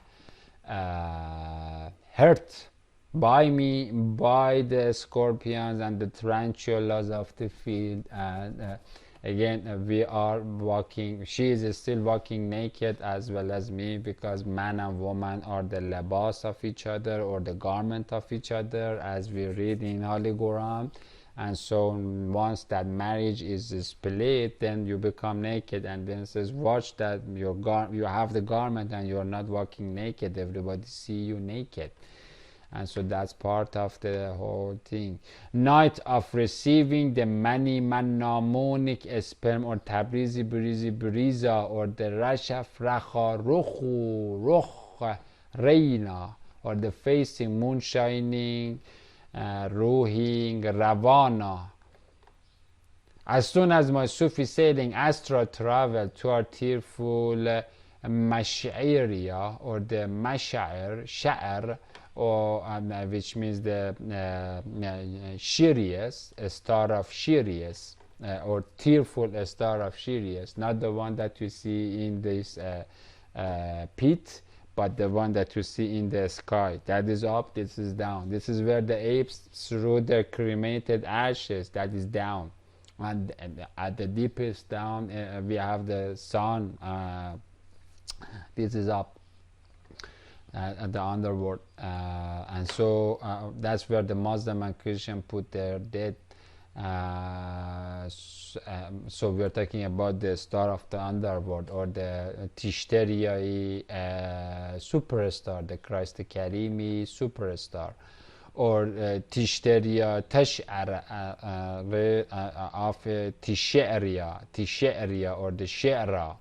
hurt by me, by the scorpions and the tarantulas of the field. And again, we are walking, she is still walking naked as well as me, because man and woman are the labas of each other, or the garment of each other, as we read in Holy Quran. And so once that marriage is split, then you become naked, and then it says, watch that you have the garment and you're not walking naked, everybody see you naked. And so that's part of the whole thing. Night of receiving the mani manamonic sperm, or tabrizi brizi briza, or the rashaf racha ruch reina, or the facing moonshining ruhing ravana. As soon as my Sufi sailing astral travel to our tearful mash'iria, or the mashair sha'ar, or which means the Sirius, a star of Sirius, or tearful star of Sirius, not the one that you see in this pit, but the one that you see in the sky. That is up, this is down. This is where the apes threw their cremated ashes, that is down. And at the deepest down, we have the sun, this is up. At the underworld, and so that's where the Muslim and Christian put their dead. So we are talking about the star of the underworld, or the Tishteriai superstar, the Christ Karimi superstar, or Tishteria Tash'ar of Tisheria, or the She'ra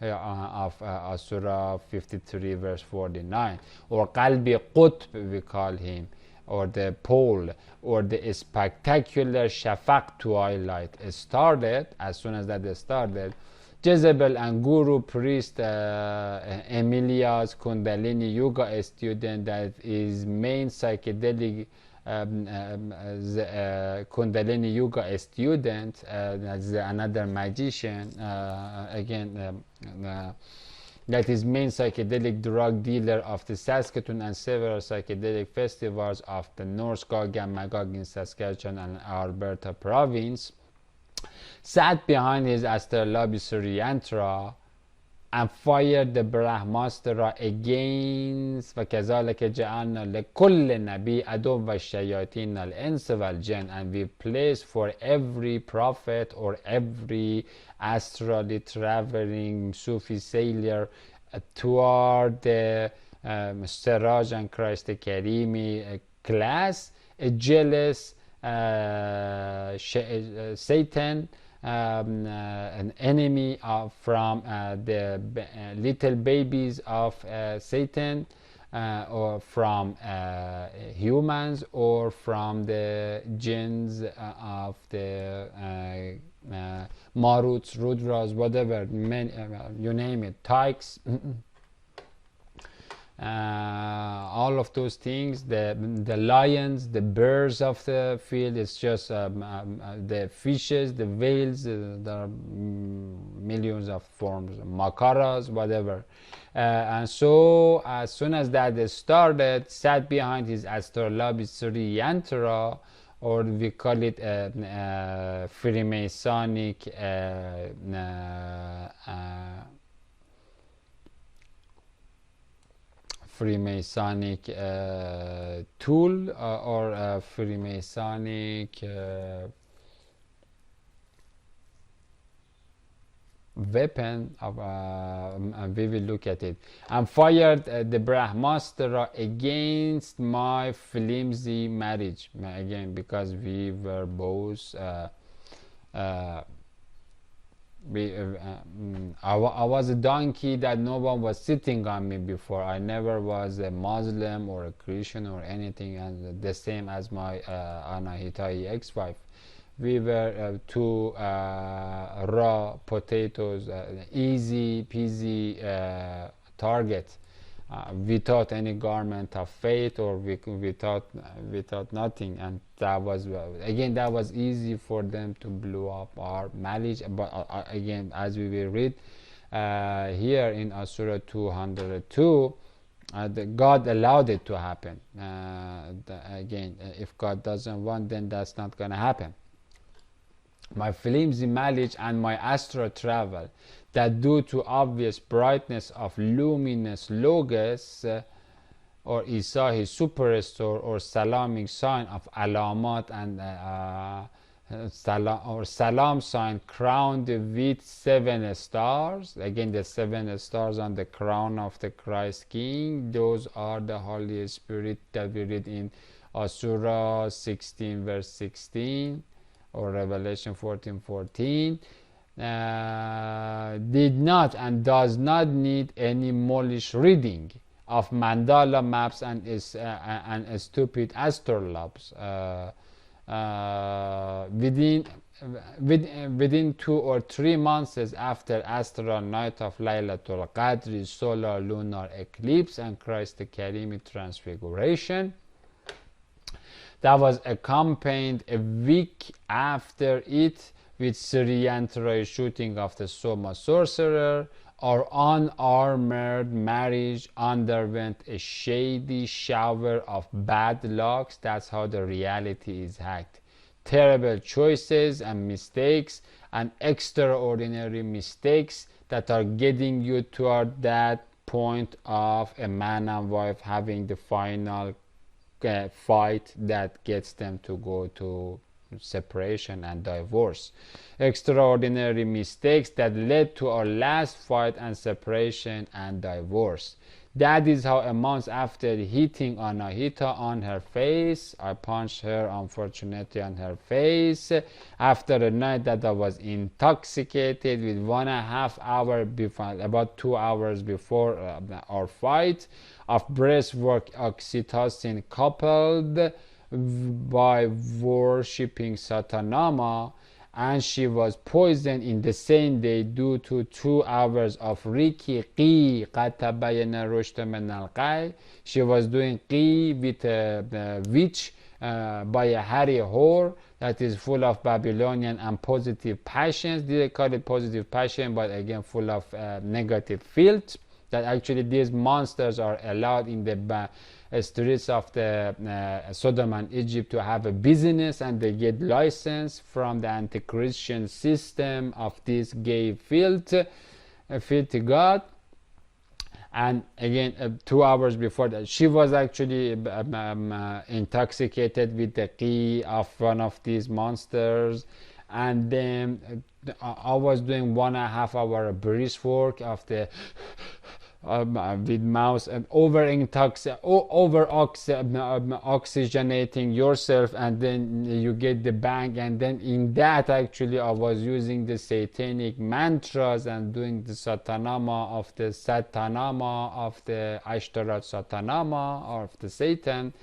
of Surah 53 verse 49, or Qalbi Qutb we call him, or the pole, or the spectacular Shafaq twilight started. As soon as that started, Jezebel and Guru priest Emilia's Kundalini Yoga student, that is main psychedelic Kundalini Yoga student, that's another magician, again that is main psychedelic drug dealer of the Saskatoon and several psychedelic festivals of the North Gog and Magog in Saskatchewan and Alberta province, sat behind his astrolabious yantra and fired the برهماستر را against و كذلك جعلنا لكل نبي عدو الشياطين الإنس والجن, and we place for every prophet or every astrally traveling Sufi sailor toward the Siraj and Christ Karimi class a jealous Satan, an enemy from the little babies of Satan, or from humans, or from the jinns of the Maruts, Rudras, whatever, you name it, Tykes. All of those things, the lions, the birds of the field, it's just the fishes, the whales, there are millions of forms, makaras, whatever. And so as soon as that started, sat behind his astrolabe Sri Yantra, or we call it Freemasonic Freemasonic tool, or Freemasonic weapon of, and we will look at it, and fired the Brahmastra against my flimsy marriage, again because we were both I was a donkey that no one was sitting on me before. I never was a Muslim or a Christian or anything, and the same as my Anahitai ex-wife. We were two raw potatoes, easy peasy target, without any garment of faith, or without nothing. And that was, again, that was easy for them to blow up our marriage. But again, as we will read here in Surah 202, God allowed it to happen. Again, if God doesn't want, then that's not going to happen. My flimsy marriage and my astral travel, that due to obvious brightness of luminous logos, or Isa, his superstar, or salamic sign of alamat, and salam sign crowned with 7 stars. Again, the 7 stars on the crown of the Christ King, those are the Holy Spirit that we read in Surah 16 verse 16, or Revelation 14:14. Did not and does not need any Molish reading of mandala maps and stupid astrolabes. Within 2 or 3 months after astral night of Laylatul Qadr, solar lunar eclipse, and Christ the Karimi transfiguration, that was accompanied a week after it with Sri Yantra shooting of the Soma sorcerer. Our unarmored marriage underwent a shady shower of bad lucks. That's how the reality is hacked. Terrible choices and mistakes, and extraordinary mistakes that are getting you toward that point of a man and wife having the final fight that gets them to go to separation and divorce. Extraordinary mistakes that led to our last fight and separation and divorce. That is how a month after hitting Anahita on her face, I punched her unfortunately on her face, after a night that I was intoxicated with 1.5 hours before, about 2 hours before our fight, of breastwork oxytocin coupled by worshipping Satanama, and she was poisoned in the same day due to 2 hours of Riki Qi Qatabayana Rushta Menalqai. She was doing Qi with a witch by a Harry whore that is full of Babylonian and positive passions. They call it positive passion, but again full of negative filth. That actually these monsters are allowed in the streets of the Sodom and Egypt to have a business, and they get license from the anti-Christian system of this gay filth. feed to God. And again, 2 hours before that, she was actually intoxicated with the key of one of these monsters. And then I was doing 1.5 hour brisk work of the with mouse and over oxygenating yourself, and then you get the bang. And then in that, actually, I was using the satanic mantras and doing the satanama of the ashtarat satanama of the Satan.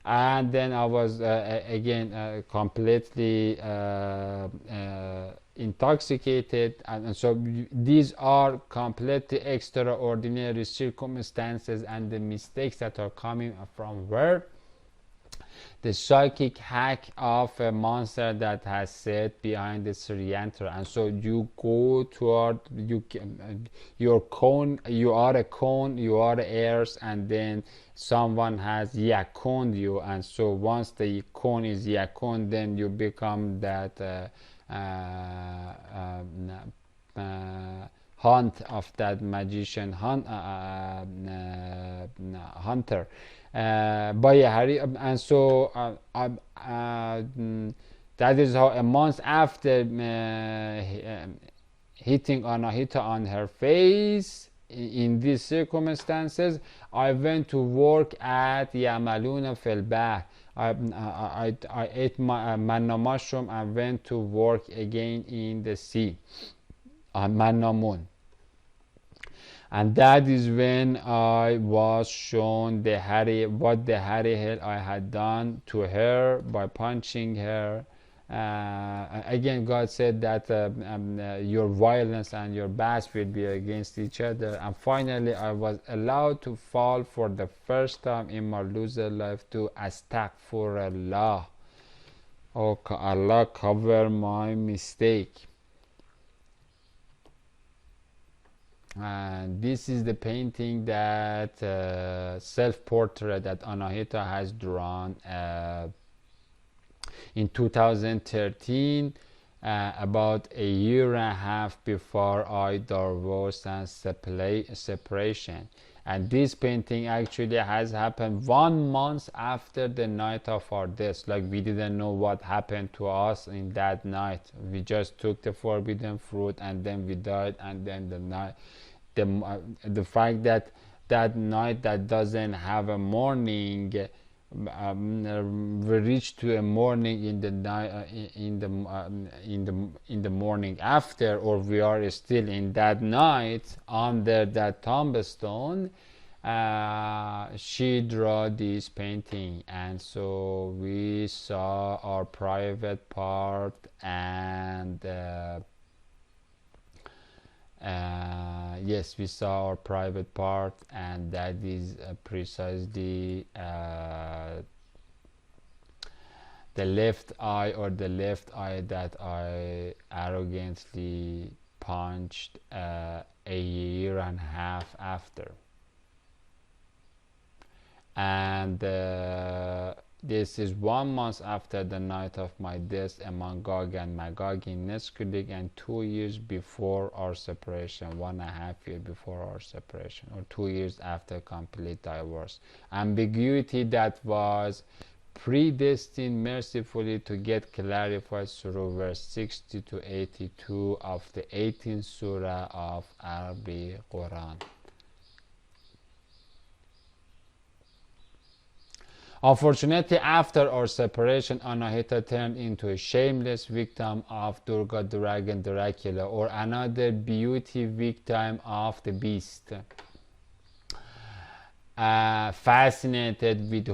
And then I was again completely intoxicated, and so these are completely extraordinary circumstances, and the mistakes that are coming from where the psychic hack of a monster that has sat behind the Sriyantra. And so you go toward your cone, you are a cone, you are the heirs, and then someone has yakoned you, and so once the cone is yakon, then you become that hunt of that magician hunter by a Hari. And so that is how a month after hitting Anahita on her face in these circumstances, I went to work at Yamaluna fil Bahr. I ate my manna mushroom and went to work again in the sea on manna moon. And that is when I was shown what the Hari hell I had done to her by punching her. Again, God said that your violence and your bats will be against each other. And finally, I was allowed to fall for the first time in my loser life to Astaghfirullah. Oh, Allah cover my mistake. And this is the painting that self-portrait that Anahita has drawn in 2013, about a year and a half before our divorce and separation. And this painting actually has happened 1 month after the night of our death. Like, we didn't know what happened to us in that night. We just took the forbidden fruit, and then we died. And then the fact that that night that doesn't have a morning, we reach to a morning in the night, in the morning after, or we are still in that night under that tombstone. She drew this painting, and so we saw our private part, and yes, we saw our private part, and that is precisely the left eye, or the left eye that I arrogantly punched a year and a half after. And this is 1 month after the night of my death among Gog and Magog in Nesquik, and 2 years before our separation, 1.5 years before our separation, or 2 years after complete divorce. Ambiguity that was predestined mercifully to get clarified through verse 60 to 82 of the 18th surah of Arabic Quran. Unfortunately, after our separation, Anahita turned into a shameless victim of Durga Dragon Dracula, or another beauty victim of the beast. Fascinated with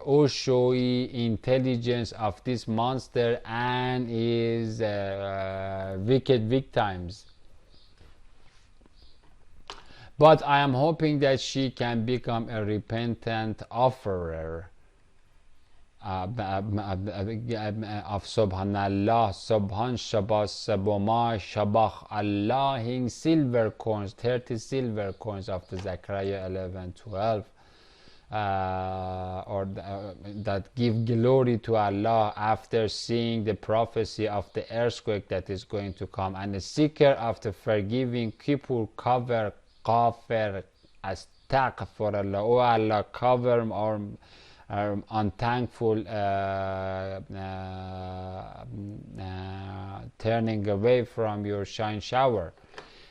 Osho'i intelligence of this monster and his wicked victims. But I am hoping that she can become a repentant offerer of Subhanallah, Subhan Shabbat Saboma Shabach Allah in silver coins, 30 silver coins of the Zechariah 11:12. that give glory to Allah after seeing the prophecy of the earthquake that is going to come, and the seeker of the forgiving kippur cover kafir astaghfirullah. Oh Allah, cover our unthankful turning away from your shine shower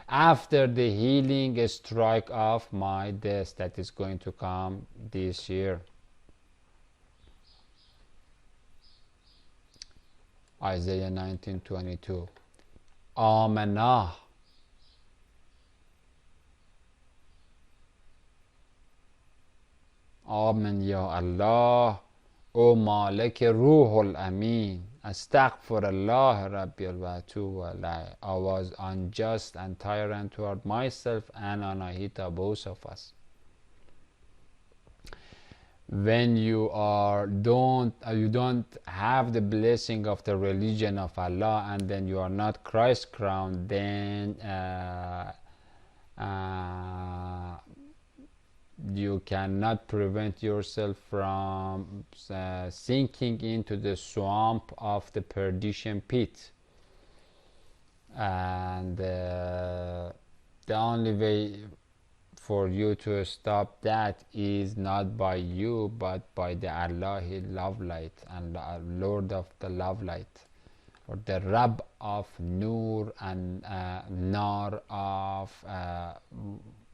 after the healing strike of my death that is going to come this year. Isaiah 19:22. Amanah. Amen ya Allah. O Malik Ruhul Amin. Astaghfirullah Rabbil wa atubu alayh. I was unjust and tyrant toward myself and Anahita, both of us. When you don't have the blessing of the religion of Allah, and then you are not Christ crowned, then you cannot prevent yourself from sinking into the swamp of the perdition pit. And the only way for you to stop that is not by you, but by the Allahi love light and Lord of the love light, or the Rabb of Nur and Nar of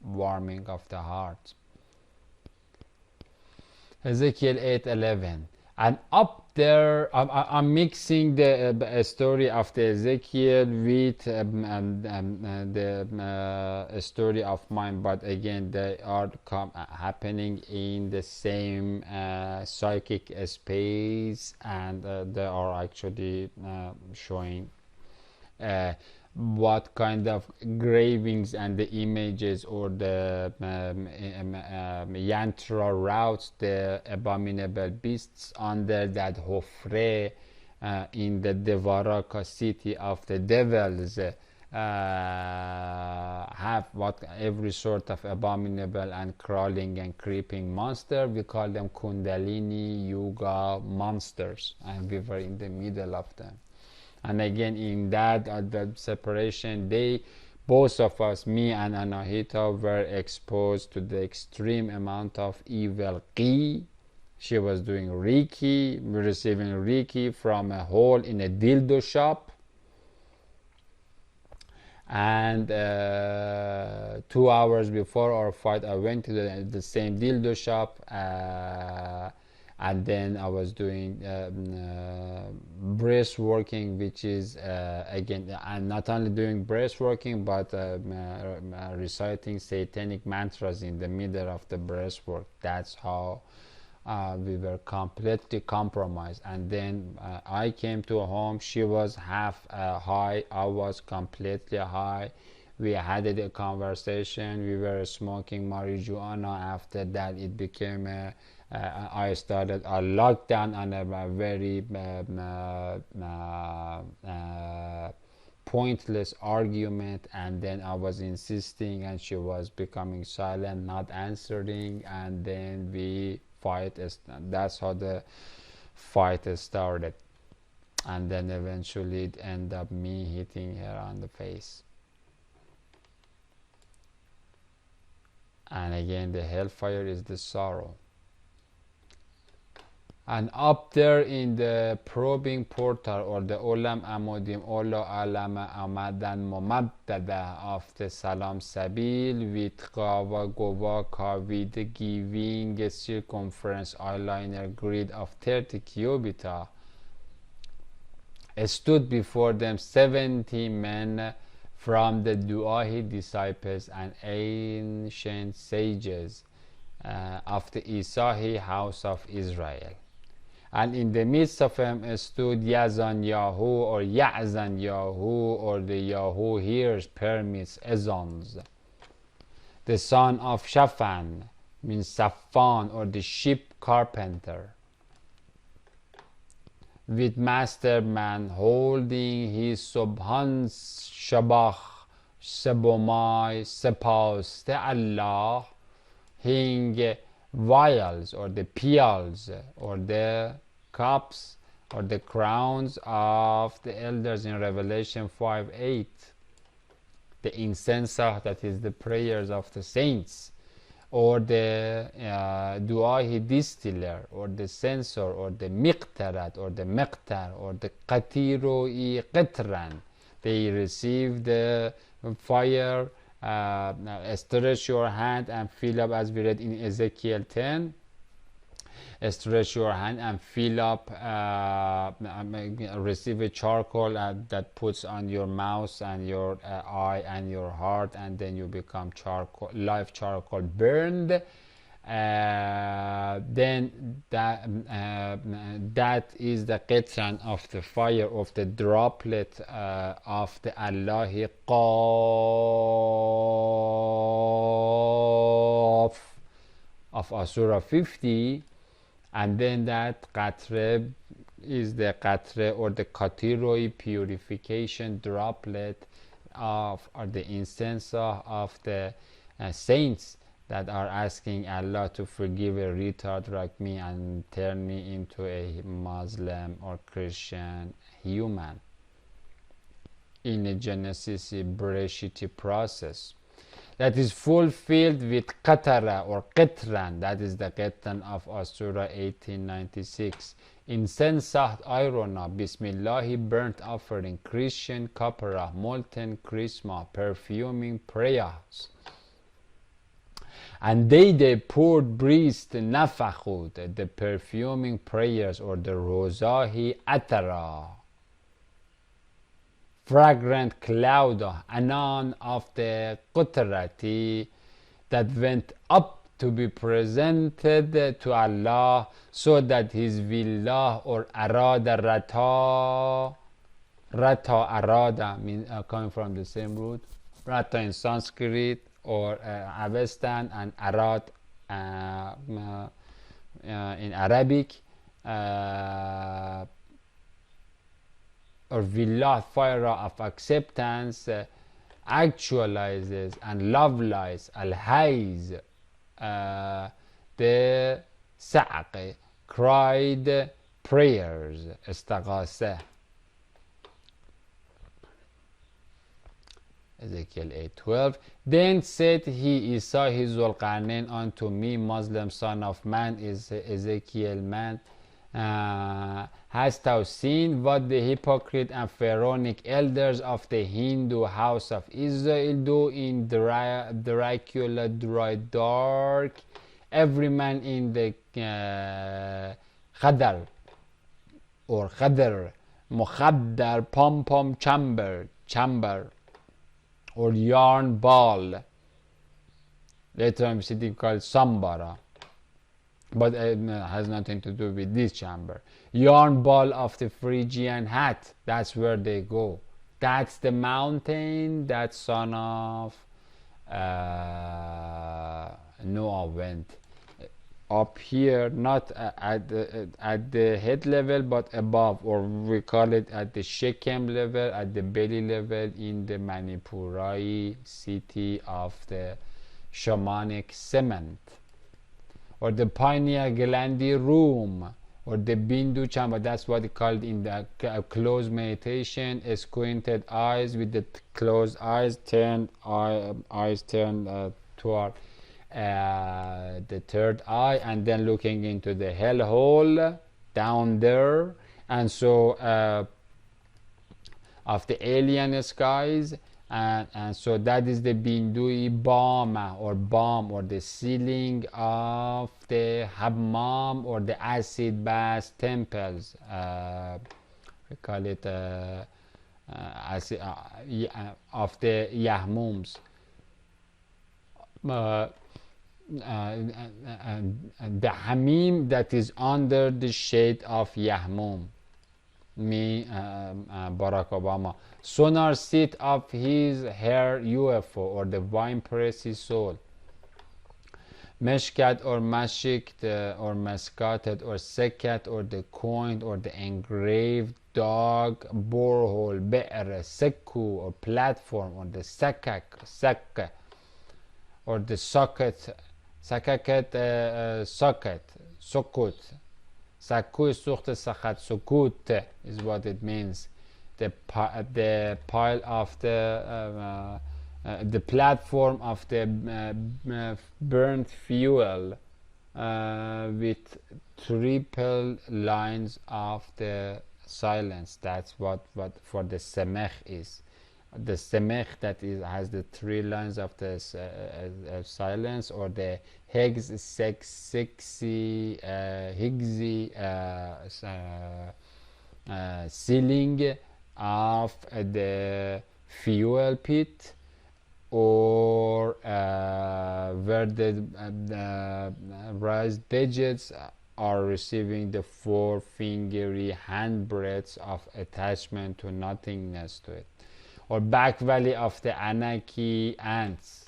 warming of the heart. Ezekiel 8:11. And up there, I'm mixing the story of the Ezekiel with the story of mine, but again they are happening in the same psychic space, and they are actually showing what kind of gravings and the images or the yantra routes the abominable beasts under that hofre in the Devaraka city of the devils have every sort of abominable and crawling and creeping monster. We call them Kundalini Yoga monsters, and we were in the middle of them. And again, in that the separation day, both of us, me and Anahita, were exposed to the extreme amount of evil qi. She was doing Reiki, receiving Reiki from a hole in a dildo shop. And 2 hours before our fight, I went to the same dildo shop, and then I was doing breath working, which is again, I'm not only doing breath working, but reciting satanic mantras in the middle of the breath work. That's how we were completely compromised. And then I came to home. She was half high, I was completely high. We had a conversation. We were smoking marijuana. After that, it became I started a lockdown on a very pointless argument, and then I was insisting and she was becoming silent, not answering, and then we fight. That's how the fight started, and then eventually it ended up me hitting her on the face. And again, the hellfire is the sorrow. And up there in the probing portal, or the Olam Amodim Ola Alama Amadan Momaddada of the Salam Sabil with Kawa Govaka with the giving circumference eyeliner grid of 30 cubita, stood before them 70 men from the Duahi disciples and ancient sages of the Isahi house of Israel. And in the midst of them stood Yazan Yahu, or Yazan Yahu, or the Yahu hears, permits, Ezans, the son of Shaphan, means Safan, or the ship carpenter, with masterman holding his Subhan Shabach Sebomai Sepaus the Allah Hing vials or the peals or the cups or the crowns of the elders in Revelation 5:8, the incense, that is the prayers of the saints, or the du'ahi distiller, or the censer, or the miqtarat, or the miqtar, or the qatiru-i qitran. They receive the fire. Stretch your hand and fill up, as we read in Ezekiel 10. Stretch your hand and fill up, receive a charcoal that puts on your mouth and your eye and your heart, and then you become charcoal, live charcoal burned. Then that is the qitran of the fire, of the droplet of the Allahi Qaf of Surah 50. And then that qatre is the qatre or the qatiroi purification droplet of, or the incense of the saints that are asking Allah to forgive a retard like me and turn me into a Muslim or Christian human in a Genesis Bereshit process that is fulfilled with qatara or qitran, that is the qitran of Surah 1896. Incense, irona, bismillahi, burnt offering, Christian kapara, molten chrisma, perfuming prayers. And they poured, breathed, nafachud, the perfuming prayers, or the rozahi atara, fragrant cloud, anan of the qutrati, that went up to be presented to Allah, so that His willah or arada rata arada means coming from the same root, rata in Sanskrit or Avestan, and arad in Arabic, or willah, fire of acceptance, actualizes and lovelies al-hayz, the sa'q, cried prayers, istaghasa. Ezekiel 8:12. Then said he, Isa his Zulqarnain, unto me, Muslim son of man, is Ezekiel man, hast thou seen what the hypocrite and pharaonic elders of the Hindu house of Israel do in Dracula dry dark, every man in the khadar or khadar, mukhaddar, pom-pom chamber, or yarn ball, later on sitting called sambara, but it has nothing to do with this chamber. Yarn ball of the Phrygian hat, that's where they go. That's the mountain that son of Noah went. Up here, not at the head level, but above, or we call it at the Shechem level, at the belly level, in the Manipurai city of the shamanic cement, or the pineal glandy room, or the Bindu chamber. That's what it called in the closed meditation, squinted eyes, with the closed eyes turned toward the third eye, and then looking into the hellhole down there, and so of the alien skies, and so that is the Bindui Bama or bomb, or the ceiling of the Hammam or the acid bath temples. We call it of the Yahmums. The Hamim that is under the shade of Yahmum, me Barack Obama. Sonar seat of his hair UFO, or the wine press's soul. Meshkat or mashikt or mascated or sekat, or the coined or the engraved dog, borehole, be'er, sekku, or platform, or the sakak, or the socket, سككت socket, sukut. Saku sucht sachat sukut is what it means. The pile of the platform of the burnt fuel with triple lines of the silence. That's what for the semech is. The semech that has the 3 lines of the silence, or the hex sexy higgsy ceiling of the fuel pit, or where the raised digits are receiving the 4 fingery handbreadths of attachment to nothingness to it, or back valley of the Anaki ants.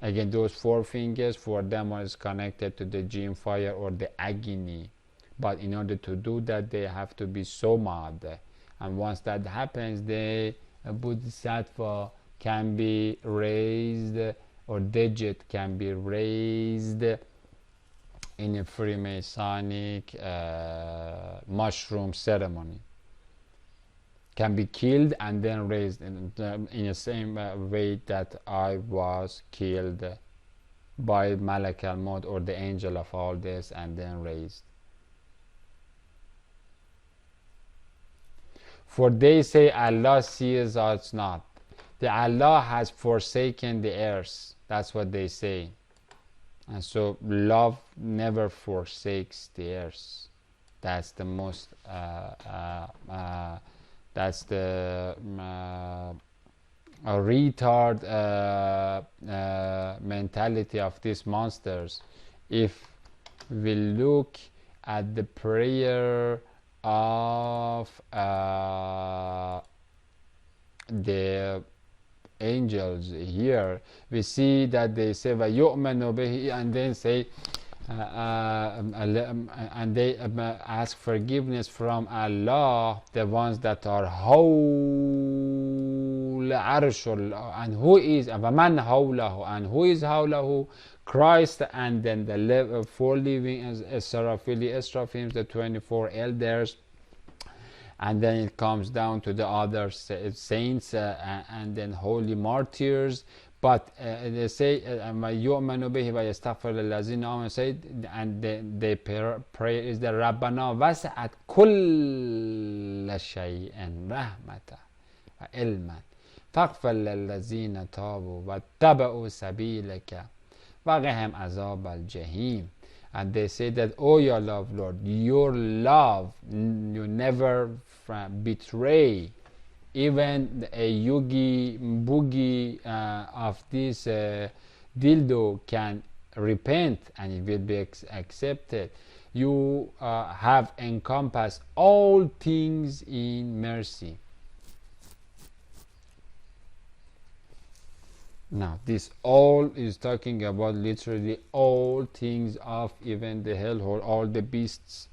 Again, those 4 fingers for them is connected to the gene fire or the agony, but in order to do that they have to be somad, and once that happens, the bodhisattva can be raised, or digit can be raised in a Freemasonic mushroom ceremony, can be killed and then raised in the same way that I was killed by Malak al-Maut, or the angel of all this, and then raised. For they say Allah sees us not. The Allah has forsaken the earth. That's what they say. And so love never forsakes the earth. That's the most that's the retard mentality of these monsters. If we look at the prayer of the angels here, we see that they say وَيُؤْمَنُ بِهِ, and then say and they ask forgiveness from Allah, the ones that are حول عرش الله, and who is وَمَنْ حوله, and who is حوله? Christ, and then the 4 living Seraphim, the 24 elders, and then it comes down to the other saints and then holy martyrs. But they say يُؤْمَنُ بِهِ وَيَسْتَغْفِرُ لِلَّذِينَ آمَنُوا, say, and the prayer is the رَبَّنَا وَسَعَتْ كُلَّ شَيْءٍ رَحْمَةً وَعِلْمًا فَاغْفِرْ لِلَّذِينَ تَابُوا وَاتَّبَعُوا سَبِيلَكَ وَقِهِمْ عَذَابَ الْجَحِيمِ. And they say that, oh your love, Lord, your love, you never betray. Even a yogi boogie of this dildo can repent and it will be accepted. You have encompassed all things in mercy. Now this all is talking about literally all things of even the hellhole, all the beasts.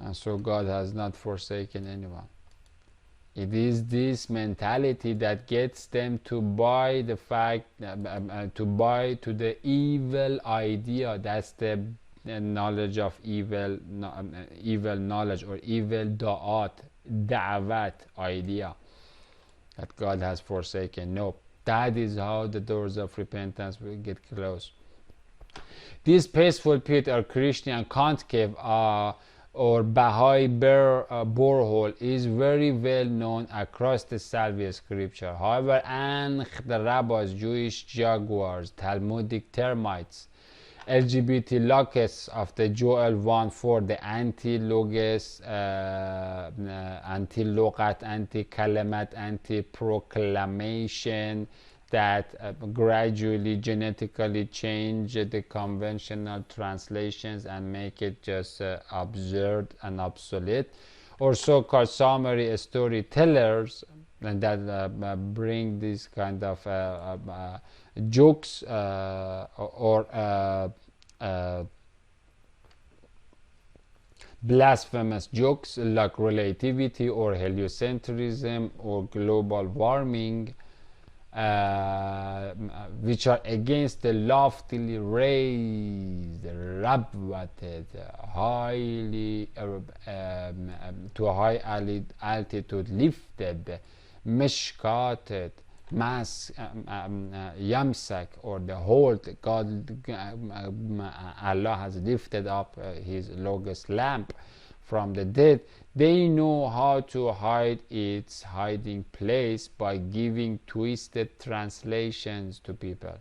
And so God has not forsaken anyone. It is this mentality that gets them to buy the fact, to buy to the evil idea. That's the knowledge of evil, evil knowledge, or evil da'wat idea, that God has forsaken. No, that is how the doors of repentance will get closed. This peaceful pit or Christian concave or Baha'i borehole is very well known across the Salvi scripture. However, the rabbis, Jewish jaguars, Talmudic termites, LGBT locusts of the Joel 1:4, the anti-logos, anti-logat, anti-kalamat, anti-proclamation, that gradually genetically change the conventional translations and make it just absurd and obsolete, or so-called summary storytellers that bring these kind of jokes or blasphemous jokes like relativity or heliocentrism or global warming, which are against the loftily raised, rabwated, highly to a high altitude lifted, mishkated, yamsak, or the hold God, Allah has lifted up his logos lamp from the dead. They know how to hide its hiding place by giving twisted translations to people.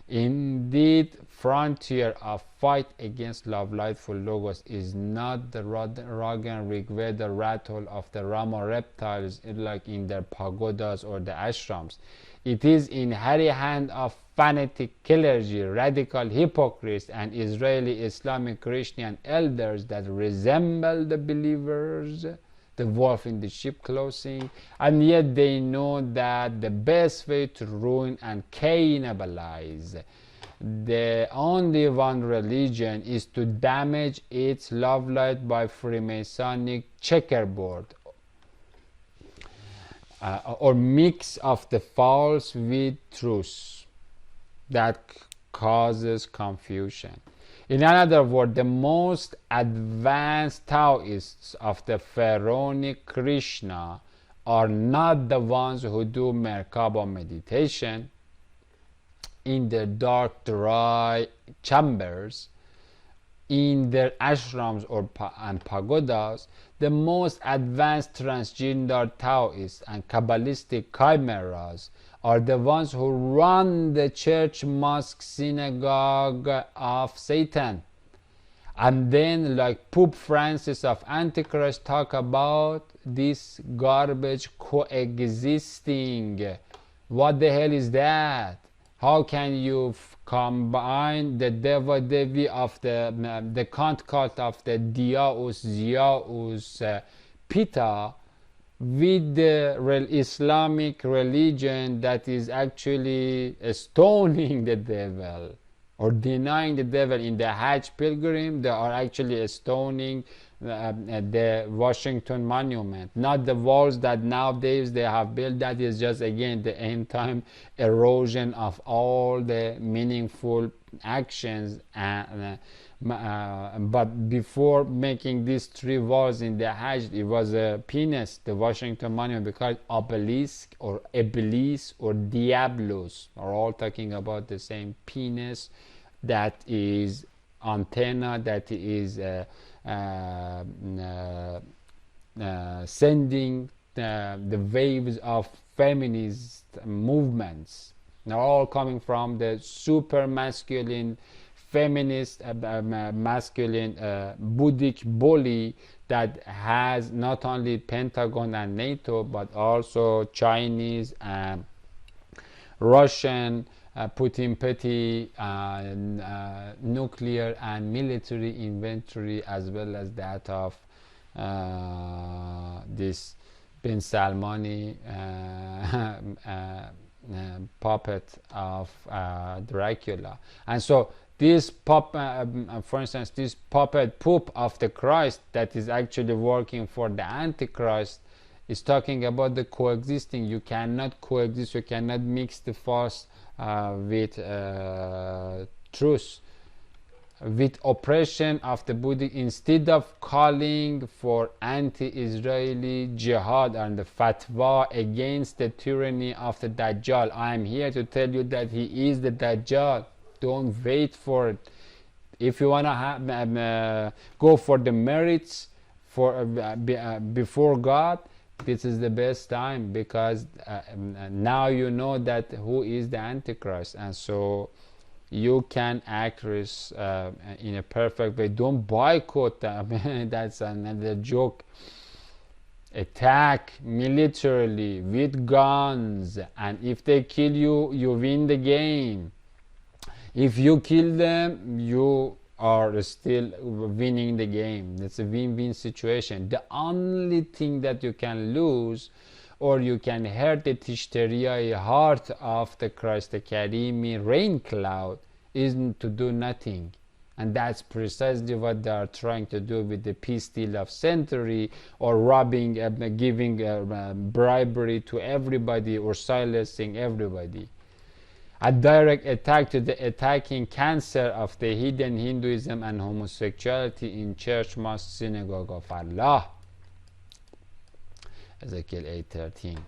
Indeed, frontier of fight against love lightful logos is not the Ragan Rigveda rattle of the Rama reptiles like in their pagodas or the ashrams. It is in hairy hand of fanatic clergy, radical hypocrites, and Israeli Islamic Christian elders that resemble the believers, the wolf in the sheep clothing, and yet they know that the best way to ruin and cannibalize the only one religion is to damage its love light by Freemasonic checkerboard, or mix of the false with truth that causes confusion. In another word, the most advanced Taoists of the Pharaonic Krishna are not the ones who do Merkaba meditation in their dark, dry chambers, in their ashrams and pagodas. The most advanced transgender Taoists and Kabbalistic chimeras are the ones who run the church, mosque, synagogue of Satan, and then, like Pope Francis of Antichrist, talk about this garbage coexisting. What the hell is that? How can you combine the Deva Devi of the Kant cult of the Diaus, Ziaus, Pita with the Islamic religion that is actually stoning the devil or denying the devil? In the Hajj pilgrim, they are actually stoning the Washington Monument, not the walls that nowadays they have built. That is just again the end time erosion of all the meaningful actions. But before making these three walls in the Hajj, it was a penis, the Washington Monument, because obelisk or iblis or diablos are all talking about the same penis, that is antenna, that is sending the waves of feminist movements. They're all coming from the super masculine, feminist, masculine Buddhic bully that has not only Pentagon and NATO, but also Chinese and Russian Putin petty nuclear and military inventory, as well as that of this Bin Salmani puppet of Dracula. And so this for instance, this puppet poop of the Christ that is actually working for the Antichrist is talking about the coexisting. You cannot coexist, you cannot mix the false with truth, with oppression of the Buddha. Instead of calling for anti-Israeli jihad and the fatwa against the tyranny of the Dajjal, I am here to tell you that he is the Dajjal. Don't wait for it. If you want to go for the merits for before God, this is the best time, because now you know that who is the Antichrist, and so you can act in a perfect way. Don't boycott them. That's another joke. Attack militarily with guns, and if they kill you, you win the game. If you kill them, you are still winning the game. It's a win-win situation. The only thing that you can lose, or you can hurt the Tishteriai heart of the Christ Karimi rain cloud, is to do nothing. And that's precisely what they are trying to do with the peace deal of century, or robbing, giving bribery to everybody, or silencing everybody. A direct attack to the attacking cancer of the hidden Hinduism and homosexuality in church, mosque, synagogue of Allah. Ezekiel 8:13.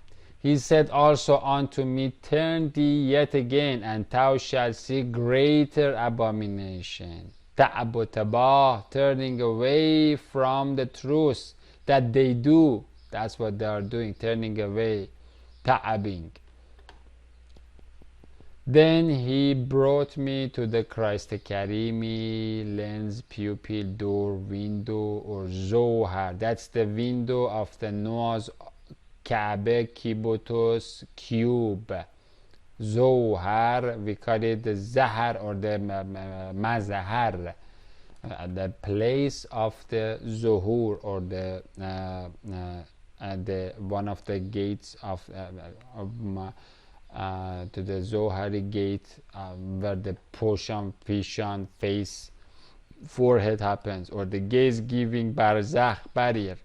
He said also unto me, turn thee yet again, and thou shalt see greater abomination. Ta'abutaba, turning away from the truth that they do. That's what they are doing, turning away, ta'abing. Then he brought me to the Christ Karimi, lens, pupil, door, window, or zohar. That's the window of the Noah's Kaaba, Kibotos, cube. Zohar, we call it the Zahar or the Mazahar, the place of the Zuhur, or the one of the gates of to the Zohari gate, where the Pishan face, forehead happens, or the gaze giving barzakh, barrier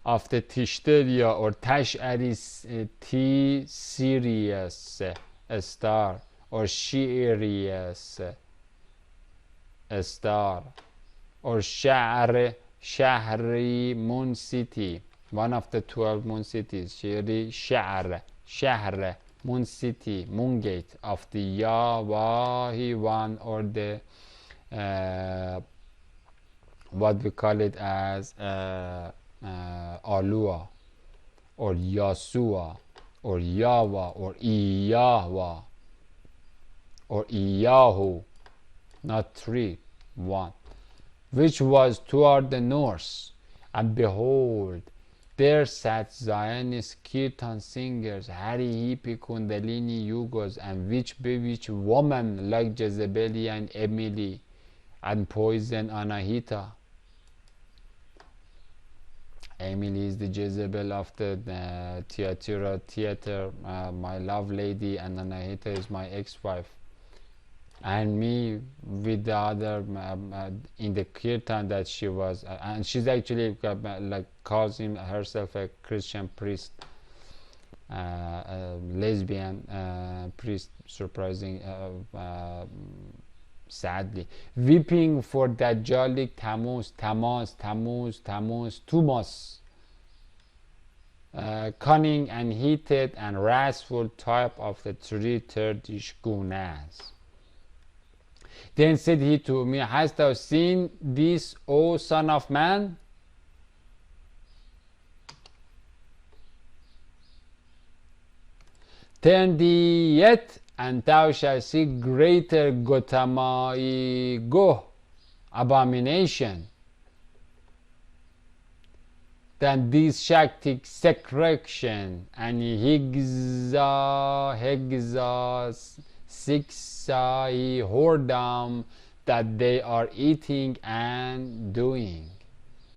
of the Tishteria or Tash'ari T-Sirius star, or Shi'irius star, or Shahri moon city, one of the 12 moon cities. Shiri Shahr moon city, moon gate of the Yawahi one, or the what we call it as Alua, or Yasua, or Yawa, or Iyahwa, or Iyahu, not three, one, which was toward the north. And behold, there sat Zionist kirtan singers, Hari Hippie Kundalini Yugos, and witch bewitched woman like Jezebel and Emily, and poison Anahita. Emily is the Jezebel of the theater, my love lady, and Anahita is my ex-wife. And me with the other in the kirtan that she was, and she's actually like calls herself a Christian priest, a lesbian priest, surprising, sadly, weeping for that Jalik Tammuz, Tumos, cunning and heated and wrathful type of the three Turkish gunas. Then said he to me, hast thou seen this, O son of man? Turn thee yet, and thou shalt see greater Gotamai Go, abomination, than this Shaktic secretion and Higza Siksai whoredom that they are eating and doing.